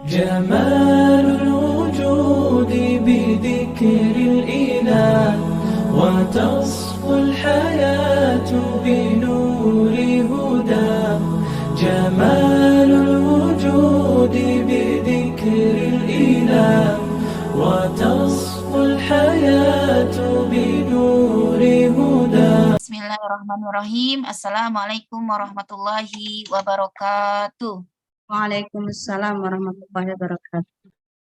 جمال الوجود بذكر الإله وتصفو الحياة بنور هداه. جمال الوجود بذكر الإله وتصفو الحياة بنور هداه. Bismillahirrahmanirrahim. Assalamualaikum warahmatullahi wabarakatuh. Waalaikumsalam warahmatullahi wabarakatuh.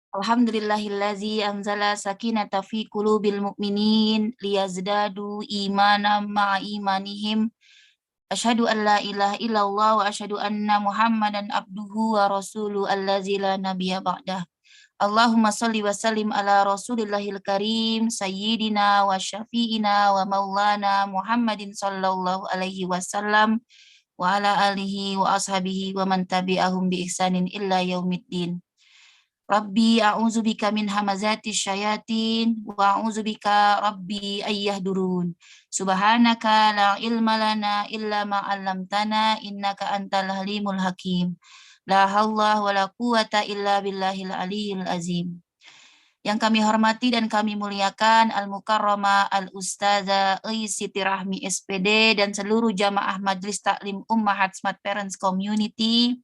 Alhamdulillahillazi anzala sakinata fi qulubil mu'minin liyazdadu imanan ma'a imanihim. Asyhadu an la ilaha illallah wa asyhadu anna Muhammadan abduhu wa rasuluhu allazi la nabiyya ba'dah. Allahumma salli wa sallim ala rasulillahil karim sayyidina wa syafi'ina wa maulana Muhammadin sallallahu alaihi wasallam wa ala alihi wa ashabihi wa man tabi'ahum bi ihsanin illa yaumiddin. Rabbi a'udzubika min hamazati syayatin wa a'udzubika rabbi ayyahdurun. Subhanaka la ilma lana illa ma 'allamtana innaka antal halimul hakim. La haula wa la quwata illa billahil aliyyil azim. Yang kami hormati dan kami muliakan Al-Mukarramah Al-Ustazah Siti Rahmi SPD dan seluruh jamaah Majelis Taklim Ummahat Smart Parents Community.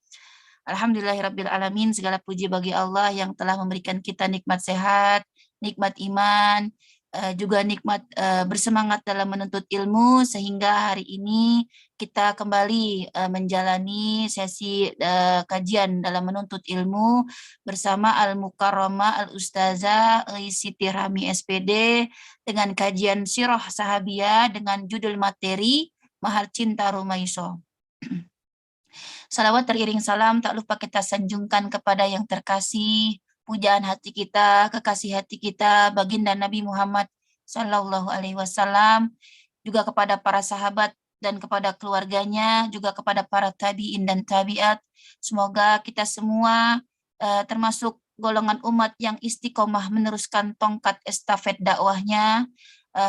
Alhamdulillahirabbil alamin, segala puji bagi Allah yang telah memberikan kita nikmat sehat, nikmat iman, juga nikmat bersemangat dalam menuntut ilmu, sehingga hari ini kita kembali menjalani sesi kajian dalam menuntut ilmu bersama Al-Mukarramah Al-Ustazah Siti Rahmi SPD dengan kajian Sirah Sahabiyah dengan judul materi Mahar Cinta Rumaiso. Salawat teriring salam tak lupa kita sanjungkan kepada yang terkasih, pujaan hati kita, kekasih hati kita, baginda Nabi Muhammad Sallallahu Alaihi Wasallam, juga kepada para sahabat dan kepada keluarganya, juga kepada para tabiin dan tabiat. Semoga kita semua termasuk golongan umat yang istiqomah meneruskan tongkat estafet dakwahnya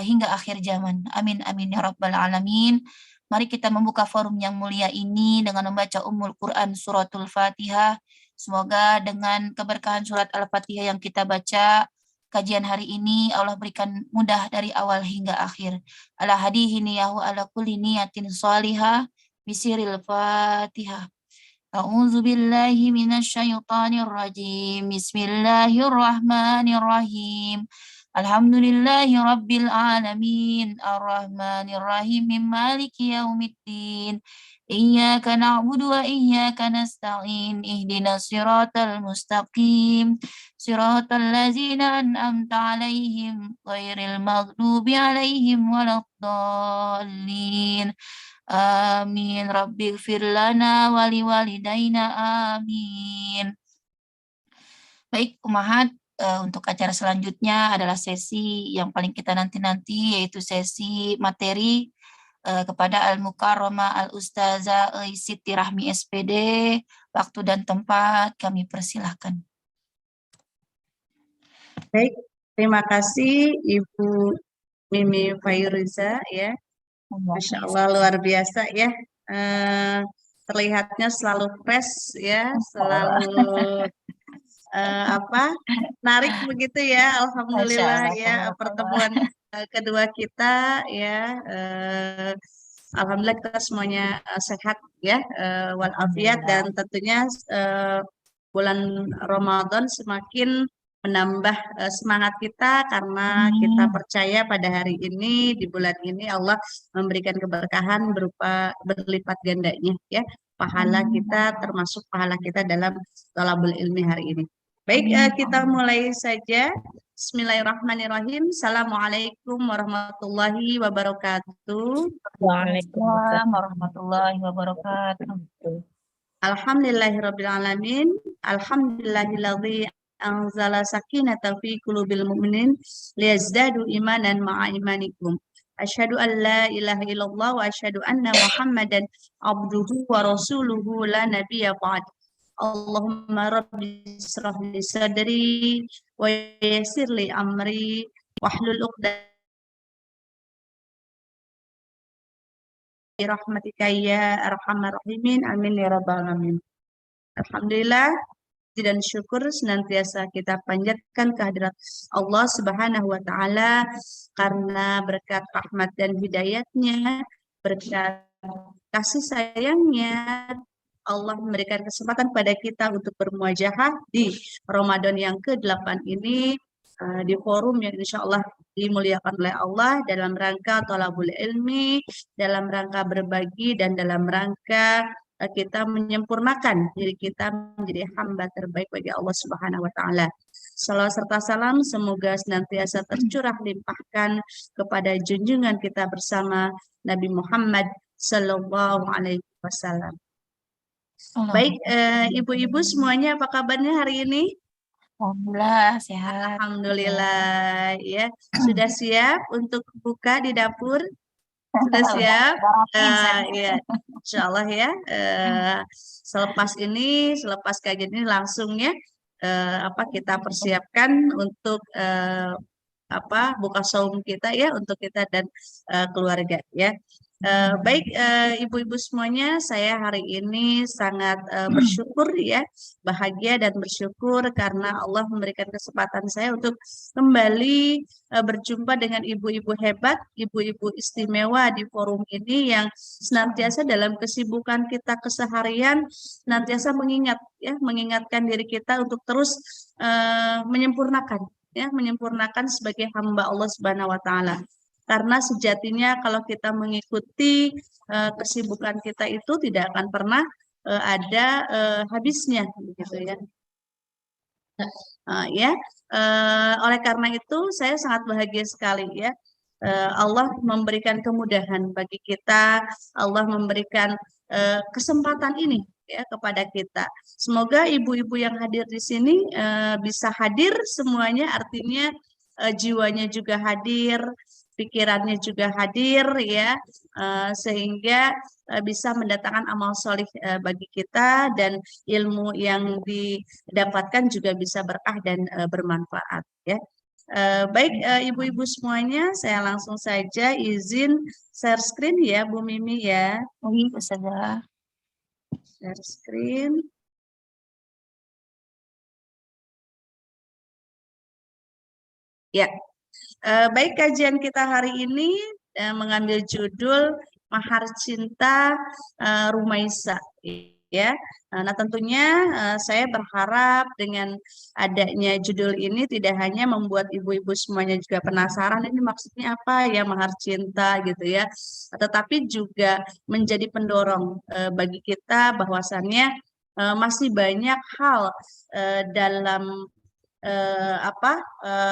hingga akhir zaman. Amin amin ya rabbal alamin. Mari kita membuka forum yang mulia ini dengan membaca Ummul Quran Suratul Fatihah. Semoga dengan keberkahan surat Al-Fatihah yang kita baca, kajian hari ini Allah berikan mudah dari awal hingga akhir. Ala hadihi niyahu ala kulli niyatin salihah bisiril Fatihah. A'udzu billahi minasyaitonir rajim. Bismillahirrahmanirrahim. Alhamdulillahi rabbil alamin. Arrahmanir rahim. Maliki yaumiddin. Iyyaka na'budu wa iyyaka nasta'in. Ihdinas siratal mustaqim. Siratal ladzina an'amta 'alaihim ghairil maghdubi 'alaihim waladdallin. Amin. Rabbighfir lana wa liwalidayna. Amin. Baik, Ummahat, untuk acara selanjutnya adalah sesi yang paling kita nanti-nanti, yaitu sesi materi kepada Al-Mukarramah Al-Ustazah Siti Rahmi SPD. Waktu dan tempat kami persilahkan. Baik, terima kasih Ibu Mimi Fairuza ya. Masya Allah luar biasa ya. Terlihatnya selalu fresh ya, selalu menarik begitu ya. Alhamdulillah ya, pertemuan kedua kita ya. Alhamdulillah kita semuanya sehat ya, walafiat, dan tentunya bulan Ramadan semakin menambah semangat kita karena kita percaya pada hari ini, di bulan ini Allah memberikan keberkahan berupa berlipat gandanya ya, pahala kita, termasuk pahala kita dalam thalabul ilmi hari ini. Baik, kita mulai saja. Bismillahirrahmanirrahim. Assalamualaikum warahmatullahi wabarakatuh. Waalaikumsalam warahmatullahi wabarakatuh. Alhamdulillahirabbil alamin. Alhamdulillahilladzi anzala sakinata fi qulubil mu'minin liyazdadu imanan ma'a imanikum. Asyhadu an la ilaha illallah wa asyhadu anna Muhammadan abduhu wa rasuluhu la nabiyya ba'd. Allahumma rabbi israh li sadri wa yassir li amri wahlul 'uqdatam rahmatika ya arhamar rahimin. Amin ya rabbal alamin. Alhamdulillah, dan syukur senantiasa kita panjatkan kehadirat Allah Subhanahu wa taala, karena berkat rahmat dan hidayatnya, berkat kasih sayangnya, Allah memberikan kesempatan pada kita untuk bermuajahah di Ramadan yang ke-8 ini, di forum yang insya Allah dimuliakan oleh Allah dalam rangka thalabul ilmi, dalam rangka berbagi, dan dalam rangka kita menyempurnakan diri kita menjadi hamba terbaik bagi Allah Subhanahu wa taala. Salawat serta salam semoga senantiasa tercurah limpahkan kepada junjungan kita bersama Nabi Muhammad sallallahu alaihi wasallam. Baik, ibu-ibu semuanya, apa kabarnya hari ini? Alhamdulillah sehat. Alhamdulillah, ya. Sudah siap untuk buka di dapur? Sudah siap? Ya, insya Allah ya. Selepas kajian ini langsung ya, kita persiapkan untuk buka saum kita ya, untuk kita dan keluarga ya. Baik, ibu-ibu semuanya, saya hari ini sangat bersyukur ya, bahagia dan bersyukur karena Allah memberikan kesempatan saya untuk kembali berjumpa dengan ibu-ibu hebat, ibu-ibu istimewa di forum ini yang senantiasa dalam kesibukan kita keseharian senantiasa mengingatkan diri kita untuk terus menyempurnakan sebagai hamba Allah Subhanahu wa taala. Karena sejatinya kalau kita mengikuti kesibukan kita itu tidak akan pernah ada habisnya, gitu ya. Oleh karena itu saya sangat bahagia sekali ya. Allah memberikan kemudahan bagi kita, Allah memberikan kesempatan ini ya kepada kita. Semoga ibu-ibu yang hadir di sini bisa hadir semuanya, artinya jiwanya juga hadir, pikirannya juga hadir ya, sehingga bisa mendatangkan amal solih bagi kita, dan ilmu yang didapatkan juga bisa berkah dan bermanfaat ya. Baik, ibu-ibu semuanya, saya langsung saja izin share screen ya Bu Mimi ya. Ustazah. Share screen. Ya. Baik, kajian kita hari ini mengambil judul Mahar Cinta Rumaisa ya. Nah, tentunya saya berharap dengan adanya judul ini tidak hanya membuat ibu-ibu semuanya juga penasaran ini maksudnya apa ya mahar cinta gitu ya, tetapi juga menjadi pendorong bagi kita bahwasannya masih banyak hal dalam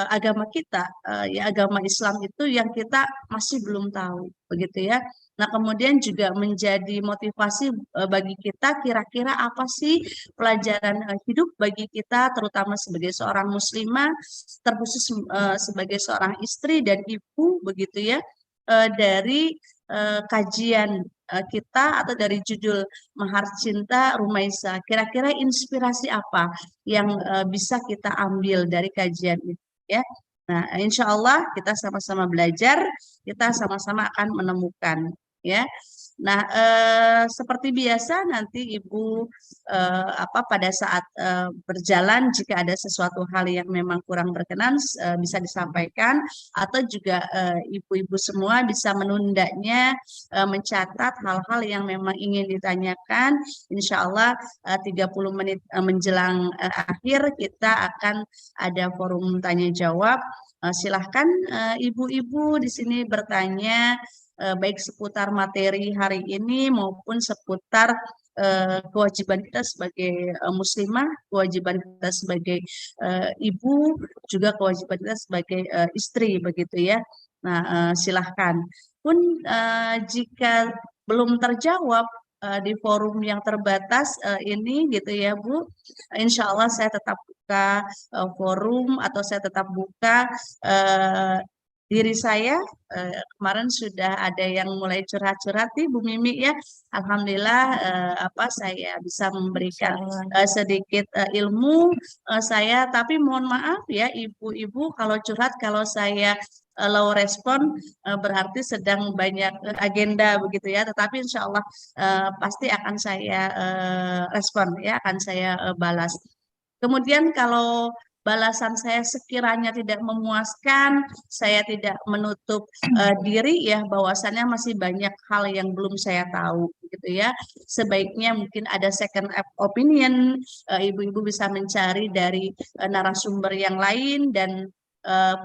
agama kita, ya agama Islam itu yang kita masih belum tahu, begitu ya. Nah, kemudian juga menjadi motivasi bagi kita, kira-kira apa sih pelajaran hidup bagi kita, terutama sebagai seorang muslimah, terkhusus sebagai seorang istri dan ibu, begitu ya, dari kajian kita atau dari judul Mahar Cinta Rumaisa. Kira-kira inspirasi apa yang bisa kita ambil dari kajian itu ya. Nah, insya Allah kita sama-sama belajar, kita sama-sama akan menemukan ya. Nah, seperti biasa nanti Ibu pada saat berjalan jika ada sesuatu hal yang memang kurang berkenan bisa disampaikan, atau juga ibu-ibu semua bisa menundanya, mencatat hal-hal yang memang ingin ditanyakan. Insya Allah 30 menit menjelang akhir kita akan ada forum tanya jawab. Silahkan ibu-ibu di sini bertanya, baik seputar materi hari ini maupun seputar kewajiban kita sebagai muslimah, kewajiban kita sebagai ibu, juga kewajiban kita sebagai istri, begitu ya. Nah, silahkan. Pun jika belum terjawab di forum yang terbatas ini, gitu ya Bu, insya Allah saya tetap buka forum, atau saya tetap buka diri saya. Kemarin sudah ada yang mulai curhat-curhat nih Bu Mimi ya. Alhamdulillah saya bisa memberikan sedikit ilmu saya, tapi mohon maaf ya ibu-ibu kalau curhat, kalau saya low respon berarti sedang banyak agenda, begitu ya. Tetapi insya Allah pasti akan saya respon ya, akan saya balas. Kemudian kalau balasan saya sekiranya tidak memuaskan, saya tidak menutup diri ya bahwasannya masih banyak hal yang belum saya tahu gitu ya. Sebaiknya mungkin ada second opinion, ibu-ibu bisa mencari dari narasumber yang lain dan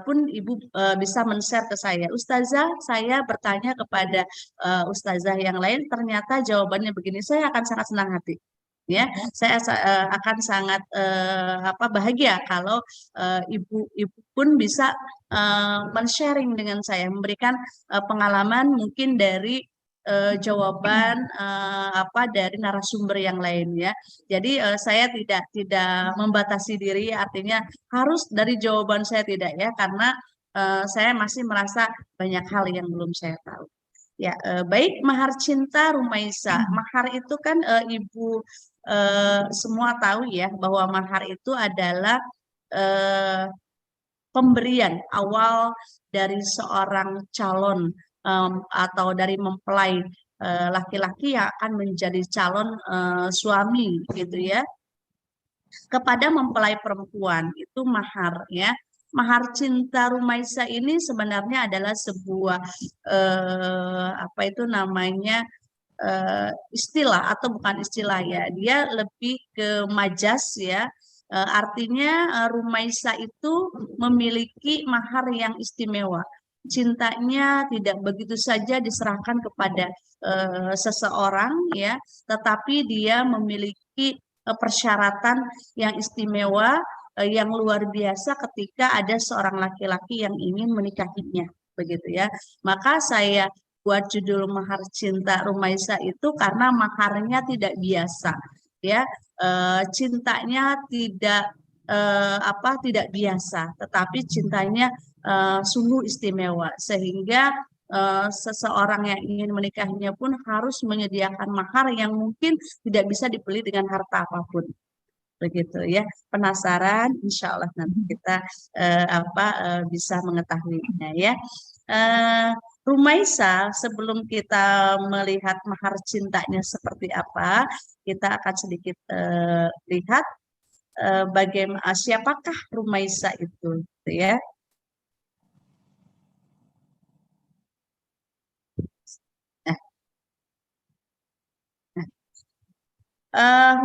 pun ibu bisa men-share ke saya. Ustazah, saya bertanya kepada ustazah yang lain, ternyata jawabannya begini. Saya akan sangat senang hati. Ya, saya akan sangat bahagia kalau ibu-ibu pun bisa men-sharing dengan saya, memberikan pengalaman mungkin dari jawaban dari narasumber yang lain ya. Jadi saya tidak membatasi diri, artinya harus dari jawaban saya tidak ya, karena saya masih merasa banyak hal yang belum saya tahu. Ya, baik, mahar cinta Rumaisa. Mahar itu kan ibu semua tahu ya bahwa mahar itu adalah eh, pemberian awal dari seorang calon atau dari mempelai laki-laki yang akan menjadi calon suami gitu ya kepada mempelai perempuan itu mahar ya. Mahar cinta Rumaisa ini sebenarnya adalah sebuah apa itu namanya istilah atau bukan istilah ya, dia lebih ke majas ya. Artinya Rumaisa itu memiliki mahar yang istimewa. Cintanya tidak begitu saja diserahkan kepada seseorang ya, tetapi dia memiliki persyaratan yang istimewa yang luar biasa ketika ada seorang laki-laki yang ingin menikahinya begitu ya. Maka saya buat judul mahar cinta Rumaisa itu karena maharnya tidak biasa ya, cintanya tidak biasa tetapi cintanya sungguh istimewa sehingga seseorang yang ingin menikahinya pun harus menyediakan mahar yang mungkin tidak bisa dibeli dengan harta apapun begitu ya. Penasaran? Insya Allah nanti kita bisa mengetahuinya ya. Rumaisa, sebelum kita melihat mahar cintanya seperti apa, kita akan sedikit lihat bagaimana siapakah Rumaisa itu, gitu ya.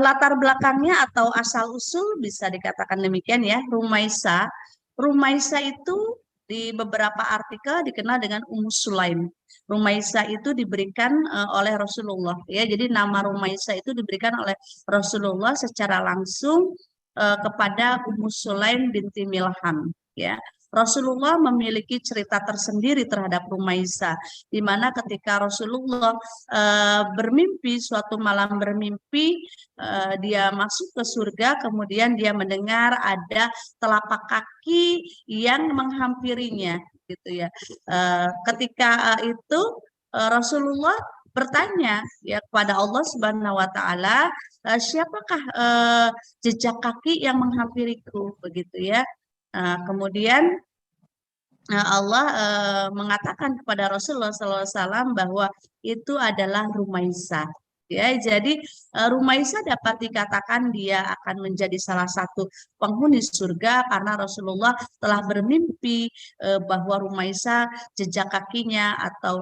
Latar belakangnya atau asal usul bisa dikatakan demikian ya. Rumaisa itu di beberapa artikel dikenal dengan Sulaim. Rumaisa itu diberikan oleh Rasulullah ya. Jadi nama Rumaisa itu diberikan oleh Rasulullah secara langsung kepada Sulaim binti Milhan ya. Rasulullah memiliki cerita tersendiri terhadap Rumaisa, di mana ketika Rasulullah bermimpi, suatu malam bermimpi, dia masuk ke surga, kemudian dia mendengar ada telapak kaki yang menghampirinya, gitu ya. Ketika itu Rasulullah bertanya ya kepada Allah Subhanahu Wa Taala, siapakah jejak kaki yang menghampiriku, begitu ya. Kemudian Allah mengatakan kepada Rasulullah SAW bahwa itu adalah Rumaisa. Ya, jadi Rumaisa dapat dikatakan dia akan menjadi salah satu penghuni surga karena Rasulullah telah bermimpi bahwa Rumaisa jejak kakinya atau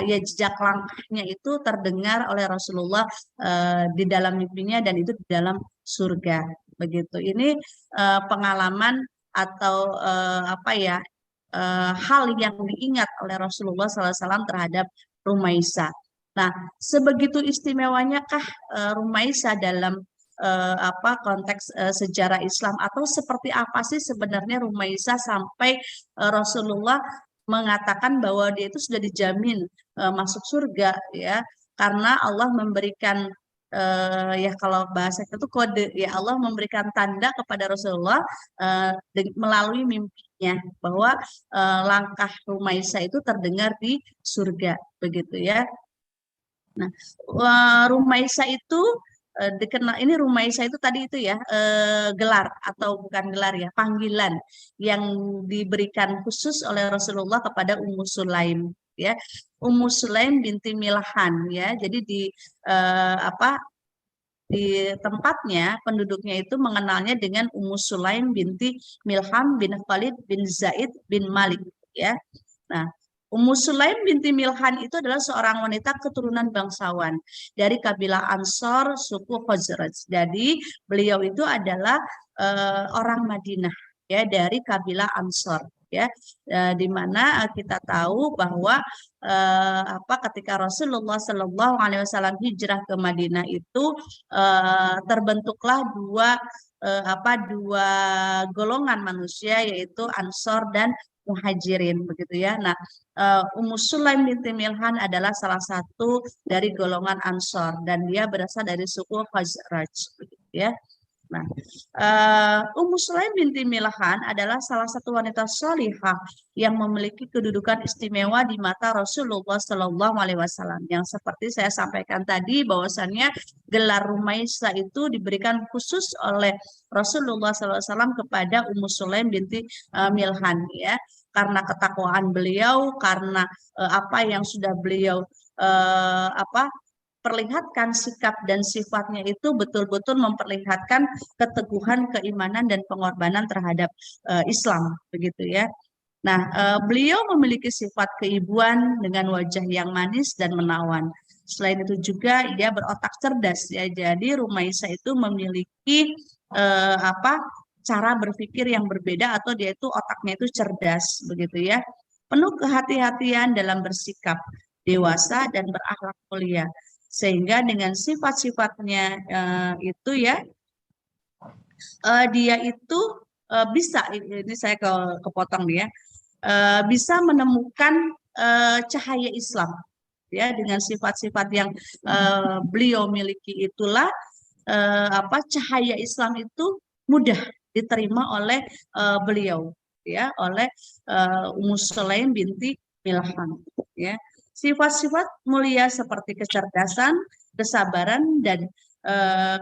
jejak langkahnya itu terdengar oleh Rasulullah di dalam mimpinya dan itu di dalam surga. Begitu. Ini pengalaman atau hal yang diingat oleh Rasulullah SAW terhadap Rumaisa. Nah, sebegitu istimewanya kah Rumaisa dalam konteks sejarah Islam atau seperti apa sih sebenarnya Rumaisa sampai Rasulullah mengatakan bahwa dia itu sudah dijamin masuk surga ya karena Allah memberikan ya kalau bahasa itu kode ya, Allah memberikan tanda kepada Rasulullah melalui mimpinya bahwa langkah Rumaisa itu terdengar di surga begitu ya. Nah, Rumaisa itu dikenal, ini Rumaisa itu tadi itu ya gelar atau bukan gelar ya, panggilan yang diberikan khusus oleh Rasulullah kepada Ummu Sulaim ya. Ummu Sulaim binti Milhan ya. Jadi di di tempatnya penduduknya itu mengenalnya dengan Ummu Sulaim binti Milham bin Khalid bin Zaid bin Malik ya. Nah, Ummu Sulaim binti Milhan itu adalah seorang wanita keturunan bangsawan dari kabilah Ansor suku Khazraj. Jadi beliau itu adalah orang Madinah ya, dari kabilah Ansor ya, di mana kita tahu bahwa ketika Rasulullah Shallallahu Alaihi Wasallam hijrah ke Madinah itu terbentuklah dua golongan manusia, yaitu Ansor dan Muhajirin begitu ya. Nah, Ummu Sulaim binti Milhan adalah salah satu dari golongan Ansor dan dia berasal dari suku Khazraj begitu ya. Nah, Ummu Sulaim binti Milhan adalah salah satu wanita sholihah yang memiliki kedudukan istimewa di mata Rasulullah Shallallahu Alaihi Wasallam. Yang seperti saya sampaikan tadi, bahwasannya gelar Rumaisa itu diberikan khusus oleh Rasulullah SAW kepada Ummu Sulaim binti Milhan ya, karena ketakwaan beliau, karena apa yang sudah beliau perlihatkan, sikap dan sifatnya itu betul-betul memperlihatkan keteguhan keimanan dan pengorbanan terhadap Islam begitu ya. Nah, beliau memiliki sifat keibuan dengan wajah yang manis dan menawan. Selain itu juga dia berotak cerdas ya. Jadi Rumaisa itu memiliki cara berpikir yang berbeda, atau dia itu otaknya itu cerdas begitu ya. Penuh kehati-hatian dalam bersikap, dewasa dan berakhlak mulia. Sehingga dengan sifat-sifatnya itu ya, dia itu bisa, ini saya kepotong dia, bisa menemukan cahaya Islam ya, dengan sifat-sifat yang beliau miliki itulah cahaya Islam itu mudah diterima oleh beliau ya, oleh Ummu Sulaim binti Milhan ya. Sifat-sifat mulia seperti kecerdasan, kesabaran, dan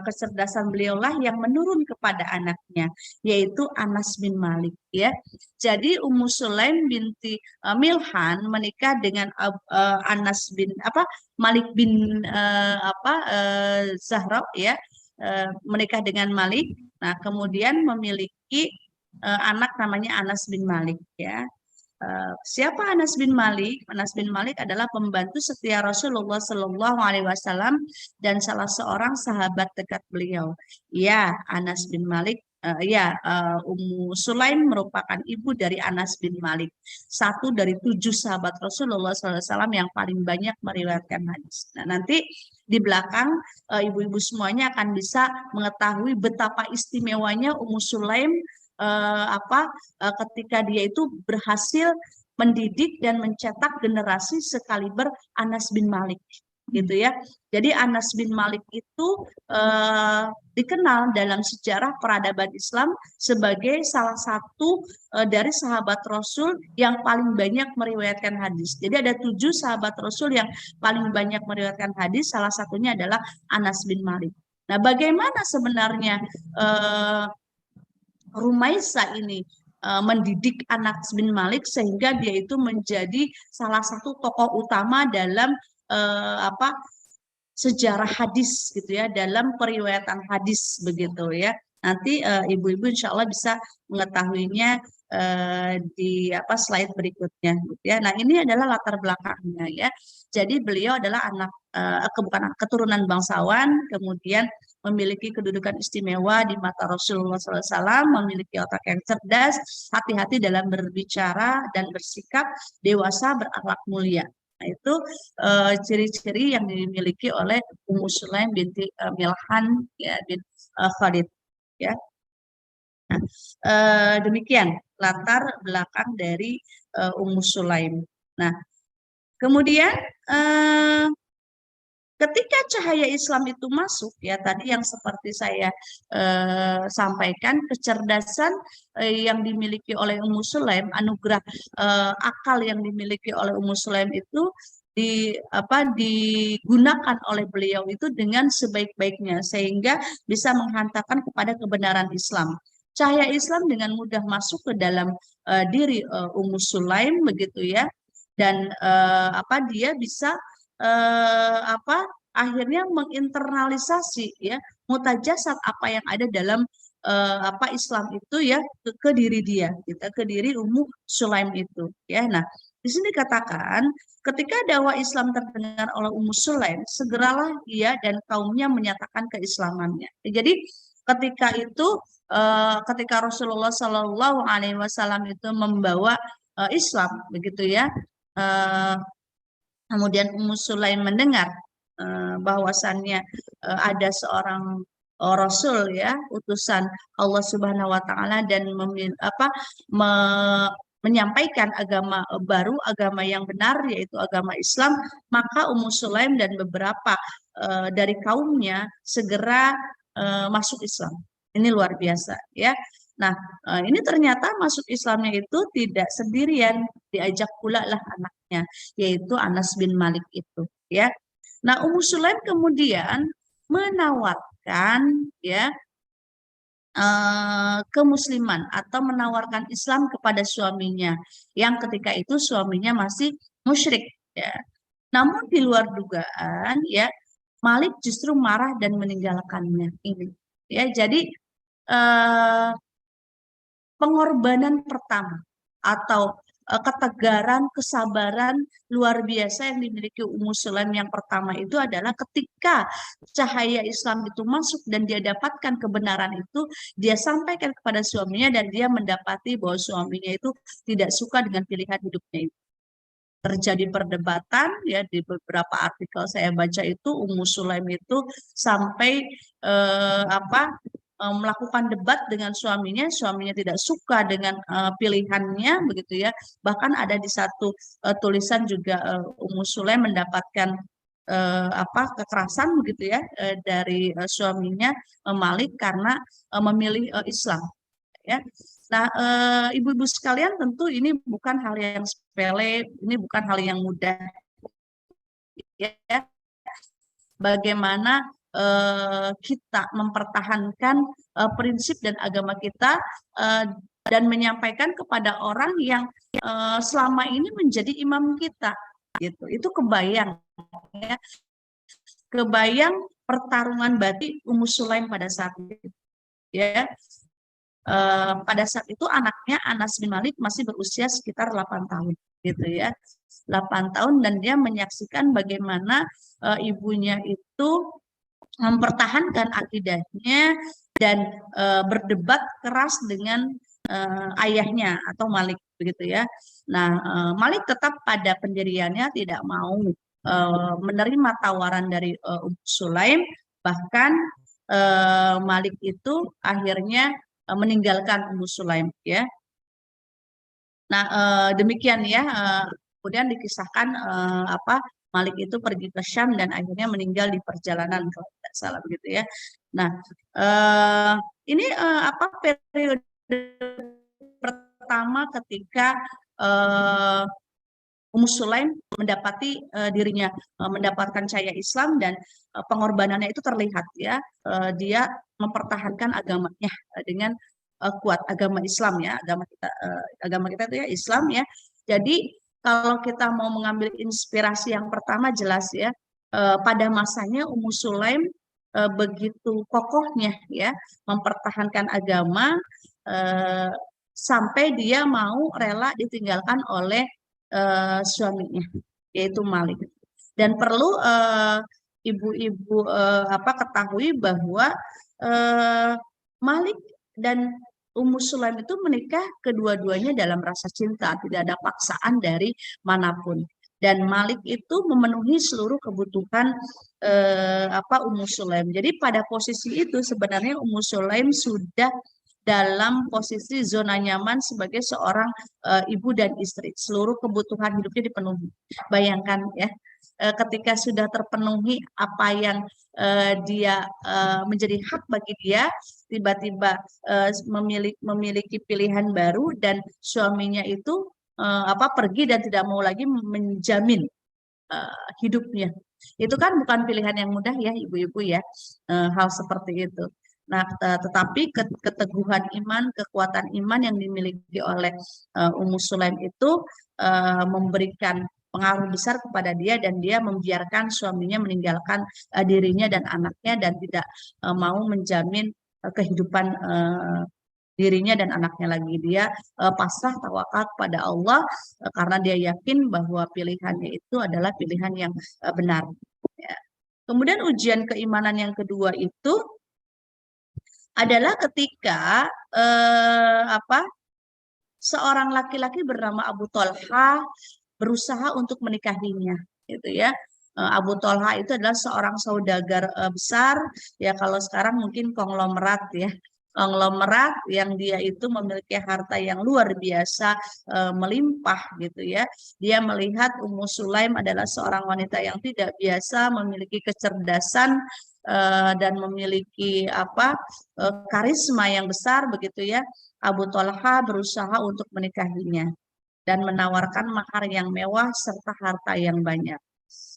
kecerdasan beliaulah yang menurun kepada anaknya, yaitu Anas bin Malik ya. Jadi Ummu Sulaim binti Milhan menikah dengan Anas bin Malik bin Zahra ya, menikah dengan Malik. Nah, kemudian memiliki anak namanya Anas bin Malik ya. Siapa Anas bin Malik? Anas bin Malik adalah pembantu setia Rasulullah Shallallahu Alaihi Wasallam dan salah seorang sahabat dekat beliau. Ya, Anas bin Malik. Ummu Sulaim merupakan ibu dari Anas bin Malik, satu dari 7 sahabat Rasulullah SAW yang paling banyak meriwayatkan hadis. Nah, nanti di belakang ibu-ibu semuanya akan bisa mengetahui betapa istimewanya Ummu Sulaim ketika dia itu berhasil mendidik dan mencetak generasi sekaliber Anas bin Malik gitu ya. Jadi Anas bin Malik itu dikenal dalam sejarah peradaban Islam sebagai salah satu dari sahabat Rasul yang paling banyak meriwayatkan hadis. Jadi ada 7 sahabat Rasul yang paling banyak meriwayatkan hadis, salah satunya adalah Anas bin Malik. Nah, bagaimana sebenarnya Rumaisa ini mendidik Anas bin Malik sehingga dia itu menjadi salah satu tokoh utama dalam sejarah hadis gitu ya, dalam periwayatan hadis begitu ya. Nanti ibu-ibu insya Allah bisa mengetahuinya di slide berikutnya gitu ya. Nah, ini adalah latar belakangnya ya. Jadi beliau adalah keturunan bangsawan, kemudian memiliki kedudukan istimewa di mata Rasulullah SAW, memiliki otak yang cerdas, hati-hati dalam berbicara dan bersikap, dewasa, berakhlak mulia. Nah, itu ciri-ciri yang dimiliki oleh Ummu Sulaim binti Milhan ya, bin Khalid ya. Nah, demikian latar belakang dari Ummu Sulaim. Nah, kemudian ketika cahaya Islam itu masuk ya, tadi yang seperti saya sampaikan, kecerdasan yang dimiliki oleh Ummu Sulaim, anugerah akal yang dimiliki oleh Ummu Sulaim itu digunakan oleh beliau itu dengan sebaik-baiknya sehingga bisa menghantarkan kepada kebenaran Islam. Cahaya Islam dengan mudah masuk ke dalam diri Ummu Sulaim begitu ya, dan dia bisa akhirnya menginternalisasi ya, mutajasat apa yang ada dalam Islam itu ya ke diri dia, gitu, ke diri Ummu Sulaim itu ya. Nah, di sini katakan ketika dakwah Islam terdengar oleh Ummu Sulaim, segeralah ia dan kaumnya menyatakan keislamannya. Jadi ketika itu ketika Rasulullah Shallallahu Alaihi Wasallam itu membawa Islam begitu ya, kemudian Ummu Sulaim mendengar bahwasannya ada seorang Rasul ya, utusan Allah Subhanahu Wa Taala dan menyampaikan agama baru, agama yang benar yaitu agama Islam, maka Ummu Sulaim dan beberapa dari kaumnya segera masuk Islam. Ini luar biasa ya. Nah, ini ternyata masuk Islamnya itu tidak sendirian, diajak pula lah anaknya, yaitu Anas bin Malik itu ya. Nah, Ummu Sulaim kemudian menawarkan ya kemusliman atau menawarkan Islam kepada suaminya yang ketika itu suaminya masih musyrik ya. Namun di luar dugaan ya, Malik justru marah dan meninggalkannya ini ya. Jadi pengorbanan pertama atau ketegaran, kesabaran luar biasa yang dimiliki Ummu Sulaim yang pertama itu adalah ketika cahaya Islam itu masuk dan dia dapatkan kebenaran itu, dia sampaikan kepada suaminya dan dia mendapati bahwa suaminya itu tidak suka dengan pilihan hidupnya itu. Terjadi perdebatan ya, di beberapa artikel saya baca itu Ummu Sulaim itu sampai melakukan debat dengan suaminya tidak suka dengan pilihannya begitu ya. Bahkan ada di satu tulisan juga Ummu Sulaim mendapatkan kekerasan begitu ya dari suaminya Malik karena memilih Islam ya. Nah, ibu-ibu sekalian, tentu ini bukan hal yang sepele, ini bukan hal yang mudah ya. Bagaimana kita mempertahankan prinsip dan agama kita dan menyampaikan kepada orang yang selama ini menjadi imam kita gitu. Itu kebayang ya. Kebayang pertarungan batin Ummu Sulaim pada saat itu ya. Pada saat itu anaknya Anas bin Malik masih berusia sekitar 8 tahun gitu ya. 8 tahun dan dia menyaksikan bagaimana ibunya itu mempertahankan akidahnya dan berdebat keras dengan ayahnya atau Malik begitu ya. Nah, Malik tetap pada pendiriannya, tidak mau menerima tawaran dari Ummu Sulaim, bahkan Malik itu akhirnya meninggalkan Ummu Sulaim ya. Nah, demikian ya. Kemudian dikisahkan Malik itu pergi ke Syam dan akhirnya meninggal di perjalanan kalau tidak salah begitu ya. Nah, ini periode pertama ketika Ummu Sulaim mendapati dirinya mendapatkan cahaya Islam dan pengorbanannya itu terlihat ya. Dia mempertahankan agamanya dengan kuat, agama Islam ya, agama kita itu ya Islam ya. Jadi kalau kita mau mengambil inspirasi yang pertama jelas ya, pada masanya Ummu Sulaim begitu kokohnya ya mempertahankan agama sampai dia mau rela ditinggalkan oleh suaminya yaitu Malik. Dan perlu ibu-ibu ketahui bahwa Malik dan Ummu Sulaim itu menikah kedua-duanya dalam rasa cinta, tidak ada paksaan dari manapun. Dan Malik itu memenuhi seluruh kebutuhan Ummu Sulaim. Jadi pada posisi itu sebenarnya Ummu Sulaim sudah dalam posisi zona nyaman sebagai seorang ibu dan istri. Seluruh kebutuhan hidupnya dipenuhi. Bayangkan ya, ketika sudah terpenuhi apa yang dia menjadi hak bagi dia, tiba-tiba memiliki pilihan baru dan suaminya itu pergi dan tidak mau lagi menjamin hidupnya. Itu kan bukan pilihan yang mudah ya ibu-ibu ya, hal seperti itu. Nah, tetapi keteguhan iman, kekuatan iman yang dimiliki oleh Ummu Sulaim itu memberikan pengaruh besar kepada dia dan dia membiarkan suaminya meninggalkan dirinya dan anaknya dan tidak mau menjamin kehidupan dirinya dan anaknya lagi. Dia pasrah tawakal kepada Allah karena dia yakin bahwa pilihannya itu adalah pilihan yang benar. Ya. Kemudian ujian keimanan yang kedua itu adalah ketika seorang laki-laki bernama Abu Thalha berusaha untuk menikahinya, gitu ya. Abu Thalha itu adalah seorang saudagar besar, ya kalau sekarang mungkin konglomerat ya, konglomerat yang dia itu memiliki harta yang luar biasa, melimpah gitu ya. Dia melihat Ummu Sulaim adalah seorang wanita yang tidak biasa, memiliki kecerdasan dan memiliki karisma yang besar begitu ya. Abu Thalha berusaha untuk menikahinya dan menawarkan mahar yang mewah serta harta yang banyak.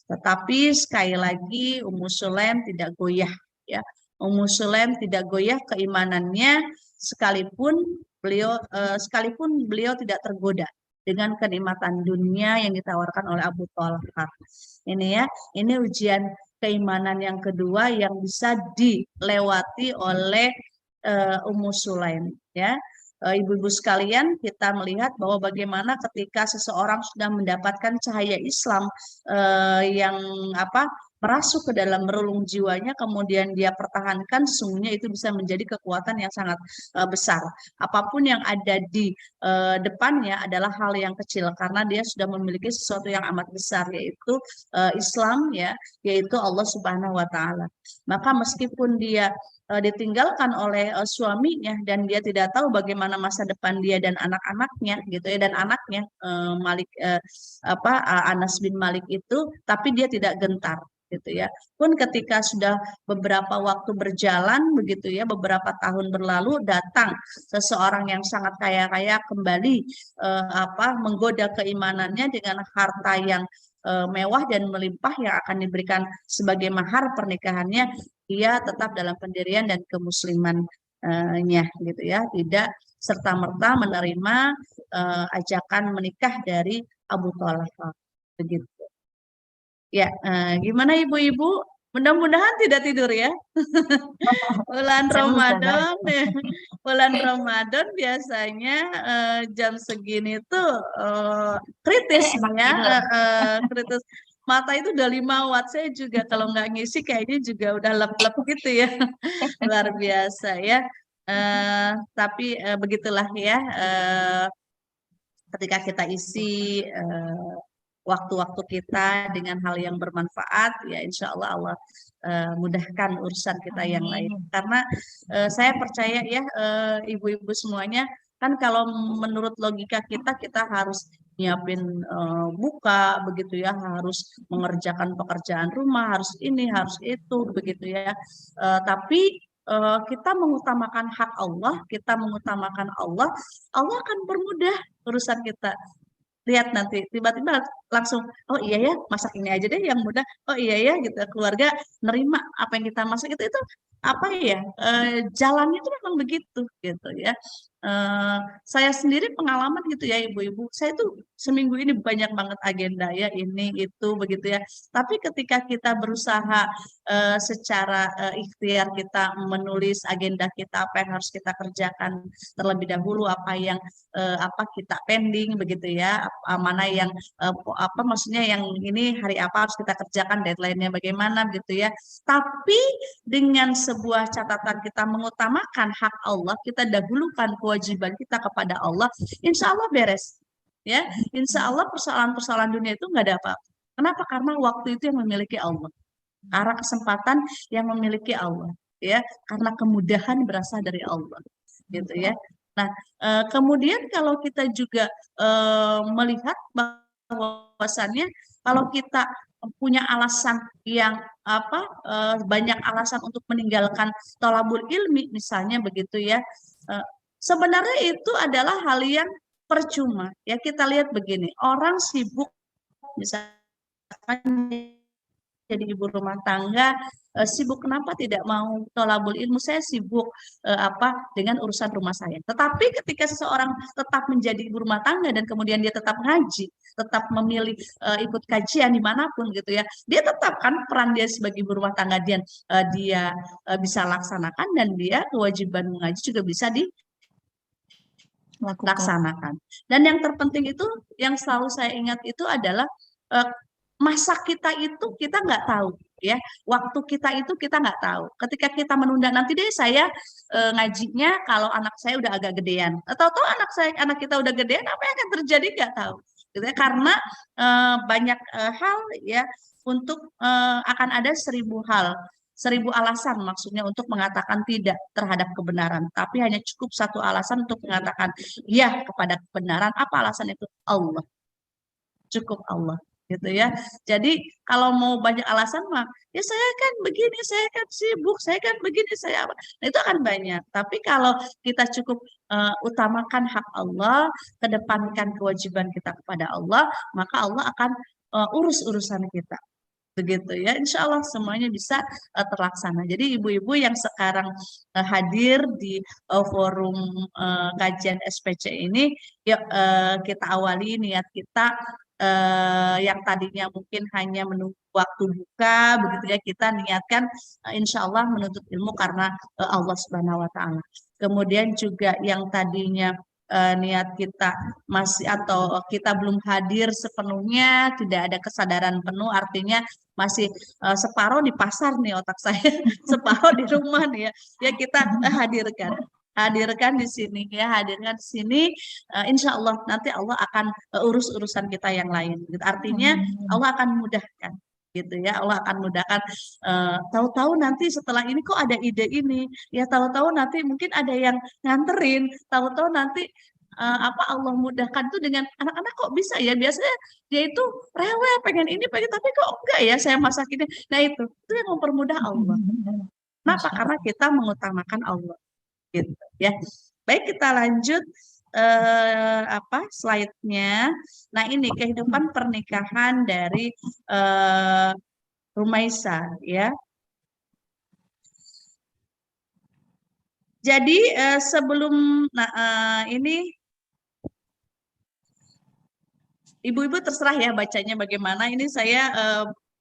Tetapi sekali lagi Ummu Sulaim tidak goyah ya. Ummu Sulaim tidak goyah keimanannya sekalipun beliau tidak tergoda dengan kenikmatan dunia yang ditawarkan oleh Abu Thalha. Ini ya, ini ujian keimanan yang kedua yang bisa dilewati oleh Ummu Sulaim ya. Ibu-ibu sekalian, kita melihat bahwa bagaimana ketika seseorang sudah mendapatkan cahaya Islam yang merasuk ke dalam relung jiwanya, kemudian dia pertahankan, sesungguhnya itu bisa menjadi kekuatan yang sangat besar. Apapun yang ada di depannya adalah hal yang kecil karena dia sudah memiliki sesuatu yang amat besar, yaitu Islam ya, yaitu Allah Subhanahu wa taala. Maka meskipun dia ditinggalkan oleh suaminya dan dia tidak tahu bagaimana masa depan dia dan anak-anaknya gitu ya, dan anaknya Anas bin Malik itu, tapi dia tidak gentar gitu ya. Pun ketika sudah beberapa waktu berjalan begitu ya, beberapa tahun berlalu, datang seseorang yang sangat kaya kembali menggoda keimanannya dengan harta yang mewah dan melimpah yang akan diberikan sebagai mahar pernikahannya, dia tetap dalam pendirian dan kemuslimannya gitu ya, tidak serta-merta menerima ajakan menikah dari Abu Thalha begitu. Ya, gimana ibu-ibu? Mudah-mudahan tidak tidur ya. Bulan Ramadan, bulan Ramadan biasanya jam segini tuh kritis ya, kritis. Mata itu udah 5 watt, saya juga kalau nggak ngisi kayaknya juga udah lep-lep gitu ya. Luar biasa ya. Tapi begitulah ya, ketika kita isi waktu-waktu kita dengan hal yang bermanfaat, ya insya Allah mudahkan urusan kita yang lain. Karena saya percaya ya ibu-ibu semuanya, kan kalau menurut logika kita harus nyiapin buka begitu ya, harus mengerjakan pekerjaan rumah, harus ini, harus itu begitu ya. Tapi kita mengutamakan hak Allah, kita mengutamakan Allah, Allah akan permudah urusan kita. Lihat nanti tiba-tiba langsung, oh iya ya masak ini aja deh yang mudah, oh iya ya gitu, keluarga nerima apa yang kita masak itu apa ya, jalannya itu memang begitu gitu ya. Saya sendiri pengalaman gitu ya ibu-ibu, saya tuh seminggu ini banyak banget agenda ya, ini itu begitu ya, tapi ketika kita berusaha secara ikhtiar kita menulis agenda kita, apa yang harus kita kerjakan terlebih dahulu, apa yang kita pending begitu ya, mana yang maksudnya yang ini hari apa harus kita kerjakan, deadline-nya bagaimana gitu ya. Tapi dengan sebuah catatan, kita mengutamakan hak Allah, kita dahulukan kewajiban kita kepada Allah, insya Allah beres ya, insya Allah persoalan-persoalan dunia itu nggak ada apa-apa. Kenapa? Karena waktu itu yang memiliki Allah, arah kesempatan yang memiliki Allah ya, karena kemudahan berasal dari Allah gitu ya. Nah, kemudian kalau kita juga melihat bahwasannya kalau kita punya alasan yang banyak alasan untuk meninggalkan thalabul ilmi misalnya begitu ya, sebenarnya itu adalah hal yang percuma ya. Kita lihat begini, orang sibuk misalkan jadi ibu rumah tangga sibuk, kenapa tidak mau tolabul ilmu, saya sibuk dengan urusan rumah saya. Tetapi ketika seseorang tetap menjadi ibu rumah tangga dan kemudian dia tetap ngaji, tetap memilih ikut kajian dimanapun gitu ya, dia tetap kan peran dia sebagai ibu rumah tangga dia bisa laksanakan, dan dia kewajiban mengaji juga bisa dilaksanakan. Dan yang terpenting itu yang selalu saya ingat itu adalah masa kita itu kita nggak tahu ya, waktu kita itu kita nggak tahu. Ketika kita menunda, nanti deh saya ngajinya kalau anak saya udah agak gedean, atau anak kita udah gedean, apa yang akan terjadi nggak tahu gitu ya. Karena banyak hal ya, untuk akan ada 1000 alasan maksudnya untuk mengatakan tidak terhadap kebenaran, tapi hanya cukup satu alasan untuk mengatakan ya kepada kebenaran. Apa alasan itu? Allah. Cukup Allah gitu ya. Jadi kalau mau banyak alasan mah, ya saya kan begini, saya kan sibuk, saya kan begini, saya apa. Nah, itu akan banyak. Tapi kalau kita cukup utamakan hak Allah, kedepankan kewajiban kita kepada Allah, maka Allah akan urus urusan kita. Begitu ya, insya Allah semuanya bisa terlaksana. Jadi ibu-ibu yang sekarang hadir di forum kajian SPC ini, yuk kita awali niat kita yang tadinya mungkin hanya menunggu waktu buka, begitu ya, kita niatkan insya Allah menuntut ilmu karena Allah Subhanahu Wa Taala. Kemudian juga yang tadinya niat kita masih atau kita belum hadir sepenuhnya, tidak ada kesadaran penuh, artinya masih separuh di pasar nih otak saya, separuh di rumah nih ya. Ya kita hadirkan di sini ya, hadirkan di sini, insya Allah nanti Allah akan urus urusan kita yang lain. Artinya Allah akan mudahkan gitu ya, Allah akan mudahkan. Tahu-tahu nanti setelah ini kok ada ide ini ya, tahu-tahu nanti mungkin ada yang nganterin, tahu-tahu nanti Allah mudahkan tuh dengan anak-anak, kok bisa ya, biasanya dia itu rewel pengen ini pengen, tapi kok enggak ya saya masak ini. Nah itu yang mempermudah Allah. Kenapa? Karena kita mengutamakan Allah gitu ya. Baik, kita lanjut slide-nya. Nah ini kehidupan pernikahan dari Rumaisa ya. Jadi sebelum ini ibu-ibu terserah ya bacanya bagaimana. Ini saya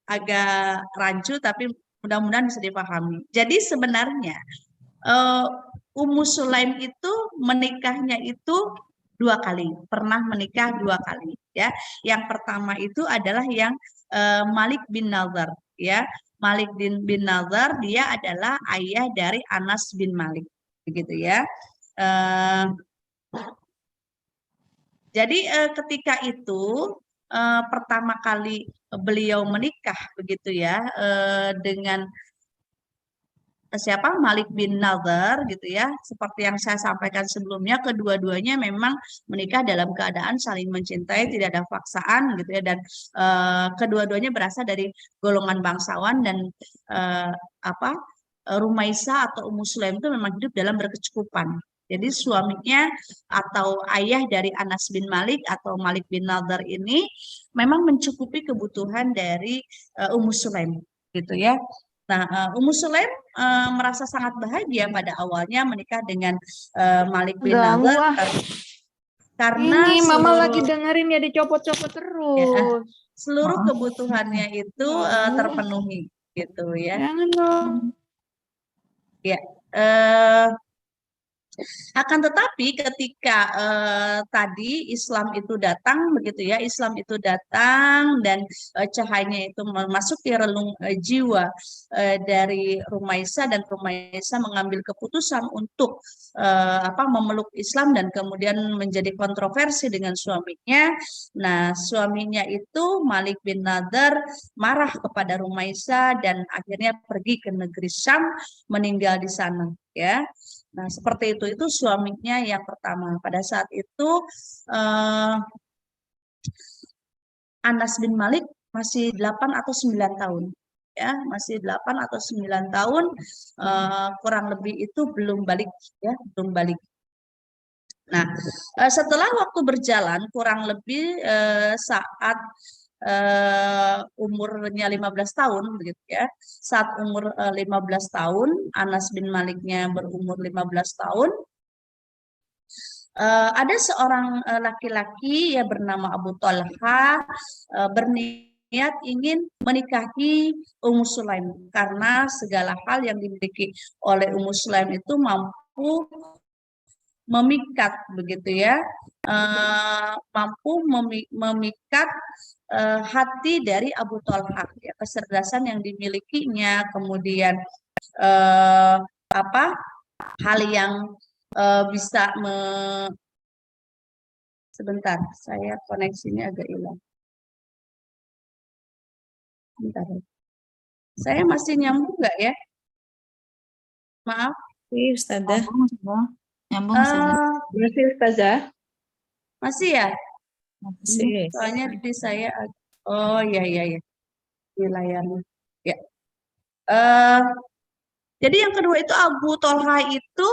agak rancu tapi mudah-mudahan bisa dipahami. Jadi sebenarnya Ummu Sulaim itu menikahnya itu 2 kali, pernah menikah 2 kali ya. Yang pertama itu adalah yang Malik bin Nadhr ya. Malik bin Nadhr dia adalah ayah dari Anas bin Malik begitu ya. Jadi ketika itu pertama kali beliau menikah begitu ya dengan siapa? Malik bin Nadhr gitu ya. Seperti yang saya sampaikan sebelumnya, kedua-duanya memang menikah dalam keadaan saling mencintai, tidak ada paksaan gitu ya, dan kedua-duanya berasal dari golongan bangsawan, dan Rumaisa atau Ummu Sulaim itu memang hidup dalam berkecukupan. Jadi suaminya atau ayah dari Anas bin Malik atau Malik bin Nadhr ini memang mencukupi kebutuhan dari Ummu Sulaim gitu ya. Nah, Ummu Sulaim merasa sangat bahagia pada awalnya menikah dengan Malik bin Nadhr karena ini Mama lagi dengerin ya, dicopot-copot terus. Ya, seluruh kebutuhannya itu terpenuhi gitu ya. Jangan dong. Ya. Akan tetapi ketika tadi Islam itu datang begitu ya, Islam itu datang dan cahayanya itu memasuki relung jiwa dari Rumaisa, dan Rumaisa mengambil keputusan untuk memeluk Islam dan kemudian menjadi kontroversi dengan suaminya. Nah, suaminya itu Malik bin Nadhr marah kepada Rumaisa dan akhirnya pergi ke negeri Syam, meninggal di sana ya. Nah, seperti itu suaminya yang pertama. Pada saat itu Anas bin Malik masih 8 atau 9 tahun. Ya, masih 8 atau 9 tahun, kurang lebih itu belum balik ya, belum balik. Nah, setelah waktu berjalan kurang lebih saat umurnya 15 tahun begitu ya. Saat umur 15 tahun, Anas bin Maliknya berumur 15 tahun, ada seorang laki-laki ya bernama Abu Talha berniat ingin menikahi Ummu Sulaim karena segala hal yang dimiliki oleh Ummu Sulaim itu mampu memikat begitu ya, mampu memikat hati dari Abu Talha ya, kecerdasan yang dimilikinya, kemudian apa hal yang bisa sebentar, saya koneksinya agak hilang. Bentar. Saya masih nyambung nggak ya? Maaf. Iya, Ustazah. Nyambung, Ustazah. Masih, Ustazah. Masih ya? Masih. Soalnya di saya, oh iya di layarnya. Ya. Jadi yang kedua itu Abu Talha itu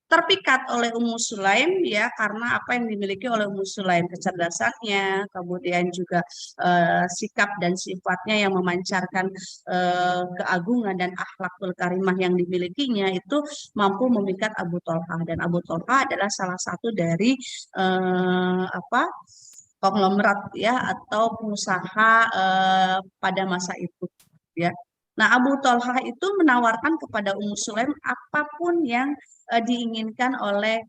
terpikat oleh Ummu Sulaim ya, karena apa yang dimiliki oleh Ummu Sulaim, kecerdasannya, kemudian juga sikap dan sifatnya yang memancarkan keagungan dan akhlakul karimah yang dimilikinya itu mampu memikat Abu Talha, dan Abu Talha adalah salah satu dari konglomerat ya atau pengusaha pada masa itu ya. Nah, Abu Talha itu menawarkan kepada Ummu Sulaim apapun yang diinginkan oleh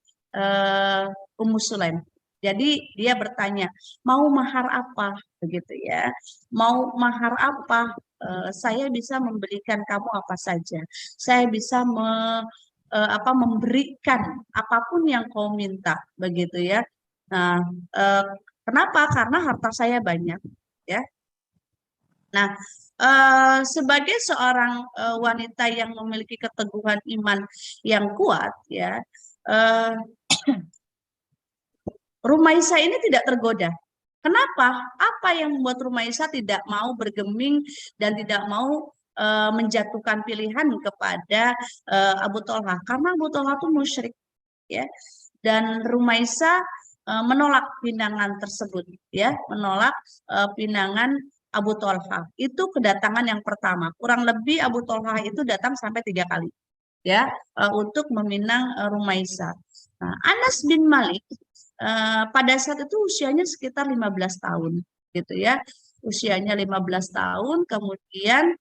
Ummu Sulaim. Jadi dia bertanya, mau mahar apa begitu ya? Mau mahar apa? Saya bisa memberikan kamu apa saja. Saya bisa memberikan apapun yang kau minta begitu ya. Nah, kenapa? Karena harta saya banyak ya. Nah, sebagai seorang wanita yang memiliki keteguhan iman yang kuat, ya, Rumaisa ini tidak tergoda. Kenapa? Apa yang membuat Rumaisa tidak mau bergeming dan tidak mau menjatuhkan pilihan kepada Abu Talha? Karena Abu Talha itu musyrik, ya, dan Rumaisa menolak pinangan tersebut, ya, menolak pinangan Abu Talha. Itu kedatangan yang pertama. Kurang lebih Abu Talha itu datang sampai 3 kali, ya, untuk meminang Rumaisa. Nah, Anas bin Malik pada saat itu usianya sekitar 15 tahun, gitu ya. Usianya 15 tahun, kemudian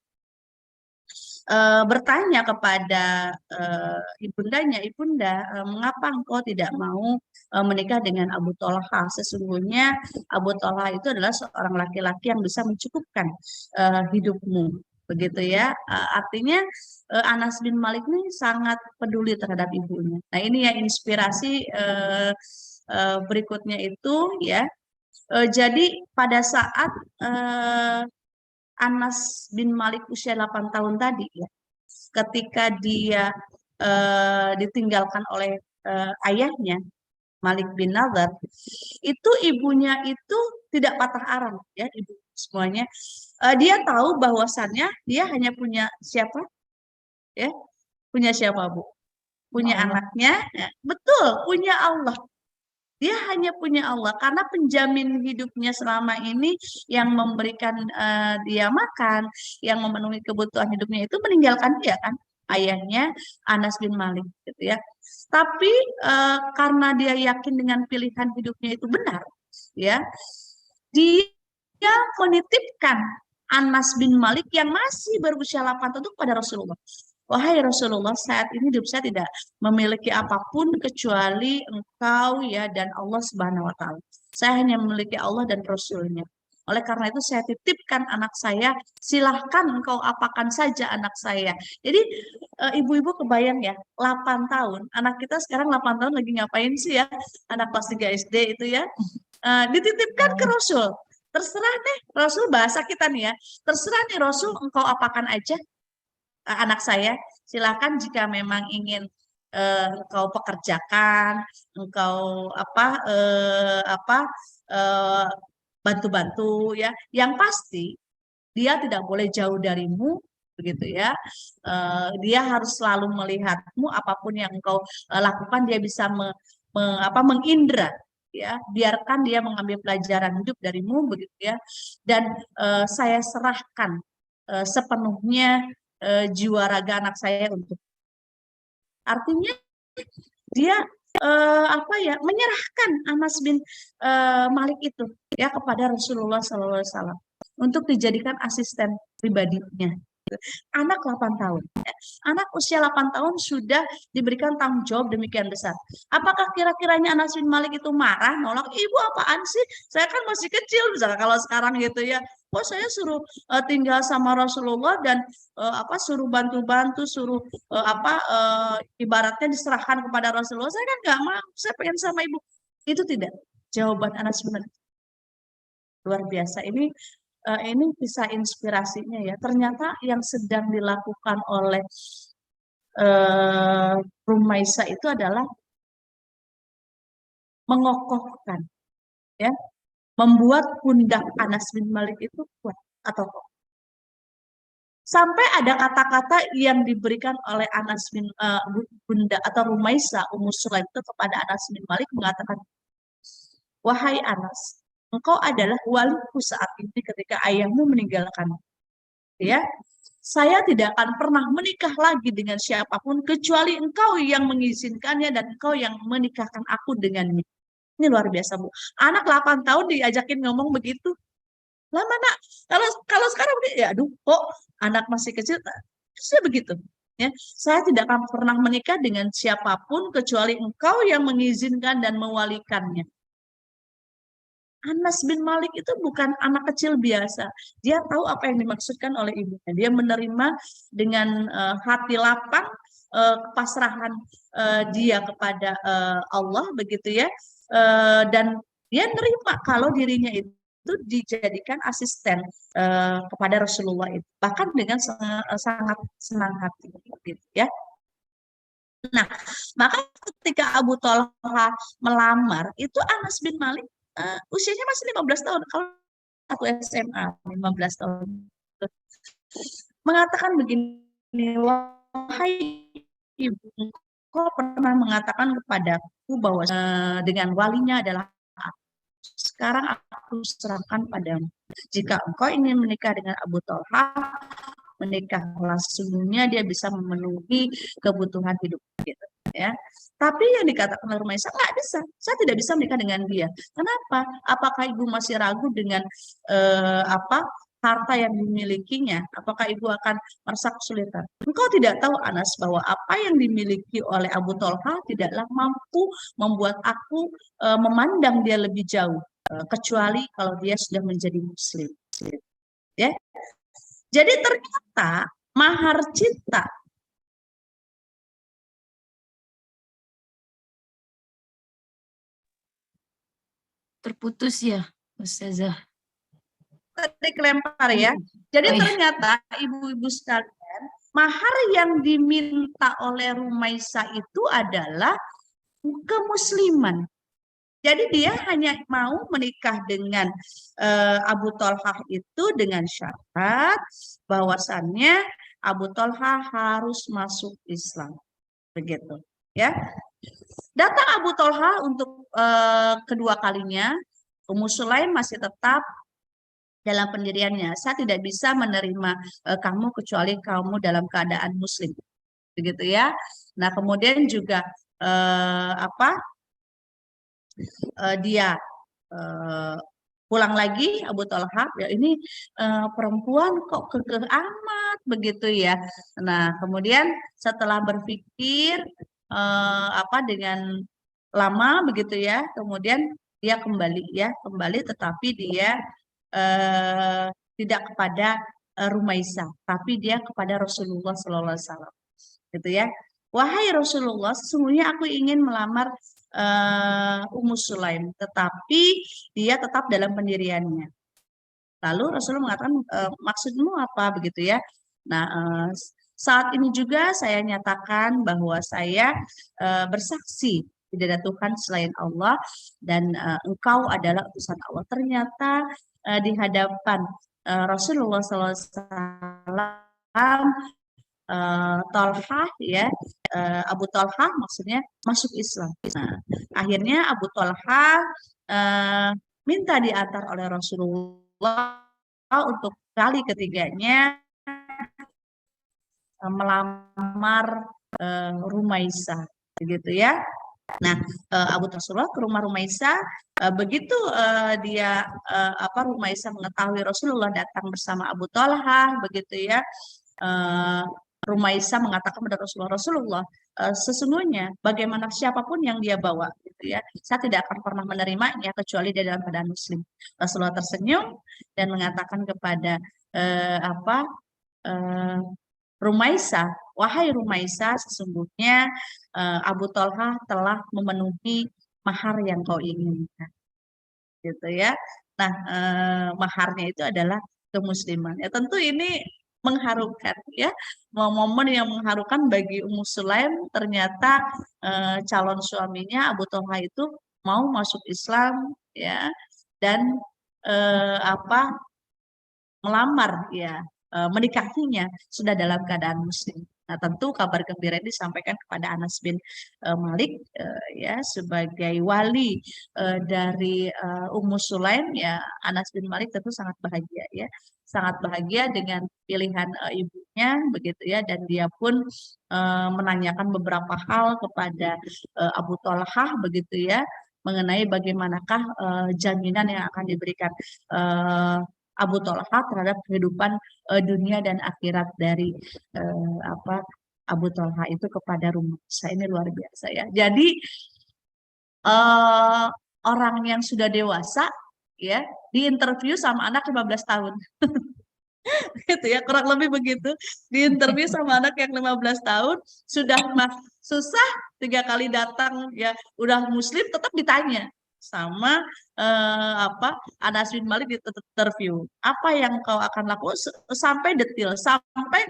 bertanya kepada ibundanya, "Ibunda, mengapa engkau tidak mau menikah dengan Abu Talha? Sesungguhnya Abu Talha itu adalah seorang laki-laki yang bisa mencukupkan hidupmu." Begitu ya. Artinya Anas bin Malik ini sangat peduli terhadap ibunya. Nah, ini ya inspirasi berikutnya itu ya. Jadi pada saat Anas bin Malik usia 8 tahun tadi ya, ketika dia ditinggalkan oleh ayahnya Malik bin Nadhr, itu ibunya itu tidak patah arang ya, ibu semuanya. Dia tahu bahwasannya dia hanya punya siapa? Ya, punya siapa, Bu? Punya anaknya, ya, betul, punya Allah. Dia hanya punya Allah karena penjamin hidupnya selama ini yang memberikan dia makan, yang memenuhi kebutuhan hidupnya itu meninggalkan dia kan, ayahnya Anas bin Malik gitu ya. Tapi karena dia yakin dengan pilihan hidupnya itu benar, ya, dia menitipkan Anas bin Malik yang masih berusia 8 tahun kepada Rasulullah. Wahai Rasulullah, saat ini hidup saya tidak memiliki apapun kecuali engkau ya dan Allah Subhanahu wa taala. Saya hanya memiliki Allah dan Rasulnya. Oleh karena itu saya titipkan anak saya, silahkan engkau apakan saja anak saya. Jadi ibu-ibu kebayang ya, 8 tahun, anak kita sekarang 8 tahun lagi ngapain sih ya, anak kelas 3 SD itu ya, dititipkan ke Rasul. Terserah deh, Rasul bahasa kita nih ya, terserah nih Rasul engkau apakan aja anak saya, silakan jika memang ingin engkau pekerjakan, engkau bantu-bantu ya. Yang pasti dia tidak boleh jauh darimu, begitu ya. Dia harus selalu melihatmu, apapun yang engkau lakukan dia bisa mengindra ya, biarkan dia mengambil pelajaran hidup darimu begitu ya, dan saya serahkan sepenuhnya jiwa raga anak saya untuk. Artinya dia apa ya, menyerahkan Anas bin Malik itu ya kepada Rasulullah SAW untuk dijadikan asisten pribadinya. Anak 8 tahun. Anak usia 8 tahun sudah diberikan tanggung jawab demikian besar. Apakah kira-kiranya Anas bin Malik itu marah, nolak, ibu apaan sih? Saya kan masih kecil, misalnya kalau sekarang gitu ya. Kok saya suruh tinggal sama Rasulullah dan suruh bantu-bantu, suruh ibaratnya diserahkan kepada Rasulullah. Saya kan nggak mau, saya pengen sama ibu. Itu tidak. Jawaban Anas bin Malik luar biasa. Ini bisa inspirasinya ya. Ternyata yang sedang dilakukan oleh Rumaisa itu adalah mengokohkan, ya, membuat pundak Anas bin Malik itu kuat atau kokoh. Sampai ada kata-kata yang diberikan oleh Anas bin Bunda atau Rumaisa Ummu Sulaim itu kepada Anas bin Malik mengatakan, wahai Anas, engkau adalah waliku saat ini ketika ayahmu meninggalkan. Ya, saya tidak akan pernah menikah lagi dengan siapapun kecuali engkau yang mengizinkannya dan engkau yang menikahkan aku dengannya. Ini luar biasa, Bu. Anak 8 tahun diajakin ngomong begitu. Lama nak, kalau sekarang ya aduh kok anak masih kecil saya begitu. Ya, saya tidak akan pernah menikah dengan siapapun kecuali engkau yang mengizinkan dan mewalikannya. Anas bin Malik itu bukan anak kecil biasa. Dia tahu apa yang dimaksudkan oleh ibunya. Dia menerima dengan hati lapang pasrahan dia kepada Allah begitu ya. Dan dia nerima kalau dirinya itu dijadikan asisten kepada Rasulullah itu. Bahkan dengan sangat senang hati gitu ya. Nah, maka ketika Abu Thalha melamar, itu Anas bin Malik usianya masih 15 tahun. Kalau aku SMA 15 tahun. Mengatakan begini, wahai ibu, kau pernah mengatakan kepadaku bahwa dengan walinya adalah aku. Sekarang aku serahkan padamu. Jika engkau ingin menikah dengan Abu Thalha, menikahlah, sesungguhnya dia bisa memenuhi kebutuhan hidup gitu ya. Tapi yang dikatakan oleh Rumaisa, nggak bisa, saya tidak bisa menikah dengan dia. Kenapa? Apakah ibu masih ragu dengan harta yang dimilikinya? Apakah ibu akan merasa kesulitan? Engkau tidak tahu Anas bahwa apa yang dimiliki oleh Abu Thalha tidaklah mampu membuat aku memandang dia lebih jauh, kecuali kalau dia sudah menjadi muslim. Ya. Jadi ternyata mahar cinta Terputus ya, Ustazah. tadi kelempar ya. Jadi ternyata ibu-ibu sekalian, mahar yang diminta oleh Rumaisa itu adalah kemusliman. Jadi dia hanya mau menikah dengan Abu Thalha itu dengan syarat bahwasannya Abu Thalha harus masuk Islam. Begitu, ya. Datang Abu Thalha untuk kedua kalinya, Ummu Sulaim masih tetap dalam pendiriannya. Saya tidak bisa menerima kamu kecuali kamu dalam keadaan muslim. Begitu ya. Nah, kemudian juga dia pulang lagi Abu Thalha, ya ini perempuan kok kekeh amat begitu ya. Nah, kemudian setelah berpikir dengan lama begitu ya, kemudian dia kembali tetapi dia tidak kepada Rumaisa, tapi dia kepada Rasulullah SAW, gitu ya. Wahai Rasulullah, sesungguhnya aku ingin melamar Ummu Sulaim, tetapi dia tetap dalam pendiriannya. Lalu Rasulullah mengatakan, maksudmu apa begitu ya? Nah, saat ini juga saya nyatakan bahwa saya bersaksi tidak ada Tuhan selain Allah dan engkau adalah utusan Allah. Ternyata di hadapan Rasulullah SAW Tolhah ya, Abu Tolhah maksudnya masuk Islam. Nah, akhirnya Abu Tolhah minta diantar oleh Rasulullah untuk kali ketiganya melamar Rumaisah, begitu ya. Nah, Abu Rasulullah ke rumah Rumaisah, begitu dia Rumaisah mengetahui Rasulullah datang bersama Abu Tolhah, begitu ya. Rumaisah mengatakan kepada Rasulullah, sesungguhnya bagaimana siapapun yang dia bawa, gitu ya, saya tidak akan pernah menerimanya kecuali dia dalam keadaan Muslim. Rasulullah tersenyum dan mengatakan kepada Rumaisah, wahai Rumaisah, sesungguhnya Abu Tolhah telah memenuhi mahar yang kau inginkan, gitu ya. Nah, maharnya itu adalah kemusliman. Ya tentu ini mengharukan ya, momen yang mengharukan bagi Ummu Sulaim. Ternyata calon suaminya Abu Tolhah itu mau masuk Islam ya, dan melamar ya, menikahinya sudah dalam keadaan muslim. Nah, tentu kabar gembira ini disampaikan kepada Anas bin Malik ya, sebagai wali dari Ummu Sulaim ya. Anas bin Malik tentu sangat bahagia ya, sangat bahagia dengan pilihan ibunya, begitu ya, dan dia pun menanyakan beberapa hal kepada Abu Tolhah, begitu ya, mengenai bagaimanakah jaminan yang akan diberikan Abu Tolhah terhadap kehidupan dunia dan akhirat dari Abu Tolhah itu kepada Rumaisah. Ini luar biasa ya. Jadi orang yang sudah dewasa ya diinterview sama anak 15 tahun. Gitu ya, kurang lebih begitu. Diinterview sama anak yang 15 tahun, sudah susah 3 kali datang ya, udah muslim tetap ditanya sama Anas bin Malik di interview, apa yang kau akan lakukan, sampai detail, sampai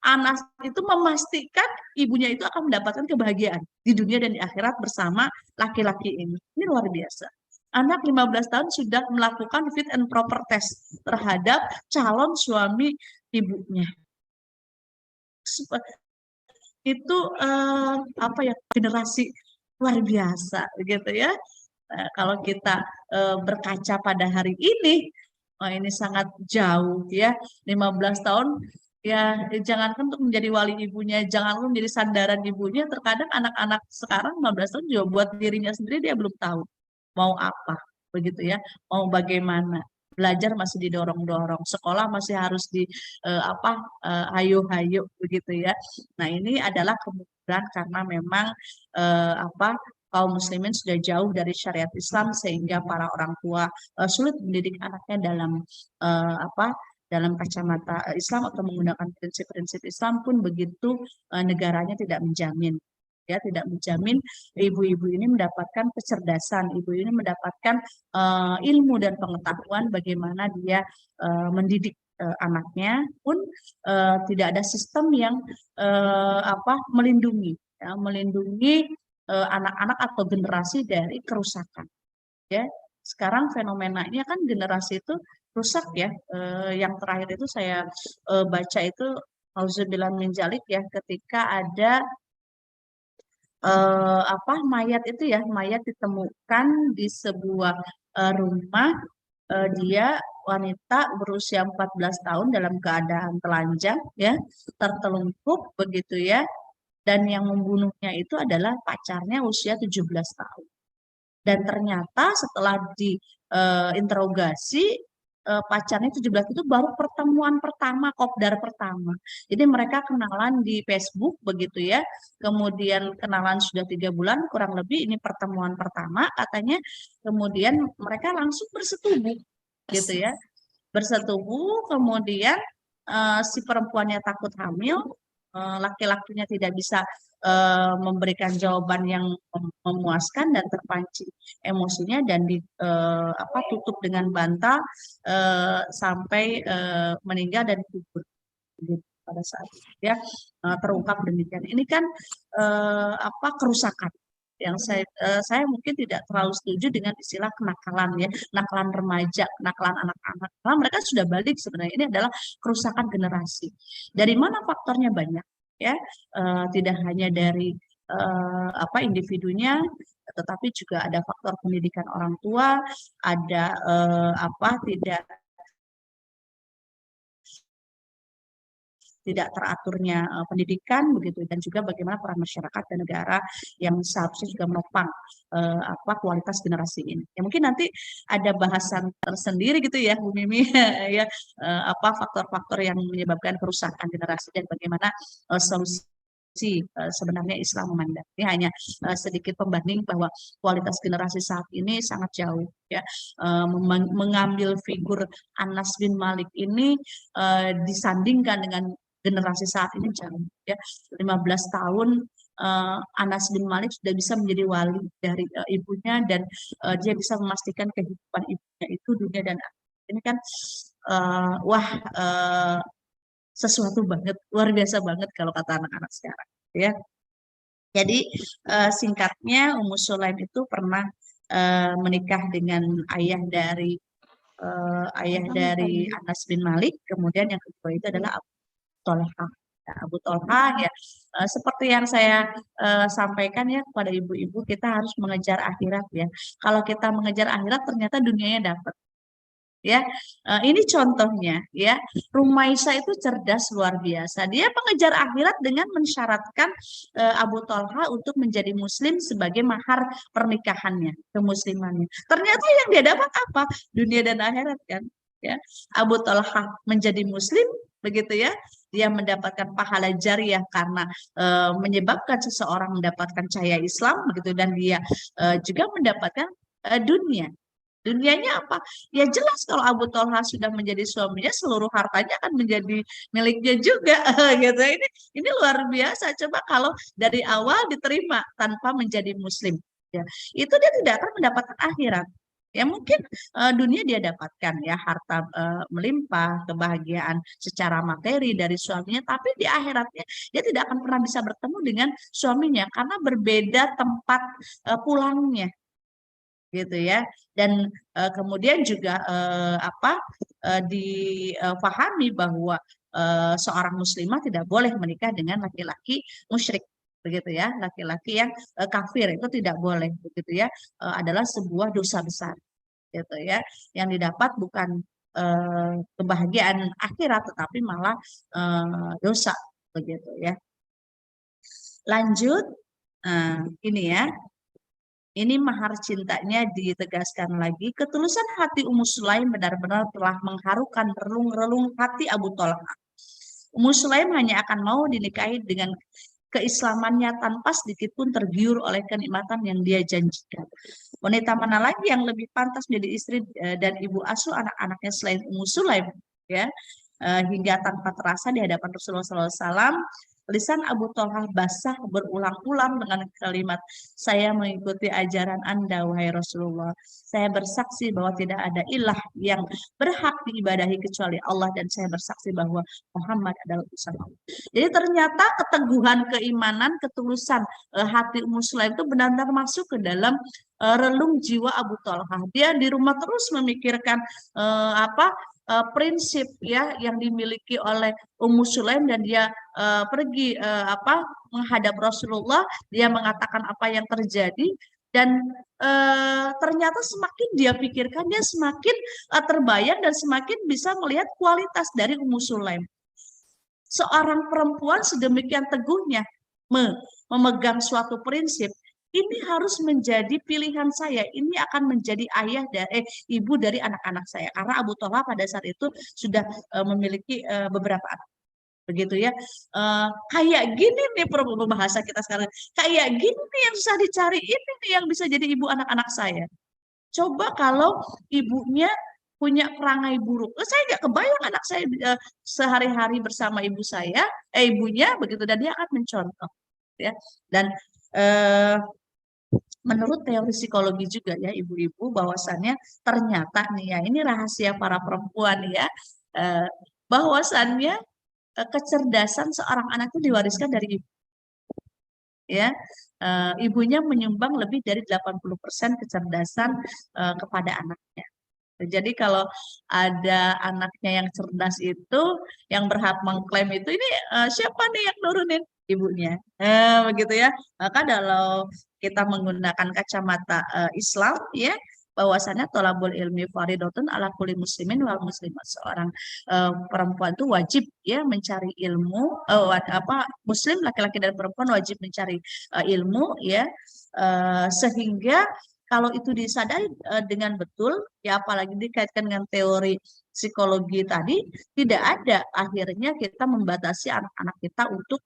Anas itu memastikan ibunya itu akan mendapatkan kebahagiaan di dunia dan di akhirat bersama laki-laki ini. Ini luar biasa. Anak 15 tahun sudah melakukan fit and proper test terhadap calon suami ibunya. Itu generasi luar biasa gitu ya. Kalau kita berkaca pada hari ini, ini sangat jauh ya. 15 tahun ya, jangankan untuk menjadi wali ibunya, jangankan menjadi sandaran ibunya, terkadang anak-anak sekarang 15 tahun juga buat dirinya sendiri dia belum tahu mau apa, begitu ya, mau bagaimana. Belajar masih didorong-dorong, sekolah masih harus hayu-hayu begitu ya. Nah, ini adalah kemungkinan karena memang kaum muslimin sudah jauh dari syariat Islam, sehingga para orang tua sulit mendidik anaknya dalam kacamata Islam atau menggunakan prinsip-prinsip Islam pun begitu, negaranya tidak menjamin ya, tidak menjamin ibu-ibu ini mendapatkan kecerdasan, ibu ini mendapatkan ilmu dan pengetahuan bagaimana dia mendidik anaknya, pun tidak ada sistem yang melindungi anak-anak atau generasi dari kerusakan ya. Sekarang fenomenanya kan generasi itu rusak ya. Yang terakhir itu saya baca itu auzubillah min dzalik ya, ketika ada mayat itu ya, mayat ditemukan di sebuah rumah, dia wanita berusia 14 tahun dalam keadaan telanjang ya, tertelungkup begitu ya. Dan yang membunuhnya itu adalah pacarnya usia 17 tahun. Dan ternyata setelah diinterogasi, pacarnya 17 itu baru pertemuan pertama, kopdar pertama. Jadi mereka kenalan di Facebook begitu ya. Kemudian kenalan sudah 3 bulan kurang lebih, ini pertemuan pertama katanya. Kemudian mereka langsung bersetubuh gitu ya. Bersetubuh, kemudian si perempuannya takut hamil, laki-lakinya tidak bisa memberikan jawaban yang memuaskan dan terpancing emosinya, dan tutup dengan bantal sampai meninggal dan kubur pada saat itu ya, terungkap demikian. Ini kan kerusakan yang saya mungkin tidak terlalu setuju dengan istilah kenakalan ya, kenakalan remaja, kenakalan anak-anak, karena mereka sudah balik sebenarnya. Ini adalah kerusakan generasi. Dari mana faktornya? Banyak ya, tidak hanya dari individunya, tetapi juga ada faktor pendidikan orang tua, ada tidak teraturnya pendidikan begitu, dan juga bagaimana peran masyarakat dan negara yang seharusnya juga menopang kualitas generasi ini. Ya mungkin nanti ada bahasan tersendiri gitu ya Bu Mimi ya, faktor-faktor yang menyebabkan kerusakan generasi dan bagaimana solusi sebenarnya Islam memandang. Ini hanya sedikit pembanding bahwa kualitas generasi saat ini sangat jauh ya. Mengambil figur Anas bin Malik ini disandingkan dengan generasi saat ini jauh ya. 15 tahun Anas bin Malik sudah bisa menjadi wali dari ibunya, dan dia bisa memastikan kehidupan ibunya itu dunia dan akhirat. Ini kan sesuatu banget, luar biasa banget kalau kata anak-anak sekarang ya. Jadi singkatnya Ummu Sulaim itu pernah menikah dengan ayah dari Anas bin Malik. Kemudian yang kedua itu adalah Abu Tolha. Nah, Abu Tolha ya, seperti yang saya sampaikan ya kepada ibu-ibu, kita harus mengejar akhirat ya. Kalau kita mengejar akhirat ternyata dunianya dapat. Ya, ini contohnya ya. Rumaisa itu cerdas luar biasa. Dia mengejar akhirat dengan mensyaratkan Abu Tolha untuk menjadi muslim sebagai mahar pernikahannya, kemuslimannya. Ternyata yang dia dapat apa? Dunia dan akhirat kan. Ya, Abu Tolha menjadi muslim begitu ya. Dia mendapatkan pahala jariah karena menyebabkan seseorang mendapatkan cahaya Islam begitu, dan dia juga mendapatkan dunia. Dunianya apa? Ya jelas kalau Abu Tolha sudah menjadi suaminya, seluruh hartanya akan menjadi miliknya juga gitu. Ini luar biasa. Coba kalau dari awal diterima tanpa menjadi muslim, ya itu dia tidak akan mendapatkan akhirat. Ya mungkin dunia dia dapatkan ya, harta melimpah, kebahagiaan secara materi dari suaminya, tapi di akhiratnya dia tidak akan pernah bisa bertemu dengan suaminya karena berbeda tempat pulangnya gitu ya. Dan kemudian juga difahami bahwa seorang muslimah tidak boleh menikah dengan laki-laki musyrik begitu ya. Laki-laki yang kafir itu tidak boleh begitu ya, adalah sebuah dosa besar gitu ya, yang didapat bukan kebahagiaan akhirat tetapi malah dosa begitu ya. Lanjut, ini ya. Ini mahar cintanya ditegaskan lagi. Ketulusan hati Ummu Sulaim benar-benar telah mengharukan relung-relung hati Abu Tolha. Ummu Sulaim hanya akan mau dinikahi dengan keislamannya tanpa sedikit pun tergiur oleh kenikmatan yang dia janjikan. Wanita mana lagi yang lebih pantas menjadi istri dan ibu asuh anak-anaknya selain Ummu Sulaim ya. Hingga tanpa terasa di hadapan Rasulullah SAW, lisan Abu Tolha basah berulang-ulang dengan kalimat, saya mengikuti ajaran Anda, wahai Rasulullah. Saya bersaksi bahwa tidak ada ilah yang berhak diibadahi kecuali Allah, dan saya bersaksi bahwa Muhammad adalah utusan Allah. Jadi ternyata keteguhan keimanan, ketulusan hati Ummu Sulaim itu benar-benar masuk ke dalam relung jiwa Abu Tolha. Dia di rumah terus memikirkan prinsip ya yang dimiliki oleh Ummu Sulaim, dan dia pergi menghadap Rasulullah. Dia mengatakan apa yang terjadi, dan ternyata semakin dia pikirkan, dia semakin terbayang dan semakin bisa melihat kualitas dari Ummu Sulaim. Seorang perempuan sedemikian teguhnya memegang suatu prinsip. Ini harus menjadi pilihan saya. Ini akan menjadi ibu dari anak-anak saya. Karena Abu Tolha pada saat itu sudah memiliki beberapa anak. Begitu ya. Kayak gini nih bahasa kita sekarang. Kayak gini nih yang susah dicari. Ini nih yang bisa jadi ibu anak-anak saya. Coba kalau ibunya punya perangai buruk. Saya nggak kebayang anak saya sehari-hari bersama ibunya begitu, dan dia akan mencontoh. Ya. Dan menurut teori psikologi juga ya ibu-ibu, bahwasannya ternyata nih ya, ini rahasia para perempuan ya, bahwasannya kecerdasan seorang anak itu diwariskan dari ibu. Ya, ibunya menyumbang lebih dari 80% kecerdasan kepada anaknya. Jadi kalau ada anaknya yang cerdas itu, yang berhak mengklaim itu, ini siapa nih yang nurunin? Ibunya. Begitu ya. Maka kalau kita menggunakan kacamata Islam, ya, bahwasannya tolabul ilmi faridotun ala kulli muslimin wal muslimat, seorang perempuan itu wajib ya mencari ilmu, muslim laki-laki dan perempuan wajib mencari ilmu ya, sehingga kalau itu disadari dengan betul ya, apalagi dikaitkan dengan teori psikologi tadi, tidak ada akhirnya kita membatasi anak-anak kita untuk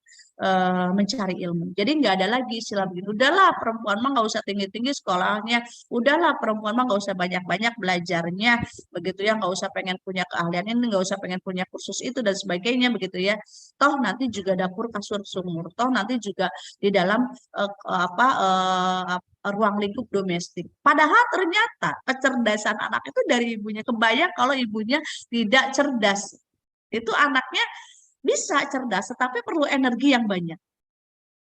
mencari ilmu. Jadi nggak ada lagi istilah begini, udahlah perempuan mah nggak usah tinggi-tinggi sekolahnya, udahlah perempuan mah nggak usah banyak-banyak belajarnya, begitu ya, nggak usah pengen punya keahlian ini, nggak usah pengen punya kursus itu dan sebagainya, begitu ya. Toh nanti juga dapur kasur sumur, toh nanti juga di dalam ruang lingkup domestik. Padahal ternyata kecerdasan anak itu dari ibunya. Kebayang kalau ibunya tidak cerdas, itu anaknya bisa cerdas, tetapi perlu energi yang banyak.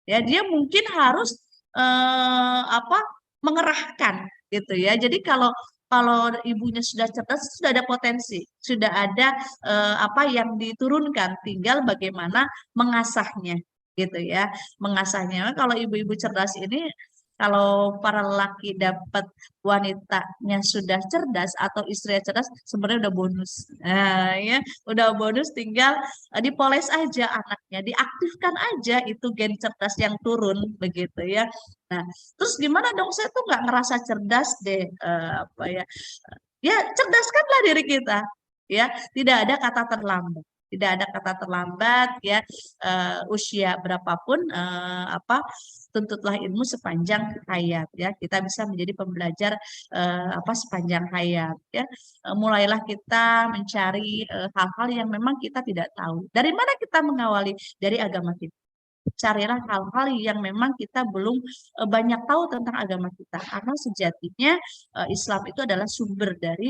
Ya, dia mungkin harus mengerahkan gitu ya. Jadi kalau ibunya sudah cerdas, sudah ada potensi, sudah ada yang diturunkan, tinggal bagaimana mengasahnya gitu ya. Mengasahnya, kalau ibu-ibu cerdas ini, kalau para lelaki dapat wanitanya sudah cerdas atau istrinya cerdas, sebenarnya udah bonus. Nah, ya, udah bonus, tinggal dipoles aja anaknya, diaktifkan aja itu gen cerdas yang turun begitu ya. Nah, terus gimana dong, saya tuh nggak ngerasa cerdas deh, ya cerdaskanlah diri kita ya, tidak ada kata terlambat. Tidak ada kata terlambat ya, usia berapapun tuntutlah ilmu sepanjang hayat ya. Kita bisa menjadi pembelajar sepanjang hayat ya. Mulailah kita mencari hal-hal yang memang kita tidak tahu. Dari mana kita mengawali? Dari agama kita. Carilah hal-hal yang memang kita belum banyak tahu tentang agama kita, karena sejatinya Islam itu adalah sumber dari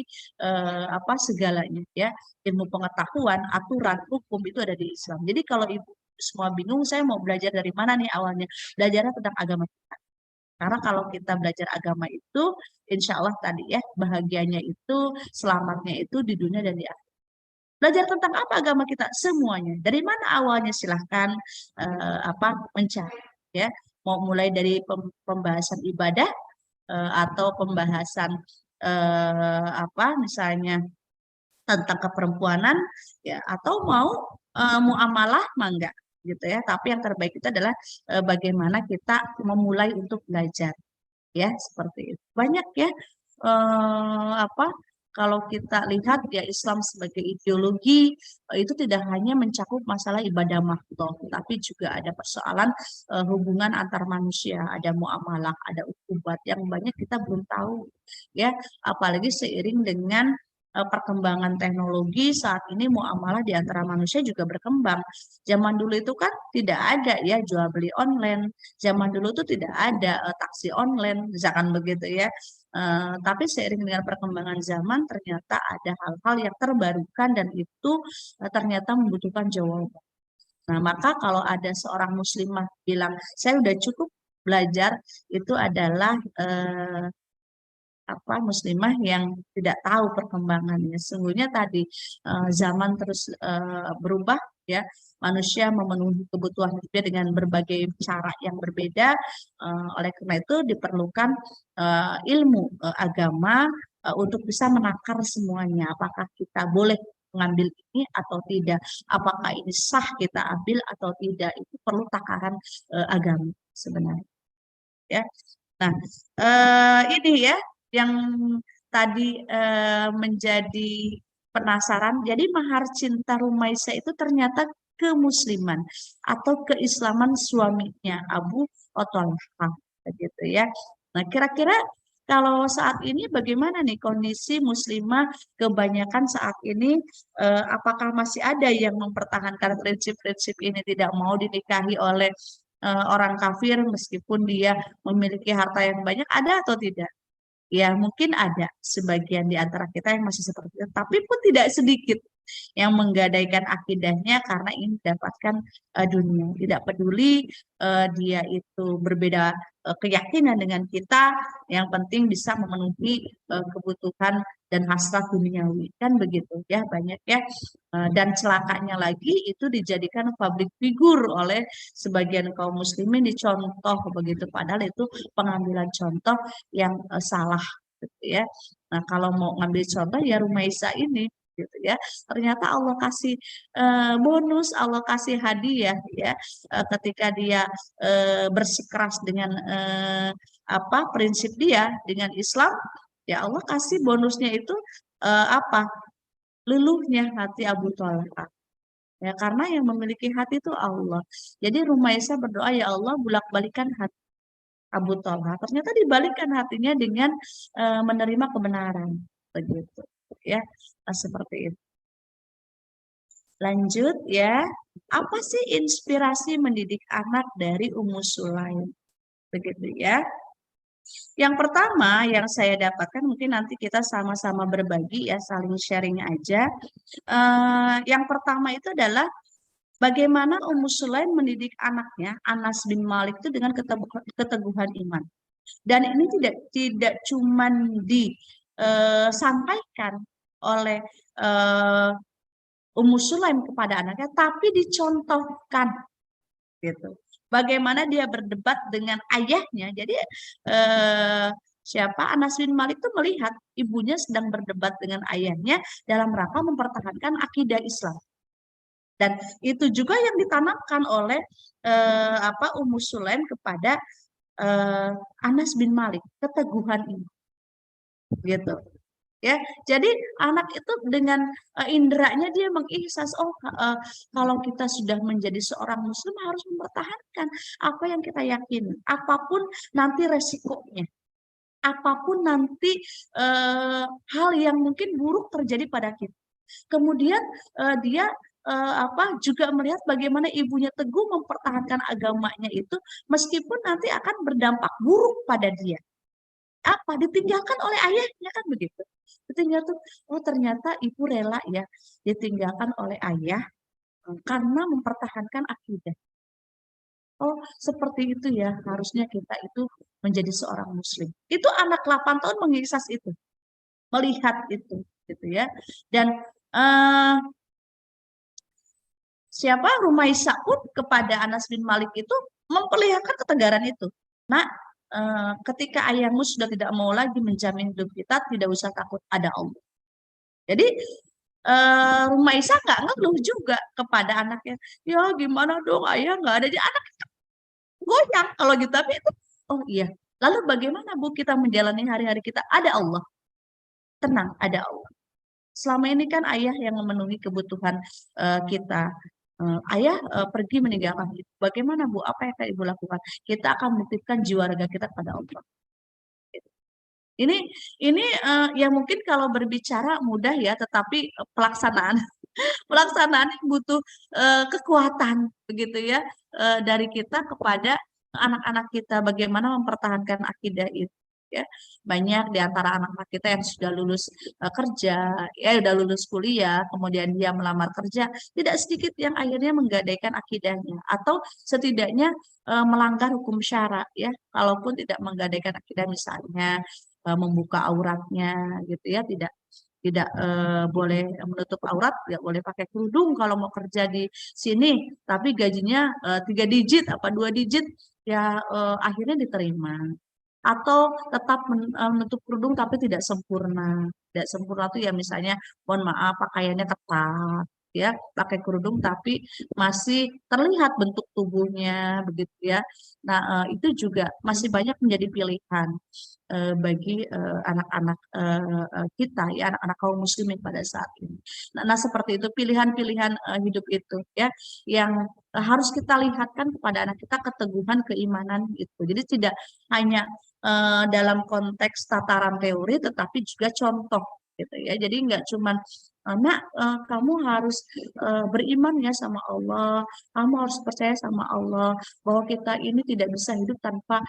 segalanya ya. Ilmu pengetahuan, aturan, hukum itu ada di Islam. Jadi kalau ibu semua bingung, saya mau belajar dari mana nih awalnya? Belajarnya tentang agama kita. Karena kalau kita belajar agama itu, insya Allah tadi ya, bahagianya itu, selamatnya itu di dunia dan di akhirat. Belajar tentang apa agama kita? Semuanya. Dari mana awalnya? Silahkan mencari. Ya, mau mulai dari pembahasan ibadah atau pembahasan misalnya tentang keperempuanan, ya, atau mau muamalah, mangga gitu ya. Tapi yang terbaik itu adalah bagaimana kita memulai untuk belajar, ya, seperti itu. Banyak ya kalau kita lihat ya, Islam sebagai ideologi itu tidak hanya mencakup masalah ibadah makhluk, tapi juga ada persoalan hubungan antar manusia, ada muamalah, ada ukubat yang banyak kita belum tahu ya, apalagi seiring dengan perkembangan teknologi saat ini, muamalah di antara manusia juga berkembang. Zaman dulu itu kan tidak ada ya jual beli online, zaman dulu itu tidak ada taksi online, misalkan begitu ya. Tapi seiring dengan perkembangan zaman, ternyata ada hal-hal yang terbarukan dan itu ternyata membutuhkan jawaban. Nah, maka kalau ada seorang muslimah bilang, saya udah cukup belajar, itu adalah muslimah yang tidak tahu perkembangannya. Sungguhnya tadi zaman terus berubah ya, manusia memenuhi kebutuhan hidupnya dengan berbagai cara yang berbeda. Oleh karena itu diperlukan ilmu agama untuk bisa menakar semuanya. Apakah kita boleh mengambil ini atau tidak? Apakah ini sah kita ambil atau tidak? Itu perlu takaran agama sebenarnya. Ya. Nah, ini ya yang tadi menjadi penasaran. Jadi mahar cinta Rumaisa itu ternyata kemusliman atau keislaman suaminya Abu Otolhah, begitu ya. Nah, kira-kira kalau saat ini bagaimana nih kondisi muslimah kebanyakan saat ini? Apakah masih ada yang mempertahankan prinsip-prinsip ini, tidak mau dinikahi oleh orang kafir meskipun dia memiliki harta yang banyak, ada atau tidak? Ya, mungkin ada sebagian di antara kita yang masih seperti itu, tapi pun tidak sedikit yang menggadaikan akidahnya karena ingin mendapatkan dunia. Tidak peduli dia itu berbeda keyakinan dengan kita, yang penting bisa memenuhi kebutuhan dan hasrat duniawi, kan begitu ya, banyak ya. Dan celakanya lagi itu dijadikan public figure oleh sebagian kaum muslimin, dicontoh begitu, padahal itu pengambilan contoh yang salah gitu ya. Nah, kalau mau ngambil contoh ya Rumaisa ini gitu ya. Ternyata Allah kasih bonus, Allah kasih hadiah ya, ketika dia bersikeras dengan prinsip dia dengan Islam, ya Allah kasih bonusnya itu apa? Luluhnya hati Abu Thalha. Ya, karena yang memiliki hati itu Allah. Jadi Rumaisa berdoa, ya Allah bulak-balikan hati Abu Thalha. Ternyata dibalikkan hatinya dengan menerima kebenaran. Begitu. Ya, seperti itu. Lanjut ya. Apa sih inspirasi mendidik anak dari Ummu Sulaim? Begitu ya. Yang pertama yang saya dapatkan, mungkin nanti kita sama-sama berbagi ya, saling sharing aja. Yang pertama itu adalah bagaimana Ummu Sulaim mendidik anaknya Anas bin Malik itu dengan keteguhan iman. Dan ini tidak cuman disampaikan oleh Ummu Sulaim kepada anaknya, tapi dicontohkan gitu. Bagaimana dia berdebat dengan ayahnya. Jadi Anas bin Malik itu melihat ibunya sedang berdebat dengan ayahnya dalam rangka mempertahankan akidah Islam. Dan itu juga yang ditanamkan oleh Ummu Sulaim kepada Anas bin Malik, keteguhan ini. Gitu. Ya, jadi anak itu dengan inderanya dia mengihsas, kalau kita sudah menjadi seorang muslim harus mempertahankan apa yang kita yakini, apapun nanti resikonya, apapun nanti hal yang mungkin buruk terjadi pada kita. Kemudian dia juga melihat bagaimana ibunya teguh mempertahankan agamanya itu meskipun nanti akan berdampak buruk pada dia. Ditinggalkan oleh ayahnya, kan begitu. Ditinggalkan, ternyata ibu rela ya ditinggalkan oleh ayah karena mempertahankan akidah. Seperti itu ya harusnya kita itu menjadi seorang muslim. Itu anak 8 tahun mengihsas itu, melihat itu gitu ya. Dan Rumaisa pun kepada Anas bin Malik itu memperlihatkan ketegaran itu. Nah, ketika ayahmu sudah tidak mau lagi menjamin hidup kita, tidak usah takut, ada Allah. Jadi Rumaisa nggak ngeluh juga kepada anaknya, ya gimana dong ayah nggak ada, anak goyang kalau gitu. Tapi itu, oh iya, lalu bagaimana Bu kita menjalani hari-hari kita? Ada Allah, tenang, ada Allah. Selama ini kan ayah yang memenuhi kebutuhan kita. Ayah pergi meninggalkan ibu. Bagaimana Bu? Apa yang akan ibu lakukan? Kita akan menitipkan jiwa raga kita pada Allah. Ini ya mungkin kalau berbicara mudah ya, tetapi pelaksanaan butuh kekuatan begitu ya, dari kita kepada anak-anak kita, bagaimana mempertahankan akidah itu. Ya, banyak di antara anak-anak kita yang sudah lulus kerja, ya sudah lulus kuliah, kemudian dia melamar kerja, tidak sedikit yang akhirnya menggadaikan akidahnya atau setidaknya melanggar hukum syara ya, kalaupun tidak menggadaikan akidah, misalnya membuka auratnya gitu ya, tidak boleh menutup aurat, tidak boleh pakai kerudung kalau mau kerja di sini, tapi gajinya 3 digit 2 digit ya, akhirnya diterima. Atau tetap menutup kerudung tapi tidak sempurna. Tidak sempurna itu ya misalnya, mohon maaf, pakaiannya ketat, ya, pakai kerudung tapi masih terlihat bentuk tubuhnya begitu ya. Nah, itu juga masih banyak menjadi pilihan bagi anak-anak kita ya, anak-anak kaum muslimin pada saat ini. Nah, seperti itu pilihan-pilihan hidup itu ya, yang harus kita lihatkan kepada anak kita, keteguhan keimanan itu. Jadi tidak hanya dalam konteks tataran teori, tetapi juga contoh gitu ya. Jadi nggak cuman nak, kamu harus beriman ya sama Allah, kamu harus percaya sama Allah bahwa kita ini tidak bisa hidup tanpa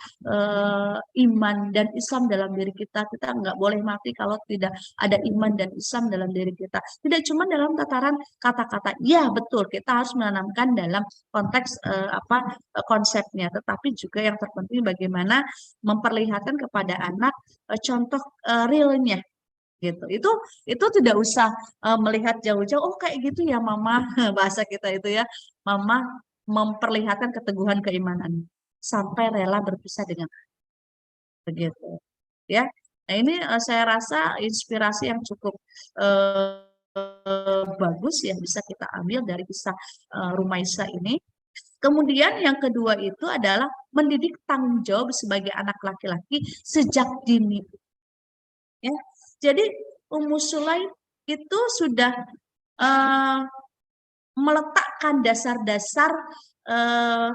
iman dan Islam dalam diri kita. Kita nggak boleh mati kalau tidak ada iman dan Islam dalam diri kita. Tidak cuma dalam tataran kata-kata. Ya betul, kita harus menanamkan dalam konteks konsepnya, tetapi juga yang terpenting bagaimana memperlihatkan kepada anak contoh realnya gitu. Itu tidak usah melihat jauh-jauh, oh kayak gitu ya mama, bahasa kita itu ya, mama memperlihatkan keteguhan keimanan sampai rela berpisah dengan begitu ya. Nah ini saya rasa inspirasi yang cukup bagus ya bisa kita ambil dari kisah Rumaisa ini. Kemudian yang kedua itu adalah mendidik tanggung jawab sebagai anak laki-laki sejak dini. Ya, jadi Ummu Sulaim itu sudah meletakkan dasar-dasar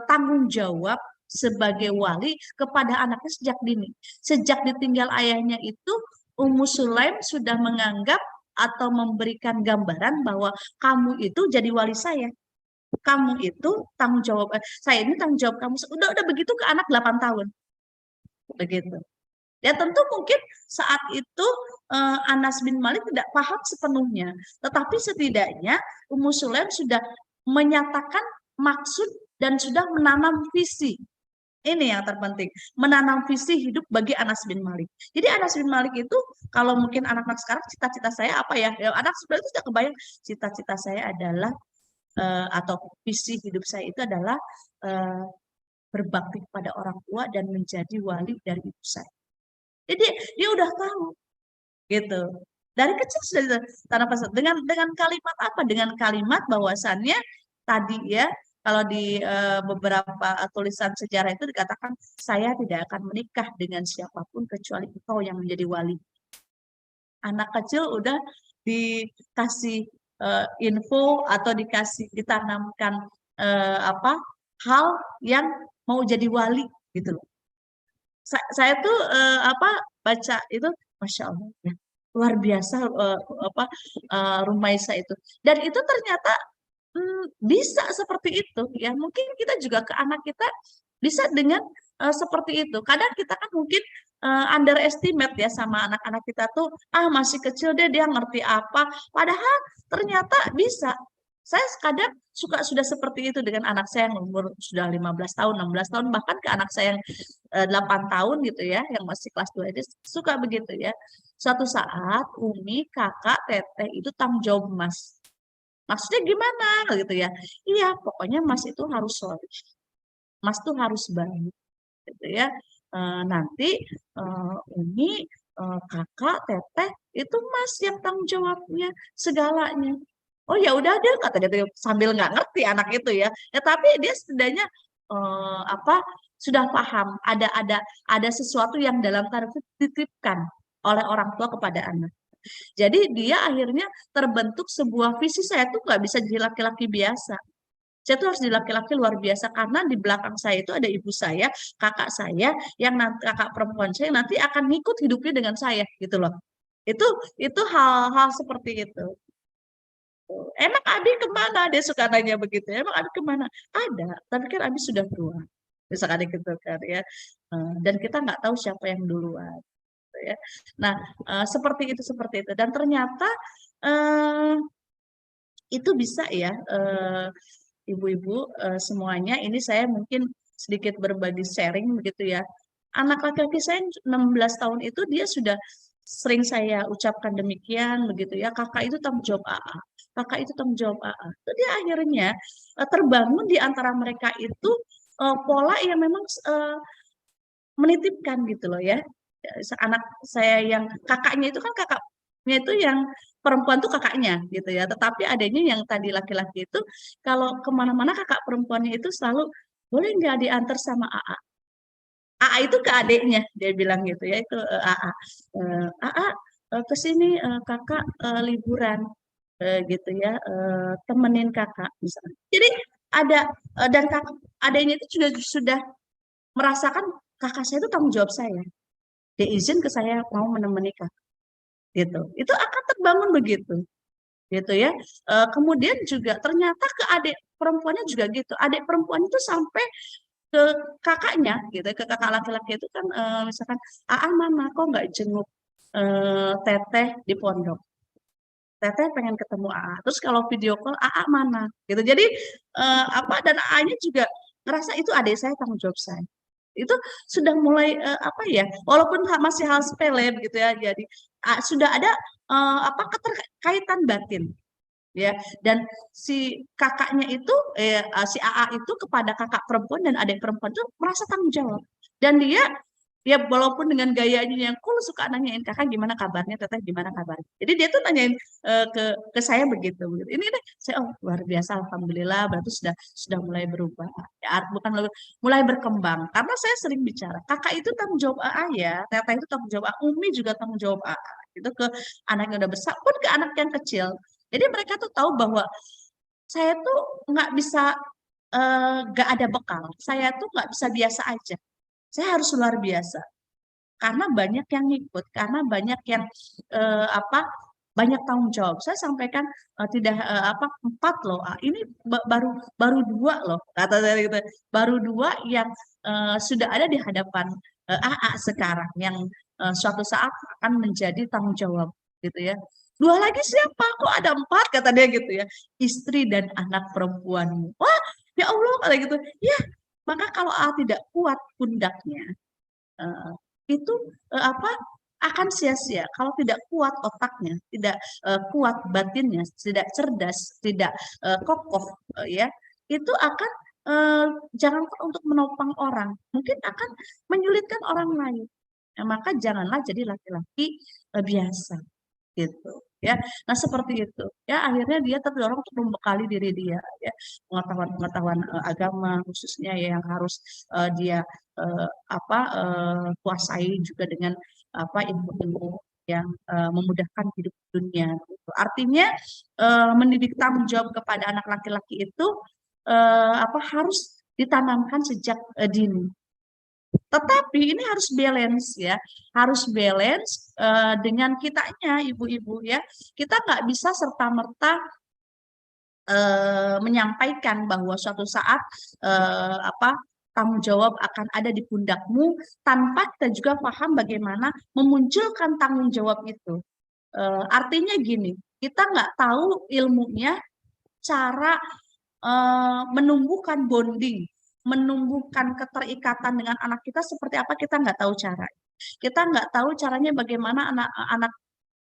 tanggung jawab sebagai wali kepada anaknya sejak dini. Sejak ditinggal ayahnya itu, Ummu Sulaim sudah menganggap atau memberikan gambaran bahwa kamu itu jadi wali saya. Kamu itu tanggung jawab, saya ini tanggung jawab kamu. Udah begitu ke anak 8 tahun. Begitu. Ya tentu mungkin saat itu Anas bin Malik tidak paham sepenuhnya. Tetapi setidaknya Ummu Sulaim sudah menyatakan maksud dan sudah menanam visi. Ini yang terpenting, menanam visi hidup bagi Anas bin Malik. Jadi Anas bin Malik itu, kalau mungkin anak-anak sekarang, cita-cita saya apa ya? Ya anak sebenarnya itu sudah kebayang, cita-cita saya adalah, atau visi hidup saya itu adalah berbakti kepada orang tua dan menjadi wali dari ibu saya. Jadi dia udah tahu, gitu. Dari kecil sudah tanam pesan. Dengan kalimat apa? Dengan kalimat bahwasannya tadi ya, kalau di beberapa tulisan sejarah itu dikatakan, saya tidak akan menikah dengan siapapun kecuali engkau yang menjadi wali. Anak kecil udah dikasih info atau ditanamkan hal yang mau jadi wali gitu loh. Saya tuh baca itu, masya Allah ya, luar biasa Rumaisa itu. Dan itu ternyata bisa seperti itu ya. Mungkin kita juga ke anak kita bisa dengan seperti itu. Kadang kita kan mungkin underestimate ya sama anak-anak kita tuh, masih kecil dia ngerti apa. Padahal ternyata bisa. Saya kadang sudah seperti itu dengan anak saya yang umur sudah 15 tahun, 16 tahun, bahkan ke anak saya yang 8 tahun gitu ya, yang masih kelas 2 ini suka begitu ya. Suatu saat Umi, kakak, teteh itu tanggung jawab Mas. Maksudnya gimana gitu ya? Iya, pokoknya Mas itu harus soleh. Mas tuh harus baik gitu ya. Nanti Umi, kakak, teteh itu Mas yang tanggung jawabnya segalanya. Oh ya udah dia kata dia sambil nggak ngerti anak itu ya. Ya tapi dia setidaknya sudah paham ada sesuatu yang dalam tanda kutip dititipkan oleh orang tua kepada anak. Jadi dia akhirnya terbentuk sebuah visi, saya tuh nggak bisa jadi laki-laki biasa. Saya tuh harus jadi laki-laki luar biasa karena di belakang saya itu ada ibu saya, kakak saya, yang nanti kakak perempuan saya nanti akan ngikut hidupnya dengan saya gitu loh. Itu hal-hal seperti itu. Emang Abi kemana? Dia suka nanya begitu. Emang Abi kemana? Ada, tapi kan Abi sudah tua. Misalkan gitu kan ya. Dan kita nggak tahu siapa yang duluan. Gitu ya. Nah, seperti itu. Dan ternyata itu bisa ya, ibu-ibu semuanya. Ini saya mungkin sedikit berbagi sharing begitu ya. Anak laki-laki saya 16 tahun itu dia sudah sering saya ucapkan demikian begitu ya. Kakak itu tanggung jawab AA. Kakak itu tanggung jawab AA. Jadi akhirnya terbangun di antara mereka itu pola yang memang menitipkan gitu loh ya. Anak saya yang kakaknya itu kan kakaknya itu yang perempuan tuh kakaknya gitu ya. Tetapi adanya yang tadi laki-laki itu kalau kemana-mana kakak perempuannya itu selalu boleh nggak diantar sama AA. AA itu ke adiknya dia bilang gitu ya, itu AA. AA ke sini kakak liburan gitu ya, temenin kakak misalnya. Jadi ada dan kakak adiknya itu sudah merasakan kakak saya itu tanggung jawab saya. Dia izin ke saya mau menemani kakak. Gitu. Itu akan terbangun begitu. Gitu ya. Kemudian juga ternyata ke adik perempuannya juga gitu. Adik perempuan itu sampai ke kakaknya gitu, ke kakak laki-laki itu kan misalkan, mana kok nggak jenguk teteh di pondok, teteh pengen ketemu AA. Terus kalau video call mana gitu. Jadi dan AA-nya juga ngerasa itu adik saya, tanggung jawab saya. Itu sudah mulai walaupun masih hal sepele begitu ya. Jadi sudah ada apa keterkaitan batin ya, dan si kakaknya itu si AA itu kepada kakak perempuan dan adik perempuan itu merasa tanggung jawab, dan dia walaupun dengan gayanya yang cool suka nanyain kakak gimana kabarnya, teteh gimana kabarnya, jadi dia tuh nanyain ke saya begitu begitu ini deh, saya oh luar biasa alhamdulillah, berarti sudah mulai berubah ya, bukan mulai berkembang, karena saya sering bicara kakak itu tanggung jawab AA ya, teteh itu tanggung jawab AA, Umi juga tanggung jawab AA itu ke anak yang udah besar pun ke anak yang kecil. Jadi mereka tuh tahu bahwa saya tuh nggak bisa nggak ada bekal. Saya tuh nggak bisa biasa aja. Saya harus luar biasa. Karena banyak yang ngikut, karena banyak yang apa banyak tanggung jawab. Saya sampaikan tidak apa 4 loh. Ini baru baru 2 loh kata saya gitu. Baru 2 yang sudah ada di hadapan AA sekarang yang suatu saat akan menjadi tanggung jawab gitu ya. 2 lagi siapa? Kok ada 4 kata dia gitu ya. Istri dan anak perempuanmu. Wah, ya Allah kata gitu. Ya, maka kalau AA tidak kuat pundaknya eh, itu apa akan sia-sia kalau tidak kuat otaknya, tidak kuat batinnya, tidak cerdas, tidak kokoh ya, itu akan eh, jangan untuk menopang orang, mungkin akan menyulitkan orang lain. Ya, maka janganlah jadi laki-laki biasa gitu ya. Nah seperti itu ya, akhirnya dia terdorong untuk membekali diri dia ya, pengetahuan-pengetahuan agama khususnya ya, yang harus dia apa kuasai juga dengan apa ilmu-ilmu yang memudahkan hidup dunia gitu. Artinya mendidik tanggung jawab kepada anak laki-laki itu apa harus ditanamkan sejak dini. Tetapi ini harus balance ya, harus balance dengan kitanya ibu-ibu ya. Kita nggak bisa serta-merta menyampaikan bahwa suatu saat apa tanggung jawab akan ada di pundakmu tanpa kita juga paham bagaimana memunculkan tanggung jawab itu. Artinya gini, kita nggak tahu ilmunya, cara menumbuhkan bonding, menumbuhkan keterikatan dengan anak kita seperti apa, kita nggak tahu cara. Kita nggak tahu caranya bagaimana anak-anak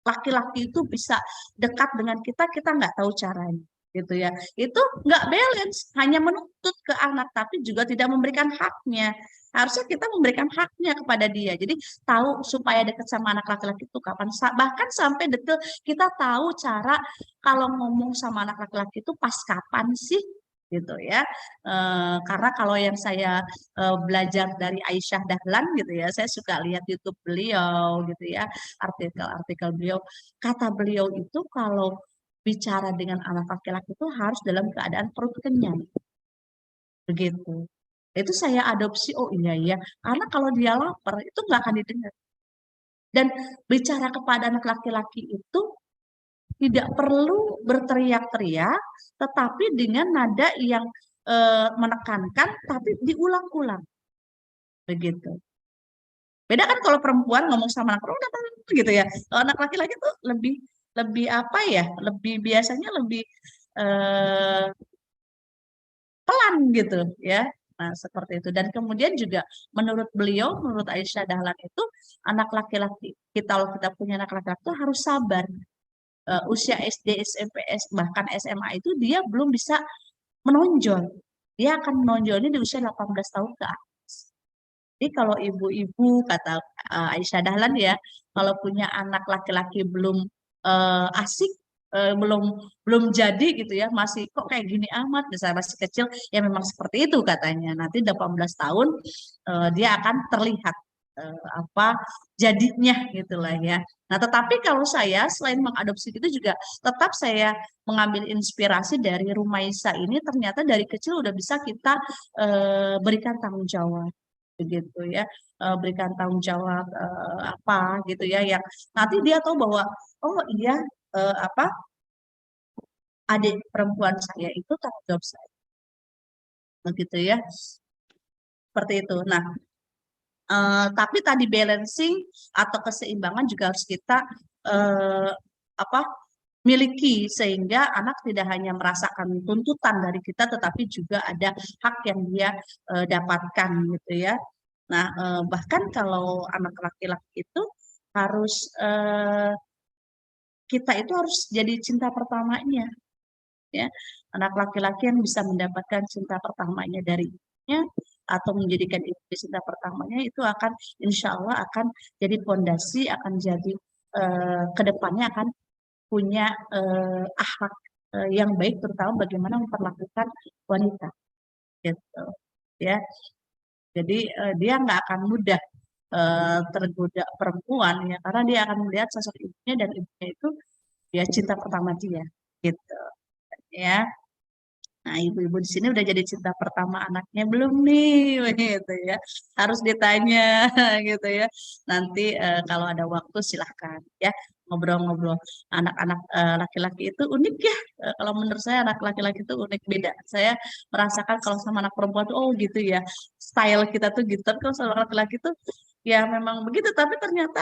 laki-laki itu bisa dekat dengan kita nggak tahu caranya gitu ya. Itu nggak balance, hanya menuntut ke anak tapi juga tidak memberikan haknya. Harusnya kita memberikan haknya kepada dia, jadi tahu supaya dekat sama anak laki-laki itu kapan, bahkan sampai detail kita tahu cara kalau ngomong sama anak laki-laki itu pas kapan sih gitu ya. Karena kalau yang saya belajar dari Aisyah Dahlan gitu ya, saya suka lihat YouTube beliau gitu ya, artikel-artikel beliau, kata beliau itu kalau bicara dengan anak laki-laki itu harus dalam keadaan perut kenyang begitu. Itu saya adopsi, oh iya ya, karena kalau dia lapar itu nggak akan didengar. Dan bicara kepada anak laki-laki itu tidak perlu berteriak-teriak, tetapi dengan nada yang menekankan, tapi diulang-ulang begitu. Beda kan kalau perempuan ngomong sama anak perempuan gitu ya. Kalau anak laki-laki tuh lebih lebih apa ya? Lebih biasanya lebih pelan gitu ya. Nah, seperti itu. Dan kemudian juga menurut beliau, menurut Aisyah Dahlan itu, anak laki-laki kita, kalau kita punya anak laki-laki itu harus sabar. Usia SD, SMP, bahkan SMA itu dia belum bisa menonjol. Dia akan menonjolnya di usia 18 tahun ke atas. Jadi kalau ibu-ibu, kata Aisyah Dahlan ya, kalau punya anak laki-laki belum asik, belum belum jadi gitu ya, masih kok kayak gini amat, misalnya masih kecil, ya memang seperti itu katanya. Nanti 18 tahun dia akan terlihat apa jadinya gitulah ya. Nah, tetapi kalau saya selain mengadopsi itu juga tetap saya mengambil inspirasi dari Rumaisa ini, ternyata dari kecil udah bisa kita berikan tanggung jawab begitu ya, berikan tanggung jawab apa gitu ya, yang nanti dia tahu bahwa oh iya apa adik perempuan saya itu tanggung jawab saya begitu ya, seperti itu. Nah, tapi tadi balancing atau keseimbangan juga harus kita apa miliki, sehingga anak tidak hanya merasakan tuntutan dari kita tetapi juga ada hak yang dia dapatkan gitu ya. Nah, bahkan kalau anak laki-laki itu harus kita itu harus jadi cinta pertamanya, ya. Anak laki-laki yang bisa mendapatkan cinta pertamanya dari ibunya atau menjadikan ibu cinta pertamanya itu akan insya Allah akan jadi fondasi, akan jadi kedepannya akan punya akhlak yang baik, terutama bagaimana memperlakukan wanita, gitu, ya. Jadi dia nggak akan mudah tergoda perempuan, ya, karena dia akan melihat sosok ibunya dan ibunya itu ya cinta pertama dia, gitu, ya. Nah, ibu-ibu di sini udah jadi cinta pertama anaknya belum nih, gitu ya. Harus ditanya, gitu ya. Nanti kalau ada waktu silahkan ya ngobrol-ngobrol. Anak-anak laki-laki itu unik ya. Kalau menurut saya anak laki-laki itu unik beda. Saya merasakan kalau sama anak perempuan tuh, oh gitu ya. Style kita tuh gitu. Tapi kalau sama laki-laki tuh ya memang begitu. Tapi ternyata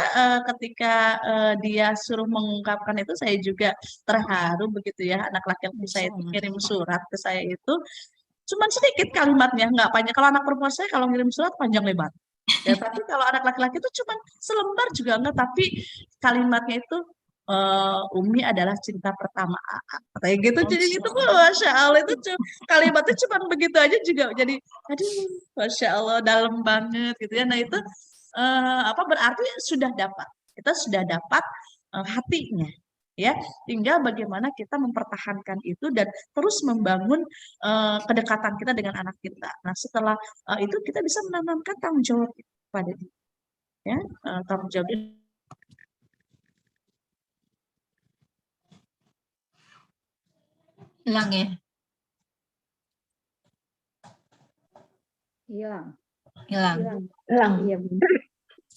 ketika dia suruh mengungkapkan itu, saya juga terharu begitu ya. Anak laki-laki saya itu kirim surat ke saya itu cuman sedikit kalimatnya, nggak panjang. Kalau anak perempuan saya kalau ngirim surat panjang lebar. Ya, tapi kalau anak laki-laki itu cuman selembar juga enggak, tapi kalimatnya itu Umi adalah cinta pertama AA. Kayak gitu, jadi gitu kok, Masya Allah, itu kalimatnya cuma begitu aja juga jadi, aduh, Masya Allah, dalam banget gitu ya. Nah itu apa berarti sudah dapat, kita sudah dapat hatinya, ya. Tinggal bagaimana kita mempertahankan itu dan terus membangun kedekatan kita dengan anak kita. Nah setelah itu kita bisa menanamkan tanggung jawab pada dia, ya, tanggung jawab. Hilang ya? Hilang. Hilang. Hilang. Iya,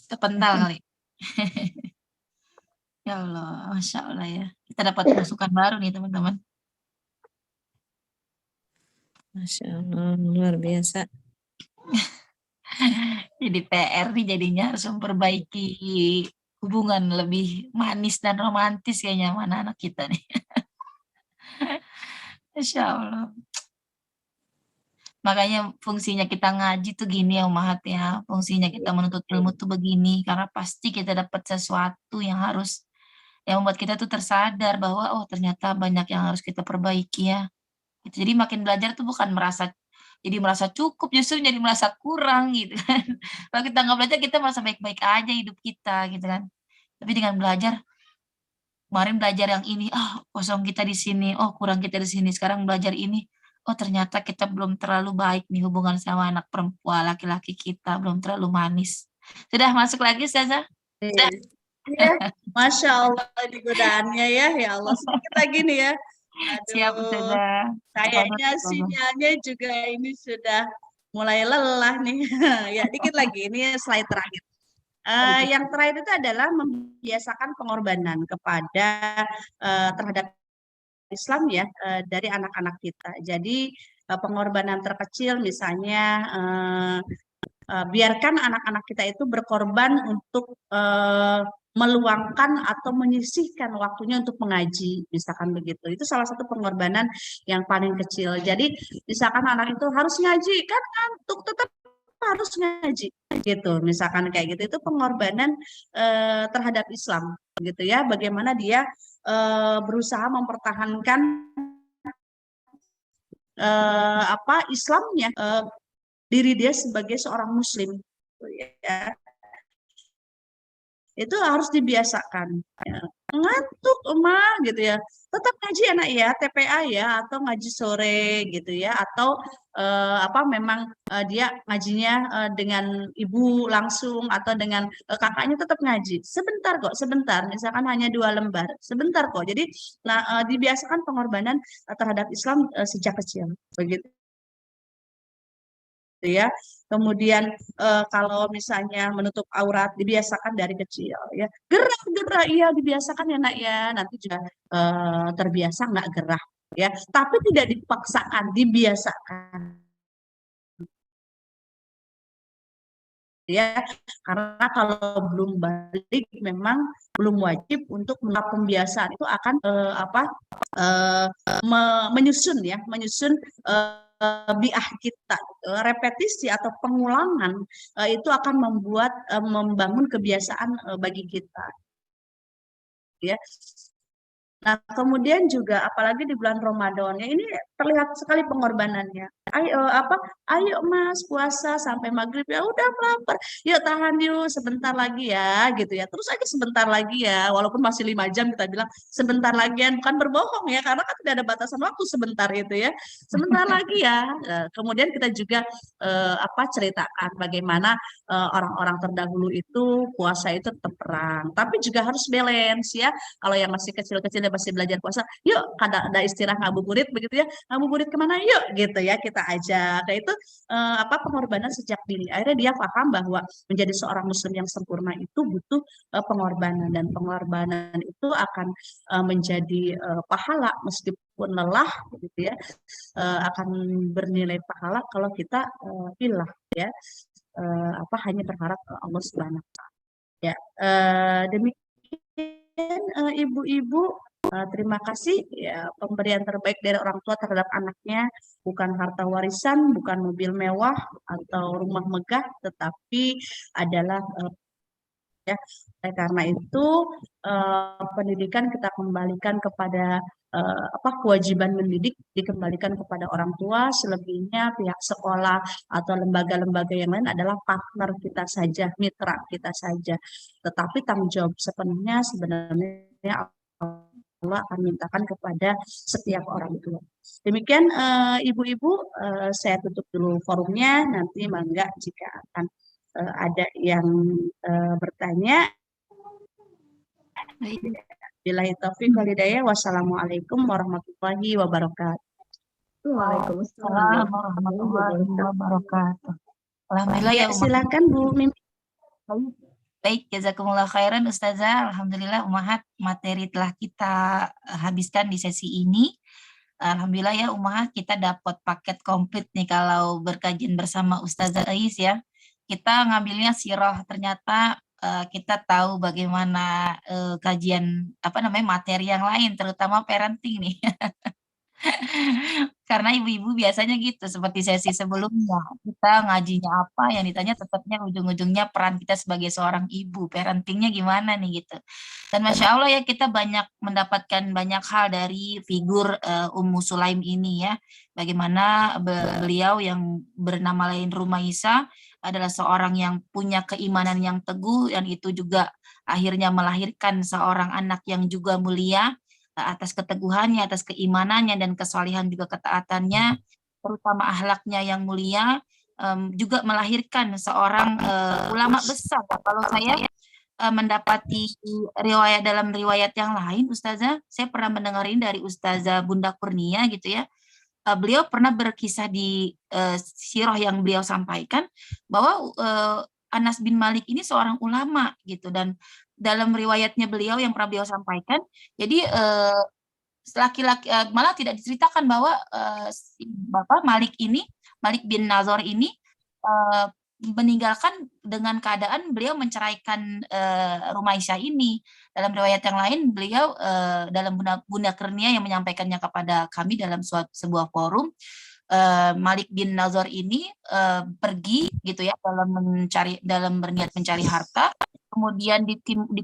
Terpental kali. Ya Allah, Masya Allah ya. Kita dapat masukan baru nih teman-teman. Masya Allah, luar biasa. Jadi PR nih jadinya harus memperbaiki hubungan lebih manis dan romantis kayaknya mana anak kita nih. Masya Allah. Makanya fungsinya kita ngaji tuh gini ya Umahat ya. Fungsinya kita menuntut ilmu tuh begini. Karena pasti kita dapat sesuatu yang harus, yang membuat kita tuh tersadar bahwa oh ternyata banyak yang harus kita perbaiki ya. Jadi makin belajar tuh bukan merasa cukup, justru jadi merasa kurang gitu kan. Kalau kita nggak belajar kita merasa baik-baik aja hidup kita gitu kan. Tapi dengan belajar, kemarin belajar yang ini, kosong kita di sini, oh kurang kita di sini, sekarang belajar ini, oh ternyata kita belum terlalu baik nih hubungan sama anak perempuan, laki-laki kita belum terlalu manis. Sudah masuk lagi Ustazah? Ya, Masya Allah di godaannya ya Allah, sedikit lagi nih ya. Siap Ustazah. Kayaknya sinyalnya juga ini sudah mulai lelah nih. Ya, dikit lagi, ini slide terakhir. Yang terakhir itu adalah membiasakan pengorbanan kepada terhadap Islam ya dari anak-anak kita. Jadi pengorbanan terkecil misalnya biarkan anak-anak kita itu berkorban untuk meluangkan atau menyisihkan waktunya untuk mengaji, misalkan begitu. Itu salah satu pengorbanan yang paling kecil. Jadi misalkan anak itu harus ngaji, kan ngantuk tetap harus ngaji gitu, misalkan kayak gitu. Itu pengorbanan terhadap Islam gitu ya. Bagaimana dia berusaha mempertahankan Islamnya, diri dia sebagai seorang Muslim, ya. Itu harus dibiasakan. Ya. Ngantuk emak gitu ya, tetap ngaji anak ya, TPA ya, atau ngaji sore gitu ya, atau memang dia ngajinya dengan ibu langsung atau dengan kakaknya, tetap ngaji sebentar kok, sebentar, misalkan hanya 2 lembar, sebentar kok. Jadi dibiasakan pengorbanan terhadap Islam sejak kecil begitu ya. Kemudian kalau misalnya menutup aurat dibiasakan dari kecil ya. Gerah iya dibiasakan ya nak ya, nanti juga terbiasa nggak gerah ya, tapi tidak dipaksakan, dibiasakan ya, karena kalau belum balik memang belum wajib untuk melakukan pembiasaan. Itu akan menyusun biah kita, repetisi atau pengulangan itu akan membangun kebiasaan bagi kita ya. Nah, kemudian juga apalagi di bulan Ramadan ya ini terlihat sekali pengorbanannya. Ayo Mas puasa sampai maghrib ya udah lapar. Yuk tahan yuk sebentar lagi ya gitu ya. Terus aja sebentar lagi ya walaupun masih 5 jam kita bilang sebentar lagi ya bukan berbohong ya karena kan tidak ada batasan waktu sebentar itu ya. Sebentar lagi ya. Kemudian kita juga ceritakan bagaimana orang-orang terdahulu itu puasa itu tetap perang. Tapi juga harus balance ya kalau yang masih kecil-kecil dan masih belajar puasa, yuk ada istilah ngabuburit begitu ya, ngabuburit kemana yuk gitu ya kita ajak. Nah itu pengorbanan sejak dini. Akhirnya dia paham bahwa menjadi seorang muslim yang sempurna itu butuh pengorbanan dan pengorbanan itu akan menjadi pahala meskipun lelah gitu ya, akan bernilai pahala kalau kita ilah ya hanya berharap Allah Subhanahu wa taala. Ya, demikian ibu-ibu, terima kasih ya pemberian terbaik dari orang tua terhadap anaknya bukan harta warisan, bukan mobil mewah atau rumah megah, tetapi adalah ya. Karena itu pendidikan kita kembalikan kepada kewajiban mendidik dikembalikan kepada orang tua, selebihnya pihak sekolah atau lembaga-lembaga yang lain adalah partner kita saja, mitra kita saja. Tetapi tanggung jawab sepenuhnya sebenarnya Allah akan mintakan kepada setiap orang tua. Demikian ibu-ibu, saya tutup dulu forumnya, nanti mangga jika akan ada yang bertanya. Billahi taufiq wal hidayah. Wassalamualaikum warahmatullahi wabarakatuh. Waalaikumsalam warahmatullahi wabarakatuh. Alhamdulillah ya, silakan Bu Mimi. Baik, jazakumullah khairan Ustazah. Alhamdulillah Ummahat, materi telah kita habiskan di sesi ini. Alhamdulillah ya Ummahat, kita dapat paket komplit nih kalau berkajian bersama Ustazah Ais ya. Kita ngambilnya sirah, ternyata kita tahu bagaimana kajian materi yang lain, terutama parenting nih. Karena ibu-ibu biasanya gitu, seperti sesi sebelumnya, kita ngajinya apa, yang ditanya tetapnya ujung-ujungnya peran kita sebagai seorang ibu, parentingnya gimana nih gitu. Dan Masya Allah ya, kita banyak mendapatkan banyak hal dari figur Ummu Sulaim ini ya, bagaimana beliau yang bernama lain Rumaisa adalah seorang yang punya keimanan yang teguh, dan itu juga akhirnya melahirkan seorang anak yang juga mulia, atas keteguhannya, atas keimanannya, dan kesalihan juga ketaatannya, terutama akhlaknya yang mulia, juga melahirkan seorang ulama besar. Kalau saya mendapati dalam riwayat yang lain, Ustazah, saya pernah mendengarin dari Ustazah Bunda Kurnia gitu ya, beliau pernah berkisah di sirah yang beliau sampaikan, bahwa Anas bin Malik ini seorang ulama gitu, dan dalam riwayatnya beliau yang pernah beliau sampaikan, jadi laki-laki malah tidak diceritakan bahwa si Bapak Malik bin Nazar ini meninggalkan dengan keadaan beliau menceraikan Rumaisyah ini. Dalam riwayat yang lain beliau dalam Bunda Kurnia yang menyampaikannya kepada kami dalam sebuah forum, Malik bin Nazar ini pergi gitu ya dalam berniat mencari harta, kemudian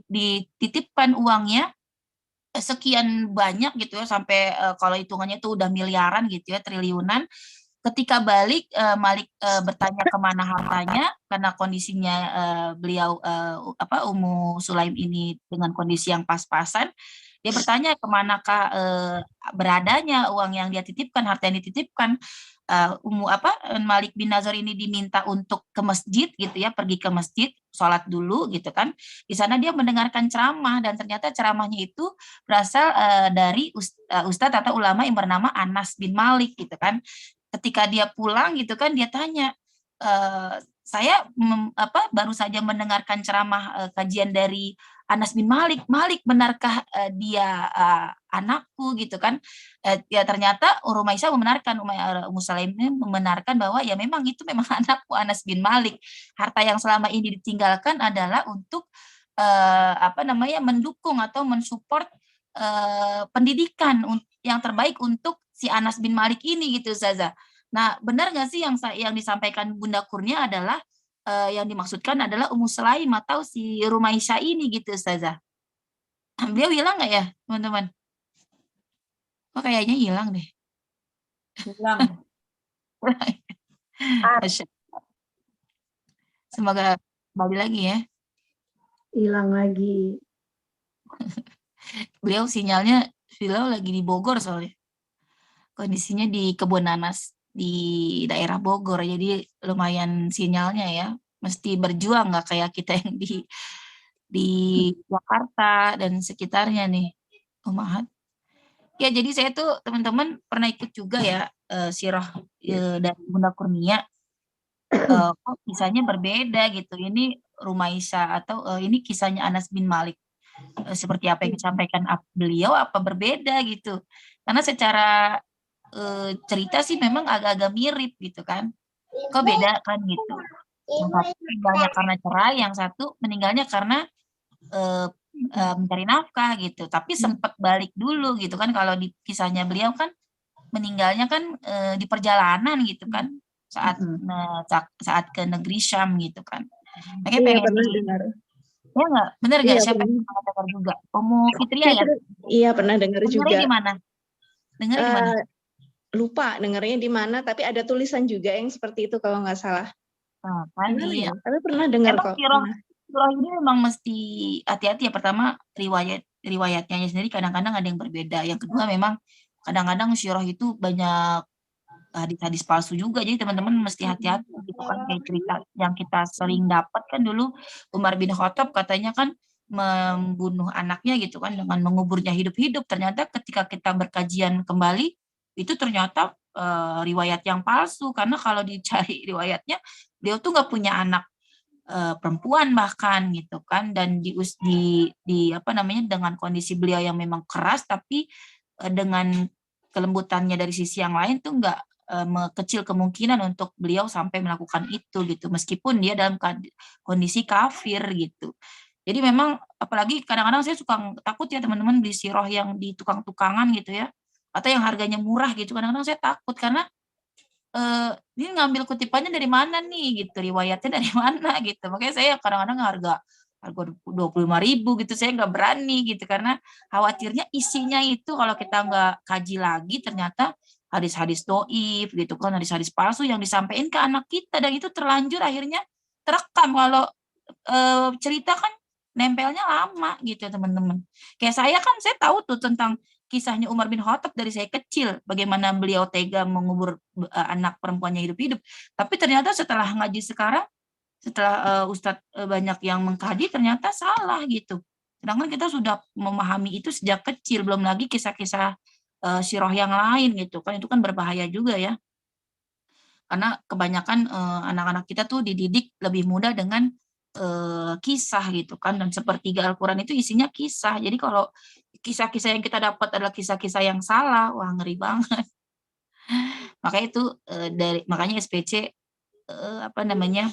dititipkan uangnya sekian banyak gitu ya, sampai kalau hitungannya itu udah miliaran gitu ya, triliunan. Ketika balik, Malik bertanya kemana hartanya, karena kondisinya beliau Ummu Sulaim ini dengan kondisi yang pas-pasan. Dia bertanya kemanakah beradanya uang yang dia titipkan, harta yang dititipkan. Malik bin Nazar ini diminta untuk ke masjid gitu ya, pergi ke masjid, sholat dulu gitu kan. Di sana dia mendengarkan ceramah, dan ternyata ceramahnya itu berasal dari ustadz atau ulama yang bernama Anas bin Malik gitu kan. Ketika dia pulang gitu kan, dia tanya, saya baru saja mendengarkan ceramah kajian dari Anas bin Malik. Malik, benarkah dia anakku gitu kan? Ya ternyata Rumaisah membenarkan, Ummu Sulaim ini membenarkan bahwa ya memang itu memang anakku Anas bin Malik. Harta yang selama ini ditinggalkan adalah untuk mendukung atau mensupport pendidikan yang terbaik untuk si Anas bin Malik ini gitu, Zaza. Nah, benar nggak sih yang disampaikan Bunda Kurnia adalah yang dimaksudkan adalah Ummu Sulaim atau si Rumaisyah ini gitu, Ustazah? Beliau bilang nggak ya, teman-teman? Oh kayaknya hilang deh. Hilang. Masya- Semoga kembali lagi ya. Hilang lagi. Beliau lagi di Bogor soalnya. Kondisinya di Kebun Nanas di daerah Bogor, jadi lumayan sinyalnya ya. Mesti berjuang nggak kayak kita yang di Jakarta dan sekitarnya nih. Umahat. Ya jadi saya tuh teman-teman pernah ikut juga ya sirah dari Bunda Kurnia. Kok kisahnya berbeda gitu. Ini Rumaisa atau ini kisahnya Anas bin Malik. Seperti apa yang disampaikan beliau apa berbeda gitu. Karena secara cerita sih memang agak-agak mirip gitu kan. Kok beda kan gitu. Yang satu meninggalnya karena cerai, yang satu meninggalnya karena mencari nafkah gitu. Tapi sempat balik dulu gitu kan. Kalau di kisahnya beliau kan meninggalnya kan di perjalanan gitu kan. Saat ke negeri Syam gitu kan. Makanya Iya, pengen pernah dengar. ya nggak? Bener nggak? Iya, Siapa pernah. yang pernah dengar juga? Omo Fitria ya? Iya, pernah dengar Dengarnya juga. di mana? Dengarnya di mana? Lupa dengarnya di mana, tapi ada tulisan juga yang seperti itu kalau nggak salah. Nah, kan Benar iya. ya? Tapi pernah dengar Emang kok. surah ini memang mesti hati-hati ya. Pertama riwayatnya sendiri kadang-kadang ada yang berbeda. Yang kedua memang kadang-kadang surah itu banyak hadis-hadis palsu juga. Jadi teman-teman mesti hati-hati gitu kan. Kayak cerita yang kita sering dapat kan dulu Umar bin Khattab katanya kan membunuh anaknya gitu kan dengan menguburnya hidup-hidup. Ternyata ketika kita berkajian kembali itu ternyata riwayat yang palsu karena kalau dicari riwayatnya beliau tuh nggak punya anak perempuan bahkan gitu kan dan di apa namanya dengan kondisi beliau yang memang keras tapi dengan kelembutannya dari sisi yang lain tuh nggak kecil kemungkinan untuk beliau sampai melakukan itu gitu meskipun dia dalam kondisi kafir gitu. Jadi memang apalagi kadang-kadang saya suka takut ya teman-teman beli sirah yang di tukang-tukangan gitu ya atau yang harganya murah gitu kadang-kadang saya takut karena ini ngambil kutipannya dari mana nih gitu riwayatnya dari mana gitu makanya saya kadang-kadang harga 25.000 gitu saya nggak berani gitu karena khawatirnya isinya itu kalau kita nggak kaji lagi ternyata hadis-hadis doif gitu kan hadis-hadis palsu yang disampaikan ke anak kita dan itu terlanjur akhirnya terekam kalau cerita kan nempelnya lama gitu ya teman-teman kayak saya kan saya tahu tuh tentang kisahnya Umar bin Khattab dari saya kecil, bagaimana beliau tega mengubur anak perempuannya hidup-hidup. Tapi ternyata setelah ngaji sekarang, setelah Ustadz banyak yang mengkaji, ternyata salah gitu. Sedangkan kita sudah memahami itu sejak kecil, belum lagi kisah-kisah sirah yang lain gitu. Kan itu kan berbahaya juga ya. Karena kebanyakan anak-anak kita tuh dididik lebih mudah dengan kisah gitu kan. Dan sepertiga Al-Quran itu isinya kisah. Jadi kalau kisah-kisah yang kita dapat adalah kisah-kisah yang salah, wah ngeri banget. Makanya itu makanya SPC apa namanya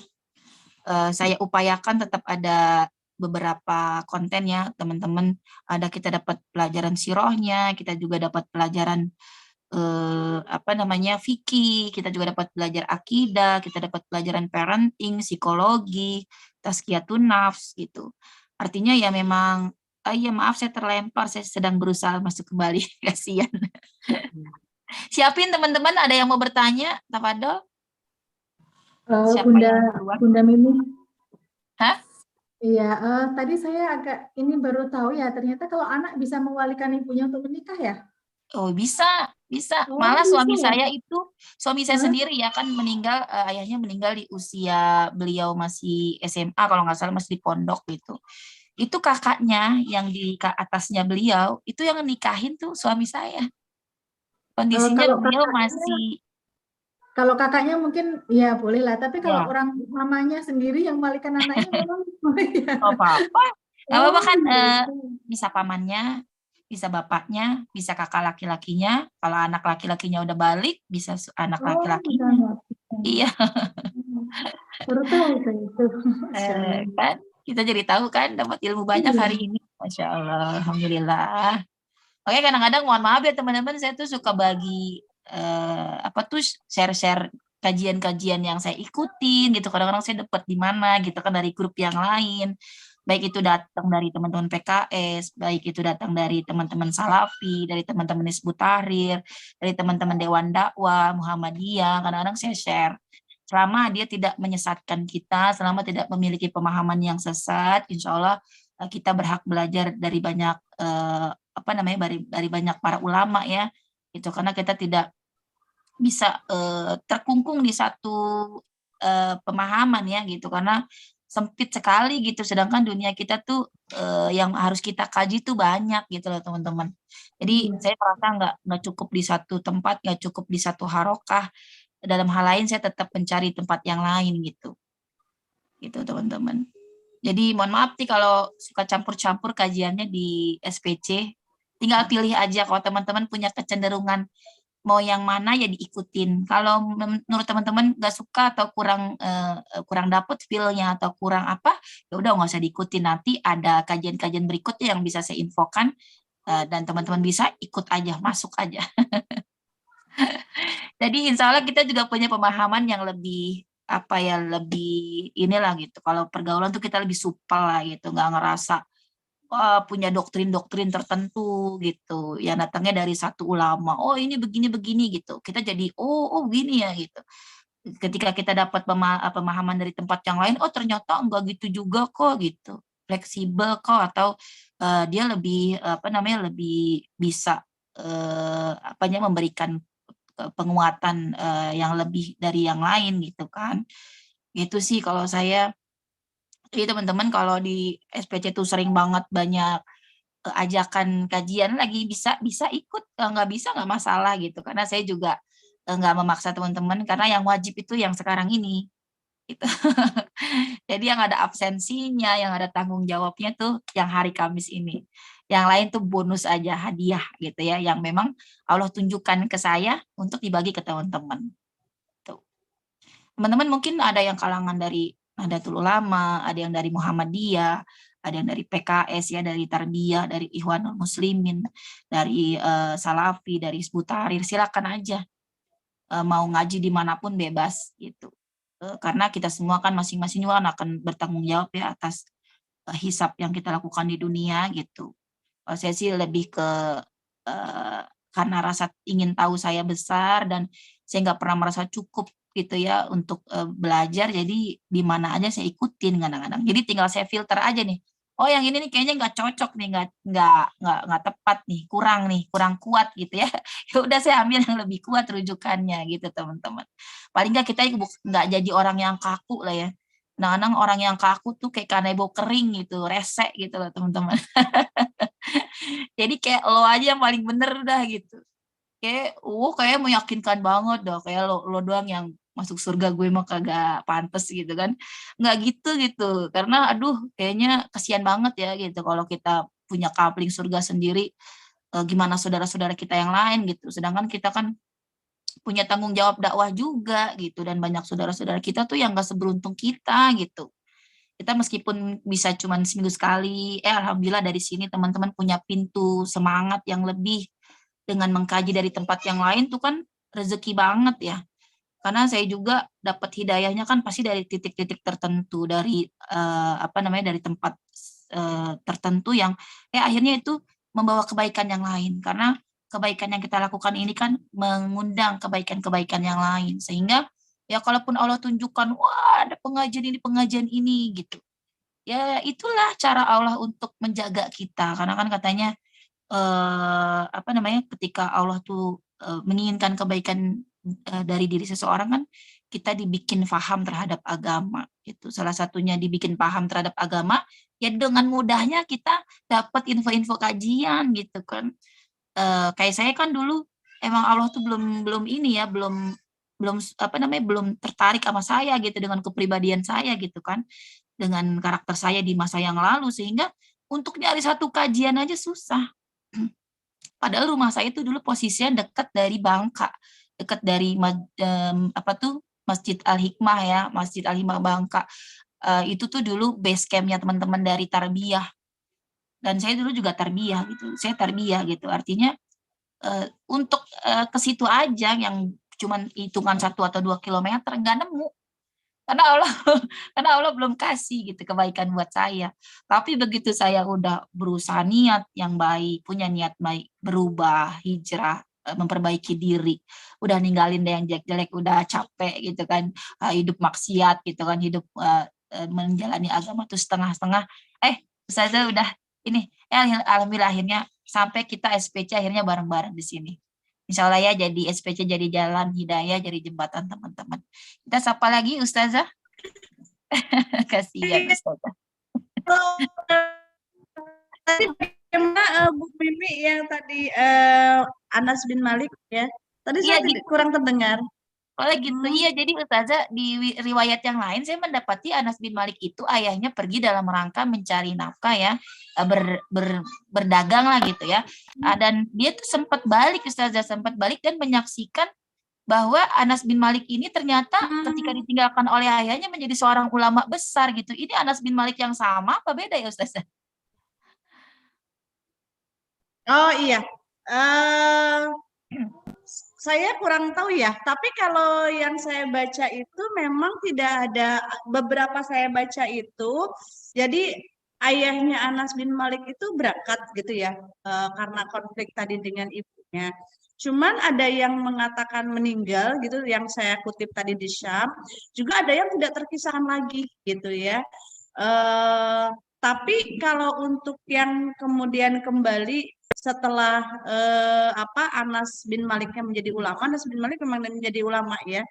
saya upayakan tetap ada beberapa konten ya teman-teman. Ada kita dapat pelajaran sirohnya, kita juga dapat pelajaran apa namanya fikih, kita juga dapat belajar akidah, kita dapat pelajaran parenting, psikologi, tazkiyatun nafs gitu. Artinya ya memang ya maaf saya terlempar, saya sedang berusaha masuk kembali, kasihan. Siapin teman-teman ada yang mau bertanya, Tafadol? Siapa Bunda yang duluan? Bunda Mimi. Hah? Iya, tadi saya agak ini baru tahu ya, ternyata kalau anak bisa mewalikan ibunya untuk menikah ya? Oh bisa. Oh, Malah bisa suami ya? saya itu, suami saya Hah? sendiri ya kan meninggal, ayahnya meninggal di usia beliau masih SMA kalau nggak salah masih di pondok gitu. Itu kakaknya yang di atasnya beliau, itu yang nikahin tuh suami saya. Kondisinya Kalau beliau kakaknya, masih, kalau kakaknya mungkin ya boleh lah, tapi kalau ya orang mamanya sendiri yang mewalikan anaknya memang ya. nggak apa-apa. Nggak apa-apa Oh, kan, gitu. bisa pamannya, bisa bapaknya, bisa kakak laki-lakinya. Kalau anak laki-lakinya udah balik, bisa anak Oh, bisa laki-lakinya. nggak? Iya. Baru tahu saya itu. Masya Allah. Kan kita jadi tahu kan dapat ilmu banyak Iya. hari ini. Masya Allah, Alhamdulillah. Oke, kadang-kadang mohon maaf ya teman-teman, saya tuh suka bagi apa tuh share-share kajian-kajian yang saya ikutin gitu. Kadang-kadang saya dapat di mana gitu kan dari grup yang lain. baik itu datang dari teman-teman PKS, baik itu datang dari teman-teman Salafi, dari teman-teman Hizbut Tahrir, dari teman-teman Dewan Dakwah, Muhammadiyah, kadang-kadang saya share. Selama dia tidak menyesatkan kita, selama tidak memiliki pemahaman yang sesat, insya Allah kita berhak belajar dari banyak dari banyak para ulama ya, itu karena kita tidak bisa terkungkung di satu pemahaman ya gitu, karena sempit sekali gitu, sedangkan dunia kita tuh yang harus kita kaji tuh banyak gitu loh teman-teman. Jadi saya merasa nggak cukup di satu tempat, nggak cukup di satu harokah, dalam hal lain saya tetap mencari tempat yang lain gitu teman-teman. Jadi mohon maaf nih kalau suka campur-campur kajiannya di SPC, tinggal pilih aja. Kalau teman-teman punya kecenderungan mau yang mana ya diikutin. Kalau menurut teman-teman nggak suka atau kurang dapet feel-nya atau kurang apa, ya udah nggak usah diikutin. Nanti ada kajian-kajian berikutnya yang bisa saya infokan dan teman-teman bisa ikut aja, masuk aja. Jadi insya Allah kita juga punya pemahaman yang lebih lebih inilah gitu. Kalau pergaulan tuh kita lebih supel lah gitu, nggak ngerasa punya doktrin-doktrin tertentu gitu, yang datangnya dari satu ulama. Oh ini begini-begini gitu. Kita jadi oh gini ya gitu. Ketika kita dapat pemahaman dari tempat yang lain, oh ternyata enggak gitu juga kok gitu. Fleksibel kok, atau dia lebih lebih bisa memberikan penguatan yang lebih dari yang lain gitu kan. Gitu sih kalau saya. Jadi teman-teman kalau di SPC tuh sering banget banyak ajakan kajian lagi, bisa ikut, nggak bisa nggak masalah gitu, karena saya juga nggak memaksa teman-teman, karena yang wajib itu yang sekarang ini gitu. Jadi yang ada absensinya, yang ada tanggung jawabnya tuh yang hari Kamis ini. Yang lain tuh bonus aja, hadiah gitu ya, yang memang Allah tunjukkan ke saya untuk dibagi ke teman-teman. Tuh. Teman-teman mungkin ada yang kalangan dari Nahdlatul Ulama, ada yang dari Muhammadiyah, ada yang dari PKS ya, dari Tarbiyah, dari Ikhwanul Muslimin, dari Salafi, dari Hizbut Tahrir, silakan aja. Mau ngaji dimanapun bebas gitu. Karena kita semua kan masing-masing juga akan bertanggung jawab ya atas hisab yang kita lakukan di dunia gitu. Saya sih lebih ke karena rasa ingin tahu saya besar dan saya nggak pernah merasa cukup gitu ya untuk belajar, jadi di mana aja saya ikutin kadang-kadang. Jadi tinggal saya filter aja nih. Oh yang ini nih kayaknya nggak cocok nih, nggak tepat nih, kurang kuat gitu ya. Ya udah saya ambil yang lebih kuat rujukannya gitu teman-teman. Paling nggak kita nggak jadi orang yang kaku lah ya. Kadang-kadang orang yang kaku tuh kayak kanebo kering gitu, resek gitu loh teman-teman. Jadi kayak lo aja yang paling bener dah gitu. Kayak meyakinkan banget dah, kayak lo doang yang masuk surga, gue mah kagak pantes gitu kan. Nggak gitu, karena aduh kayaknya kasihan banget ya gitu kalau kita punya kapling surga sendiri, gimana saudara-saudara kita yang lain gitu. Sedangkan kita kan punya tanggung jawab dakwah juga gitu, dan banyak saudara-saudara kita tuh yang nggak seberuntung kita gitu. Kita meskipun bisa cuman seminggu sekali, alhamdulillah dari sini teman-teman punya pintu semangat yang lebih dengan mengkaji dari tempat yang lain tuh kan rezeki banget ya. Karena saya juga dapat hidayahnya kan pasti dari titik-titik tertentu, dari dari tempat tertentu yang akhirnya itu membawa kebaikan yang lain. Karena kebaikan yang kita lakukan ini kan mengundang kebaikan-kebaikan yang lain, sehingga ya kalaupun Allah tunjukkan wah ada pengajian ini gitu. Ya itulah cara Allah untuk menjaga kita, karena kan katanya ketika Allah tuh menginginkan kebaikan dari diri seseorang kan kita dibikin paham terhadap agama gitu. Salah satunya dibikin paham terhadap agama ya dengan mudahnya kita dapat info-info kajian gitu kan. Kayak saya kan dulu emang Allah tuh belum tertarik sama saya gitu, dengan kepribadian saya gitu kan, dengan karakter saya di masa yang lalu, sehingga untuk nyari satu kajian aja susah. Padahal rumah saya itu dulu posisinya dekat dari Bangka, dekat dari Masjid Al-Hikmah ya, Masjid Al-Hikmah Bangka. Itu tuh dulu base camp-nya teman-teman dari Tarbiyah. Dan saya dulu juga Tarbiyah gitu. Saya Tarbiyah gitu. Artinya untuk ke situ aja yang cuman hitungan 1 atau 2 kilometer nggak nemu. karena Allah karena Allah belum kasih gitu kebaikan buat saya. Tapi begitu saya udah berusaha niat yang baik, punya niat baik, berubah, hijrah, memperbaiki diri, udah ninggalin deh yang jelek-jelek, udah capek gitu kan, hidup maksiat gitu kan, hidup menjalani agama tuh setengah-setengah. Ustazah udah ini, alhamdulillah akhirnya sampai kita SPC akhirnya bareng-bareng di sini. Insya Allah ya, jadi SPC jadi jalan hidayah, jadi jembatan teman-teman. Kita sapa lagi Ustazah. Kasihan Ustazah. Tadi bagaimana Bu Mimi yang tadi Anas bin Malik ya? Tadi Iya, saya kurang terdengar. Oleh gitu, iya, jadi Ustazah di riwayat yang lain saya mendapati Anas bin Malik itu ayahnya pergi dalam rangka mencari nafkah ya, berdagang lah gitu ya. Dan dia tuh sempat balik Ustazah, sempat balik dan menyaksikan bahwa Anas bin Malik ini ternyata ketika ditinggalkan oleh ayahnya menjadi seorang ulama besar gitu. Ini Anas bin Malik yang sama apa beda ya Ustazah? Oh iya, saya kurang tahu ya, tapi kalau yang saya baca itu memang tidak ada, beberapa saya baca itu, jadi ayahnya Anas bin Malik itu berangkat gitu ya, karena konflik tadi dengan ibunya. Cuman ada yang mengatakan meninggal gitu, yang saya kutip tadi di Syam, juga ada yang tidak terkisahkan lagi gitu ya. Tapi kalau untuk yang kemudian kembali setelah Anas bin Maliknya menjadi ulama, Anas bin Malik memang menjadi ulama ya.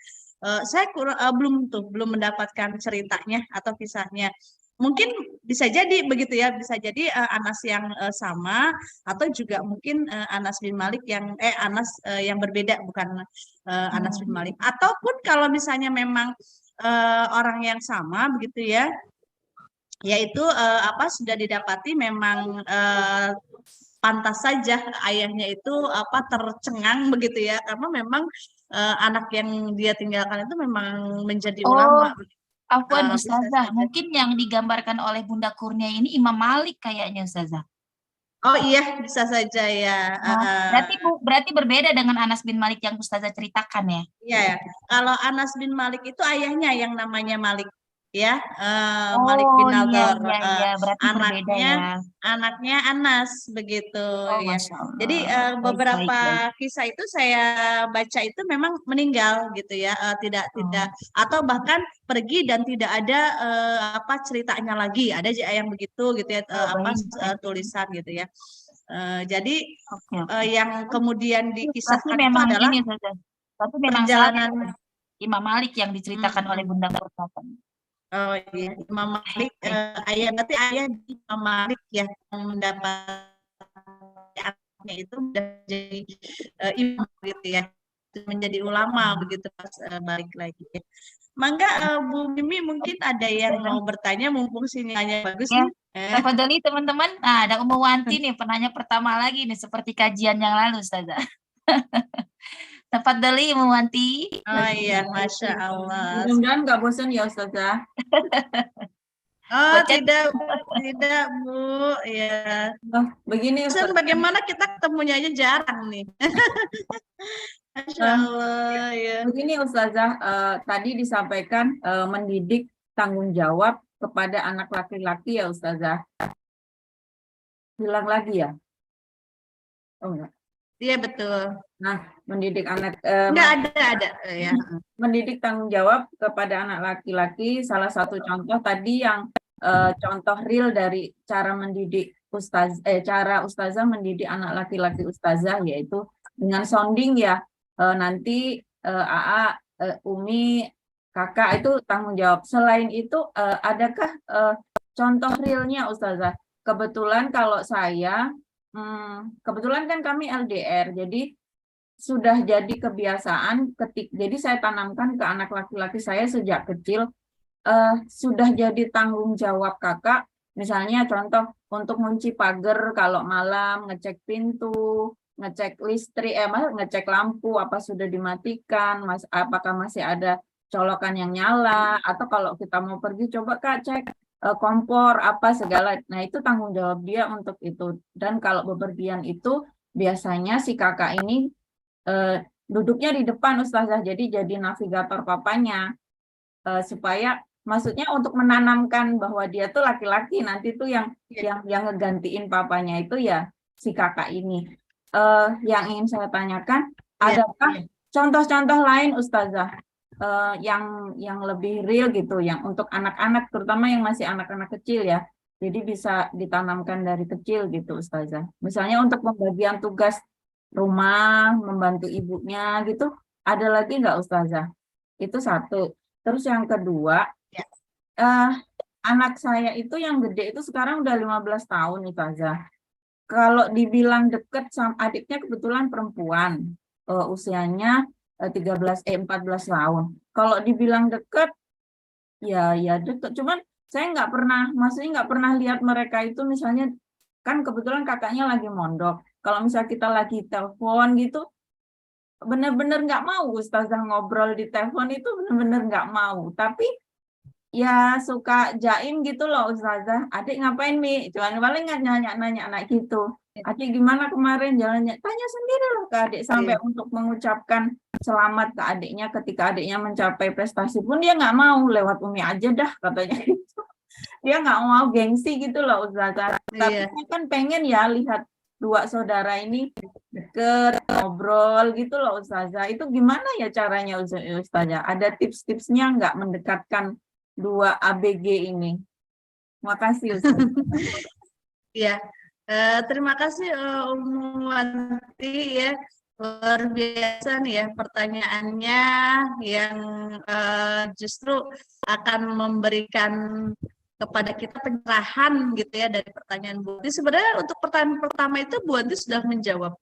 Saya belum mendapatkan ceritanya atau kisahnya. Mungkin bisa jadi begitu ya, bisa jadi Anas yang sama atau juga mungkin Anas bin Malik yang Anas yang berbeda, bukan Anas bin Malik. Ataupun kalau misalnya memang orang yang sama begitu ya, yaitu sudah didapati memang pantas saja ayahnya itu tercengang begitu ya, karena memang anak yang dia tinggalkan itu memang menjadi ulama. Afwan Ustazah, mungkin yang digambarkan oleh Bunda Kurnia ini Imam Malik kayaknya Ustazah. Oh iya, bisa saja ya. Berarti berbeda dengan Anas bin Malik yang Ustazah ceritakan ya? Iya, kalau Anas bin Malik itu ayahnya yang namanya Malik ya, Malik bin Nadhr. Anaknya Anas begitu ya. Jadi beberapa kisah itu saya baca itu memang meninggal gitu ya, tidak atau bahkan pergi dan tidak ada ceritanya lagi, ada yang begitu gitu ya, tulisan gitu ya. Jadi yang kemudian dikisahkan itu adalah perjalanan Imam Malik yang diceritakan oleh Bunda Kurnia. Oh iya, Imam Malik, berarti ayah Imam Malik yang mendapat anaknya itu menjadi imam gitu ya, menjadi ulama begitu pas balik lagi. Mangga Bu Mimi mungkin ada yang mau bertanya, mumpung sinyalnya bagus nih. Tafadholi teman-teman, ada Umu Wanti nih penanya pertama lagi nih seperti kajian yang lalu Ustazah. Tafadholi Umu Wanti. Oh iya, Masya Allah. Mudah-mudahan nggak bosan ya Ustazah. Oh tidak Bu, ya. Begini Ustazah. Bagaimana kita ketemunya aja jarang nih. Masya Allah ya. Begini Ustazah, tadi disampaikan mendidik tanggung jawab kepada anak laki-laki ya Ustazah. Hilang lagi ya? Oh enggak. Iya betul. Nah, mendidik anak ada ya. Mendidik tanggung jawab kepada anak laki-laki, salah satu contoh tadi yang contoh real dari cara mendidik cara ustazah mendidik anak laki-laki ustazah, yaitu dengan sounding ya. Nanti AA, Umi, Kakak itu tanggung jawab. Selain itu adakah contoh realnya ustazah? Kebetulan kalau saya kebetulan kan kami LDR, jadi sudah jadi kebiasaan jadi saya tanamkan ke anak laki-laki saya sejak kecil, sudah jadi tanggung jawab kakak, misalnya contoh untuk kunci pagar kalau malam, ngecek pintu, ngecek listrik, ngecek lampu apa sudah dimatikan, apakah masih ada colokan yang nyala, atau kalau kita mau pergi coba Kak cek kompor apa segala. Nah itu tanggung jawab dia untuk itu. Dan kalau bepergian itu biasanya si kakak ini duduknya di depan ustazah, jadi navigator papanya. supaya maksudnya untuk menanamkan bahwa dia tuh laki-laki, nanti tuh yang ngegantiin papanya itu ya si kakak ini. Yang ingin saya tanyakan, adakah contoh-contoh lain Ustazah yang lebih real gitu, yang untuk anak-anak, terutama yang masih anak-anak kecil ya, jadi bisa ditanamkan dari kecil gitu Ustazah. Misalnya untuk pembagian tugas rumah, membantu ibunya gitu, ada lagi nggak Ustazah? Itu satu. Terus yang kedua, anak saya itu yang gede itu sekarang udah 15 tahun Ustazah. Kalau dibilang deket sama adiknya kebetulan perempuan, usianya 14 tahun. Kalau dibilang deket, ya deket. Cuman saya nggak pernah, maksudnya nggak pernah lihat mereka itu misalnya, kan kebetulan kakaknya lagi mondok. Kalau misalnya kita lagi telepon gitu, bener-bener nggak mau Ustazah ngobrol di telepon itu, bener-bener nggak mau. Tapi ya suka jaim gitu loh Ustazah. Adik ngapain Mi? Cuman paling nanya-nanya anak gitu. Adik gimana kemarin jalannya? Tanya sendiri loh ke adik, sampai untuk mengucapkan selamat ke adiknya ketika adiknya mencapai prestasi pun dia nggak mau, lewat Umi aja dah katanya gitu. Dia nggak mau, gengsi gitu loh Ustazah. Tapi saya kan pengen ya lihat dua saudara ini deket, ngobrol gitu loh Ustazah. Itu gimana ya caranya Ustazah? Ada tips-tipsnya nggak mendekatkan dua ABG ini? Makasih Ustazah. Ya, terima kasih Umu Wanti ya, luar biasa nih ya pertanyaannya yang justru akan memberikan kepada kita pencerahan gitu ya dari pertanyaan Bu Wanti. Sebenarnya untuk pertanyaan pertama itu Bu Wanti sudah menjawab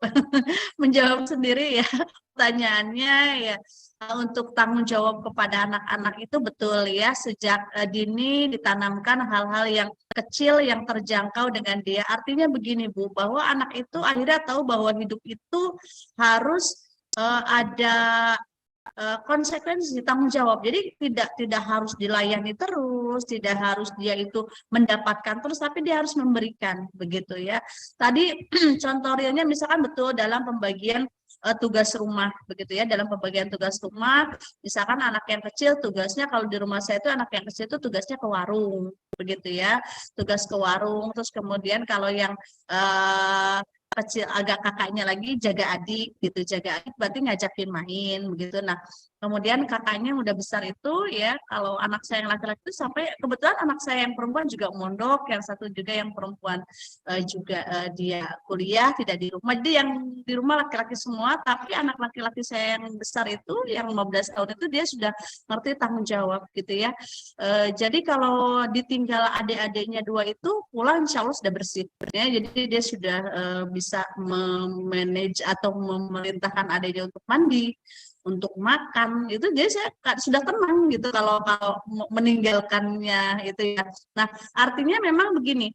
menjawab sendiri ya pertanyaannya ya. Untuk tanggung jawab kepada anak-anak itu betul ya, sejak dini ditanamkan hal-hal yang kecil yang terjangkau dengan dia. Artinya begini Bu, bahwa anak itu akhirnya tahu bahwa hidup itu harus ada konsekuensi, tanggung jawab. Jadi tidak harus dilayani terus, tidak harus dia itu mendapatkan terus, tapi dia harus memberikan, begitu ya. Tadi contoh realnya misalkan betul dalam pembagian tugas rumah, begitu ya. Dalam pembagian tugas rumah, misalkan anak yang kecil tugasnya, kalau di rumah saya itu anak yang kecil itu tugasnya ke warung, begitu ya. Tugas ke warung, terus kemudian kalau yang kecil agak kakaknya lagi jaga adik gitu, jaga adik berarti ngajakin main begitu. Nah kemudian kakaknya udah besar itu ya, kalau anak saya yang laki-laki itu sampai kebetulan anak saya yang perempuan juga mondok, yang satu juga yang perempuan juga dia kuliah tidak di rumah, jadi yang di rumah laki-laki semua, tapi anak laki-laki saya yang besar itu yang 15 tahun itu dia sudah ngerti tanggung jawab gitu ya. Jadi kalau ditinggal adik-adiknya dua itu pulang insya Allah sudah bersih ya, jadi dia sudah bisa memanage atau memerintahkan adiknya untuk mandi, untuk makan, itu jadi saya sudah tenang gitu kalau meninggalkannya itu ya. Nah artinya memang begini,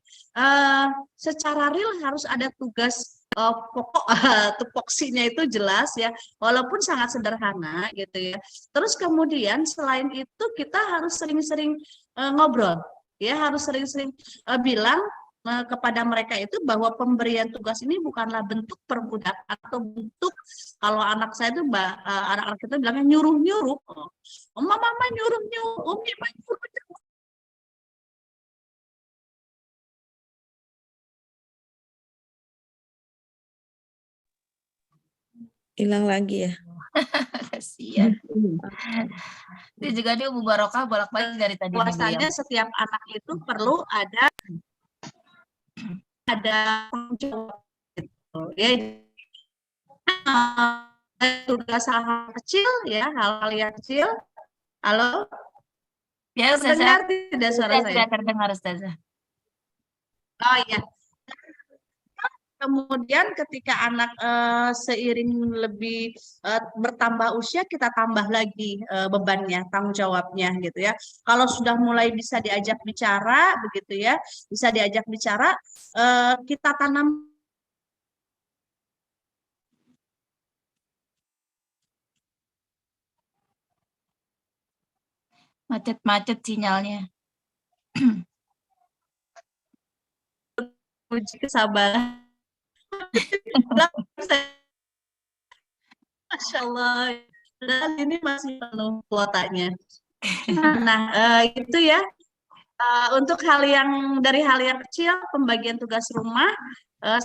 secara real harus ada tugas pokok, tupoksinya itu jelas ya, walaupun sangat sederhana gitu ya. Terus kemudian selain itu kita harus sering-sering ngobrol ya, harus sering-sering bilang kepada mereka itu bahwa pemberian tugas ini bukanlah bentuk perbudak atau bentuk, kalau anak saya itu anak-anak kita bilangnya nyuruh-nyuruh, mama nyuruh-nyuruh, umi nyuruh-nyuruh. Hilang lagi ya. Kasihan. Itu juga dia Bu Barokah bolak-balik dari tadi. Puasanya setiap anak itu perlu ada tanggung jawab gitu ya. Tugas hal kecil ya, hal-hal yang kecil. Halo? Ya, terdengar tidak suara saya? Tidak terdengar Ustazah. Oh iya. Kemudian ketika anak seiring lebih bertambah usia, kita tambah lagi bebannya, tanggung jawabnya gitu ya. Kalau sudah mulai bisa diajak bicara begitu ya, bisa diajak bicara, kita tanam. Macet-macet sinyalnya. Uji kesabaran. Masya Allah, dan ini masih penuh kuotanya. Nah, itu ya. Untuk dari hal yang kecil, pembagian tugas rumah,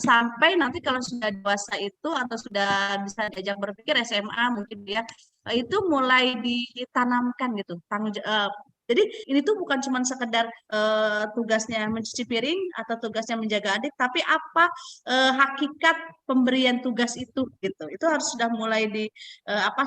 sampai nanti kalau sudah dewasa itu atau sudah bisa diajak berpikir SMA mungkin dia itu mulai ditanamkan gitu jadi ini tuh bukan cuma sekedar tugasnya mencuci piring atau tugasnya menjaga adik, tapi apa hakikat pemberian tugas itu harus sudah mulai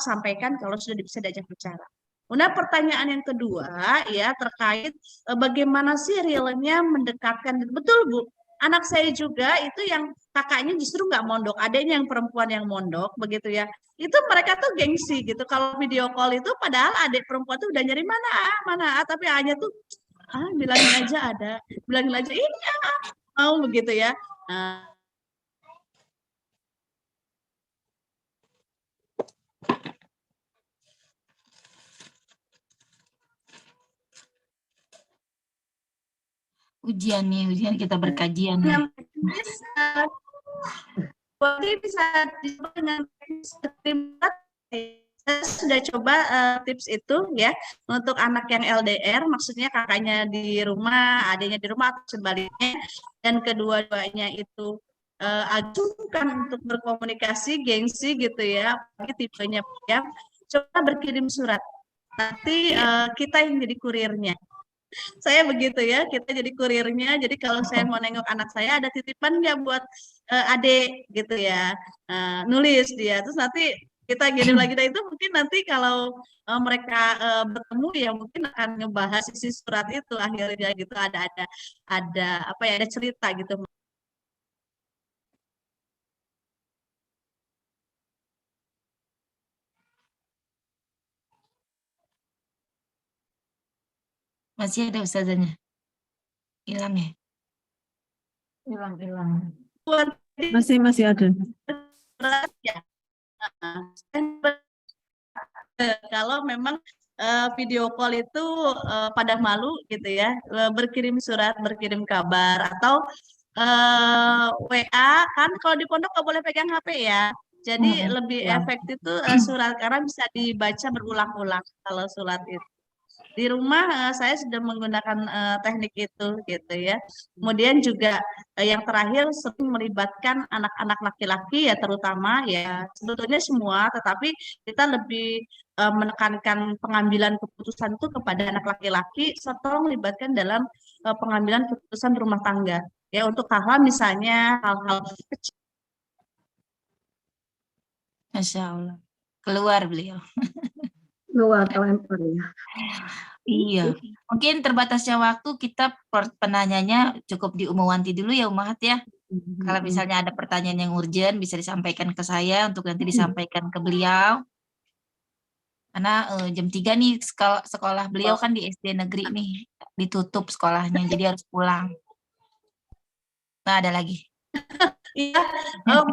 sampaikan kalau sudah bisa diajak bicara. Nah, pertanyaan yang kedua ya terkait bagaimana sih realnya mendekatkan. Betul Bu, anak saya juga itu yang kakaknya justru nggak mondok, adanya yang perempuan yang mondok begitu ya. Itu mereka tuh gengsi gitu. Kalau video call itu padahal adik perempuan tuh udah nyari mana tapi hanya tuh bilangin aja ada, bilangin aja ini mau begitu ya. Nah, ujian kita berkajian nih. yang teknis, bisa dicoba dengan saya sudah coba tips itu ya untuk anak yang LDR, maksudnya kakaknya di rumah, adiknya di rumah atau sebaliknya, dan kedua-duanya itu ajukan untuk berkomunikasi, gengsi gitu ya, tipenya ya, coba berkirim surat. Nanti kita yang jadi kurirnya. Saya begitu ya, kita jadi kurirnya. Jadi kalau saya mau nengok anak saya, ada titipan nggak buat adik gitu ya, nulis dia. Terus nanti kita kirim lagi. Nah itu mungkin nanti kalau mereka bertemu ya mungkin akan ngebahas isi surat itu akhirnya gitu. Ada apa ya? Ada cerita gitu. Masih ada ustazahnya? Hilang ya? Hilang. Masih ada. Ya. Kalau memang video call itu pada malu gitu ya, berkirim surat, berkirim kabar, atau WA, kan kalau di pondok nggak boleh pegang HP ya, jadi lebih efektif itu surat, karena bisa dibaca berulang-ulang kalau surat itu. Di rumah saya sudah menggunakan teknik itu gitu ya. Kemudian juga yang terakhir sering melibatkan anak-anak laki-laki ya, terutama ya sebetulnya semua, tetapi kita lebih menekankan pengambilan keputusan itu kepada anak laki-laki, serta melibatkan dalam pengambilan keputusan rumah tangga ya, untuk hal-hal misalnya hal-hal kecil. Masya Allah, keluar beliau. Luar kelempar ya. Iya, mungkin terbatasnya waktu, kita penanyanya cukup di Umawanti dulu ya Umahat ya. Kalau misalnya ada pertanyaan yang urgent bisa disampaikan ke saya untuk nanti disampaikan ke beliau. Karena jam 3 nih sekolah beliau kan di SD negeri nih, ditutup sekolahnya, jadi harus pulang. Nah, ada lagi. Iya,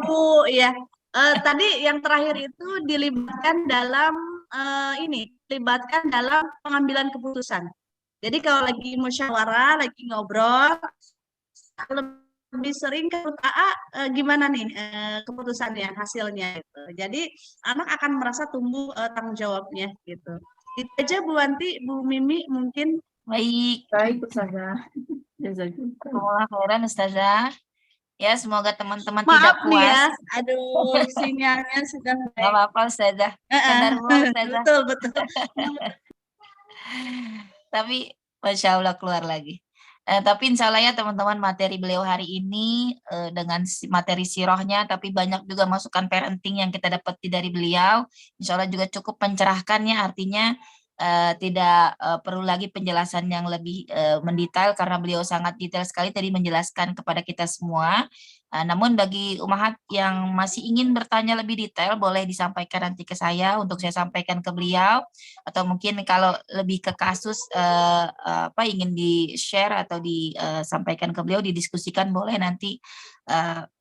Bu, ya. Tadi yang terakhir itu dilibatkan dalam dilibatkan dalam pengambilan keputusan. Jadi kalau lagi musyawarah, lagi ngobrol, lebih sering ke gimana nih keputusannya, hasilnya gitu. Jadi anak akan merasa tumbuh tanggung jawabnya gitu. Itu aja Bu Wanti, Bu Mimi mungkin. Baik Ustazah. Jazakumullah khairan Ustazah. Ya, semoga teman-teman Maaf tidak puas. nih ya, aduh sinyalnya sudah Nggak apa-apa Ustazah. Ustazah. Betul. Tapi Masya Allah keluar lagi. Tapi insya Allah ya teman-teman, materi beliau hari ini dengan materi sirohnya, tapi banyak juga masukan parenting yang kita dapati dari beliau. Insya Allah juga cukup mencerahkan ya, artinya tidak perlu lagi penjelasan yang lebih mendetail, karena beliau sangat detail sekali tadi menjelaskan kepada kita semua. Namun bagi umahat yang masih ingin bertanya lebih detail, boleh disampaikan nanti ke saya untuk saya sampaikan ke beliau, atau mungkin kalau lebih ke kasus ingin di-share atau disampaikan ke beliau, didiskusikan, boleh nanti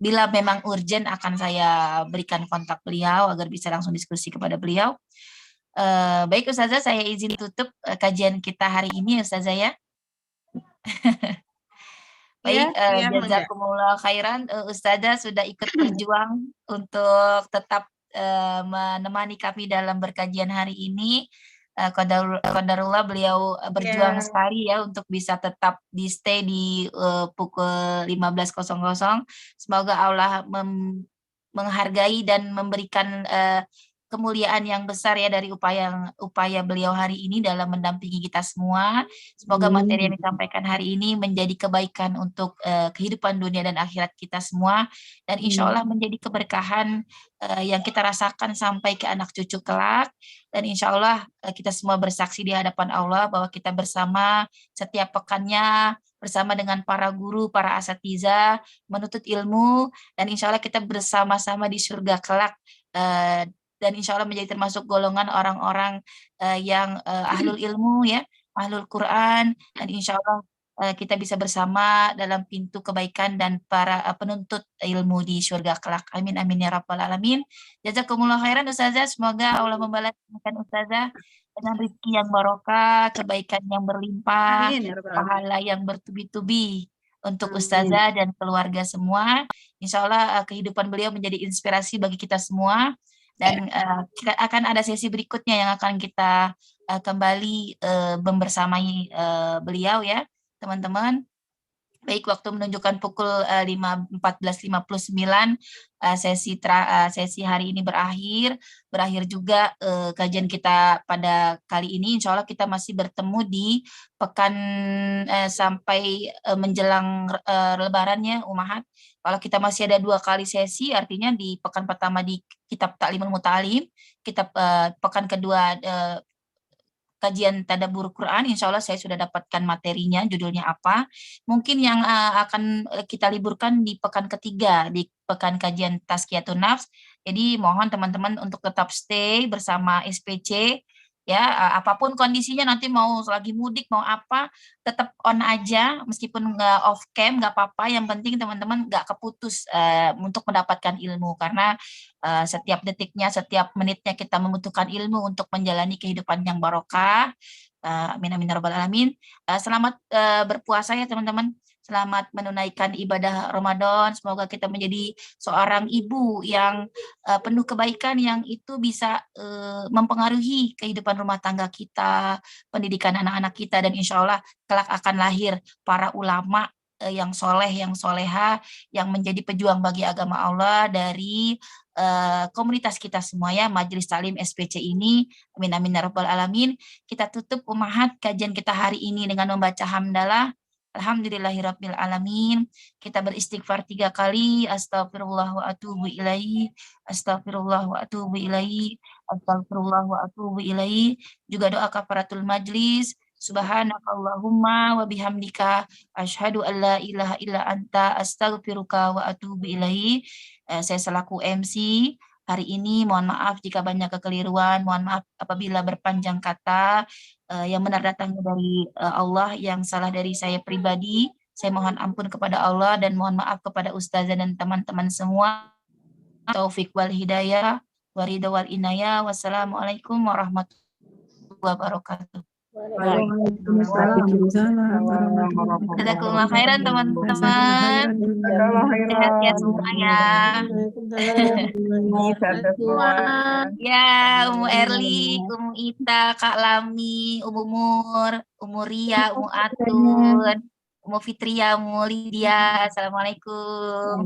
bila memang urgent akan saya berikan kontak beliau agar bisa langsung diskusi kepada beliau. Baik Ustazah, saya izin tutup kajian kita hari ini Ustazah ya. Baik, jazakumullah khairan, Ustazah sudah ikut berjuang untuk tetap menemani kami dalam berkajian hari ini. qadarullah beliau berjuang Ya. sekali ya untuk bisa tetap di stay di pukul 15.00. Semoga Allah menghargai dan memberikan kemuliaan yang besar ya dari upaya beliau hari ini dalam mendampingi kita semua. Semoga materi yang disampaikan hari ini menjadi kebaikan untuk kehidupan dunia dan akhirat kita semua, dan insya Allah menjadi keberkahan yang kita rasakan sampai ke anak cucu kelak. Dan insya Allah kita semua bersaksi di hadapan Allah bahwa kita bersama setiap pekannya bersama dengan para guru, para asatidzah menuntut ilmu, dan insya Allah kita bersama-sama di surga kelak, dan insya Allah menjadi termasuk golongan orang-orang yang ahlul ilmu ya, ahlul Quran, dan insya Allah kita bisa bersama dalam pintu kebaikan dan para penuntut ilmu di surga kelak. Amin amin ya rabbal alamin. Jazakumullah khairan Ustazah, semoga Allah membalas Ustazah dengan rezeki yang barokah, kebaikan yang berlimpah, Amin ya rabbal alamin. pahala yang bertubi-tubi untuk Ustazah dan keluarga semua. Insya Allah kehidupan beliau menjadi inspirasi bagi kita semua. Dan akan ada sesi berikutnya yang akan kita kembali membersamai beliau ya teman-teman. Baik, waktu menunjukkan pukul 14.59, sesi hari ini berakhir juga kajian kita pada kali ini. Insya Allah kita masih bertemu di pekan sampai menjelang lebarannya Ummahat. Kalau kita masih ada 2 kali sesi, artinya di pekan pertama di kitab Ta'limul Muta'alim, pekan kedua kajian tadabbur Quran, insya Allah saya sudah dapatkan materinya, judulnya apa. Mungkin yang akan kita liburkan di pekan ketiga, di pekan kajian Tazkiyatun Nafs. Jadi mohon teman-teman untuk tetap stay bersama SPC, ya, apapun kondisinya, nanti mau lagi mudik, mau apa, tetap on aja, meskipun nggak off cam, nggak apa-apa, yang penting teman-teman nggak keputus untuk mendapatkan ilmu, karena setiap detiknya, setiap menitnya kita membutuhkan ilmu untuk menjalani kehidupan yang barokah. Amin amin ya rabbal alamin. Selamat berpuasa ya teman-teman. Selamat menunaikan ibadah Ramadan. Semoga kita menjadi seorang ibu yang penuh kebaikan, yang itu bisa mempengaruhi kehidupan rumah tangga kita, pendidikan anak-anak kita, dan insya Allah kelak akan lahir para ulama yang soleh, yang soleha, yang menjadi pejuang bagi agama Allah dari komunitas kita semua ya, Majelis Taklim SPC ini. Amin amin ya rabbal alamin. Kita tutup Ummahat kajian kita hari ini dengan membaca hamdalah. Alhamdulillahirabbil alamin. Kita beristighfar 3 kali. Astagfirullah wa atubu ilaihi. Astagfirullah wa atubu ilaihi. Astagfirullah wa atubu ilaihi. Juga doa kafaratul majlis. Subhanakallahumma wa bihamdika asyhadu an la ilaha illa anta astaghfiruka wa atubu ilaihi. Saya selaku MC hari ini mohon maaf jika banyak kekeliruan, mohon maaf apabila berpanjang kata, yang benar datangnya dari Allah, yang salah dari saya pribadi. Saya mohon ampun kepada Allah dan mohon maaf kepada Ustazah dan teman-teman semua. Taufik wal hidayah, waridha wal inayah. Wassalamualaikum warahmatullahi wabarakatuh. Jazakumullah khairan teman-teman. Sehat-sehat semuanya. Ya, Umu Erli, Umu Ita, Kak Lami, Umu Mur, Umu Ria, Umu Atun, Umu Fitria, Umu Lydia. Assalamualaikum.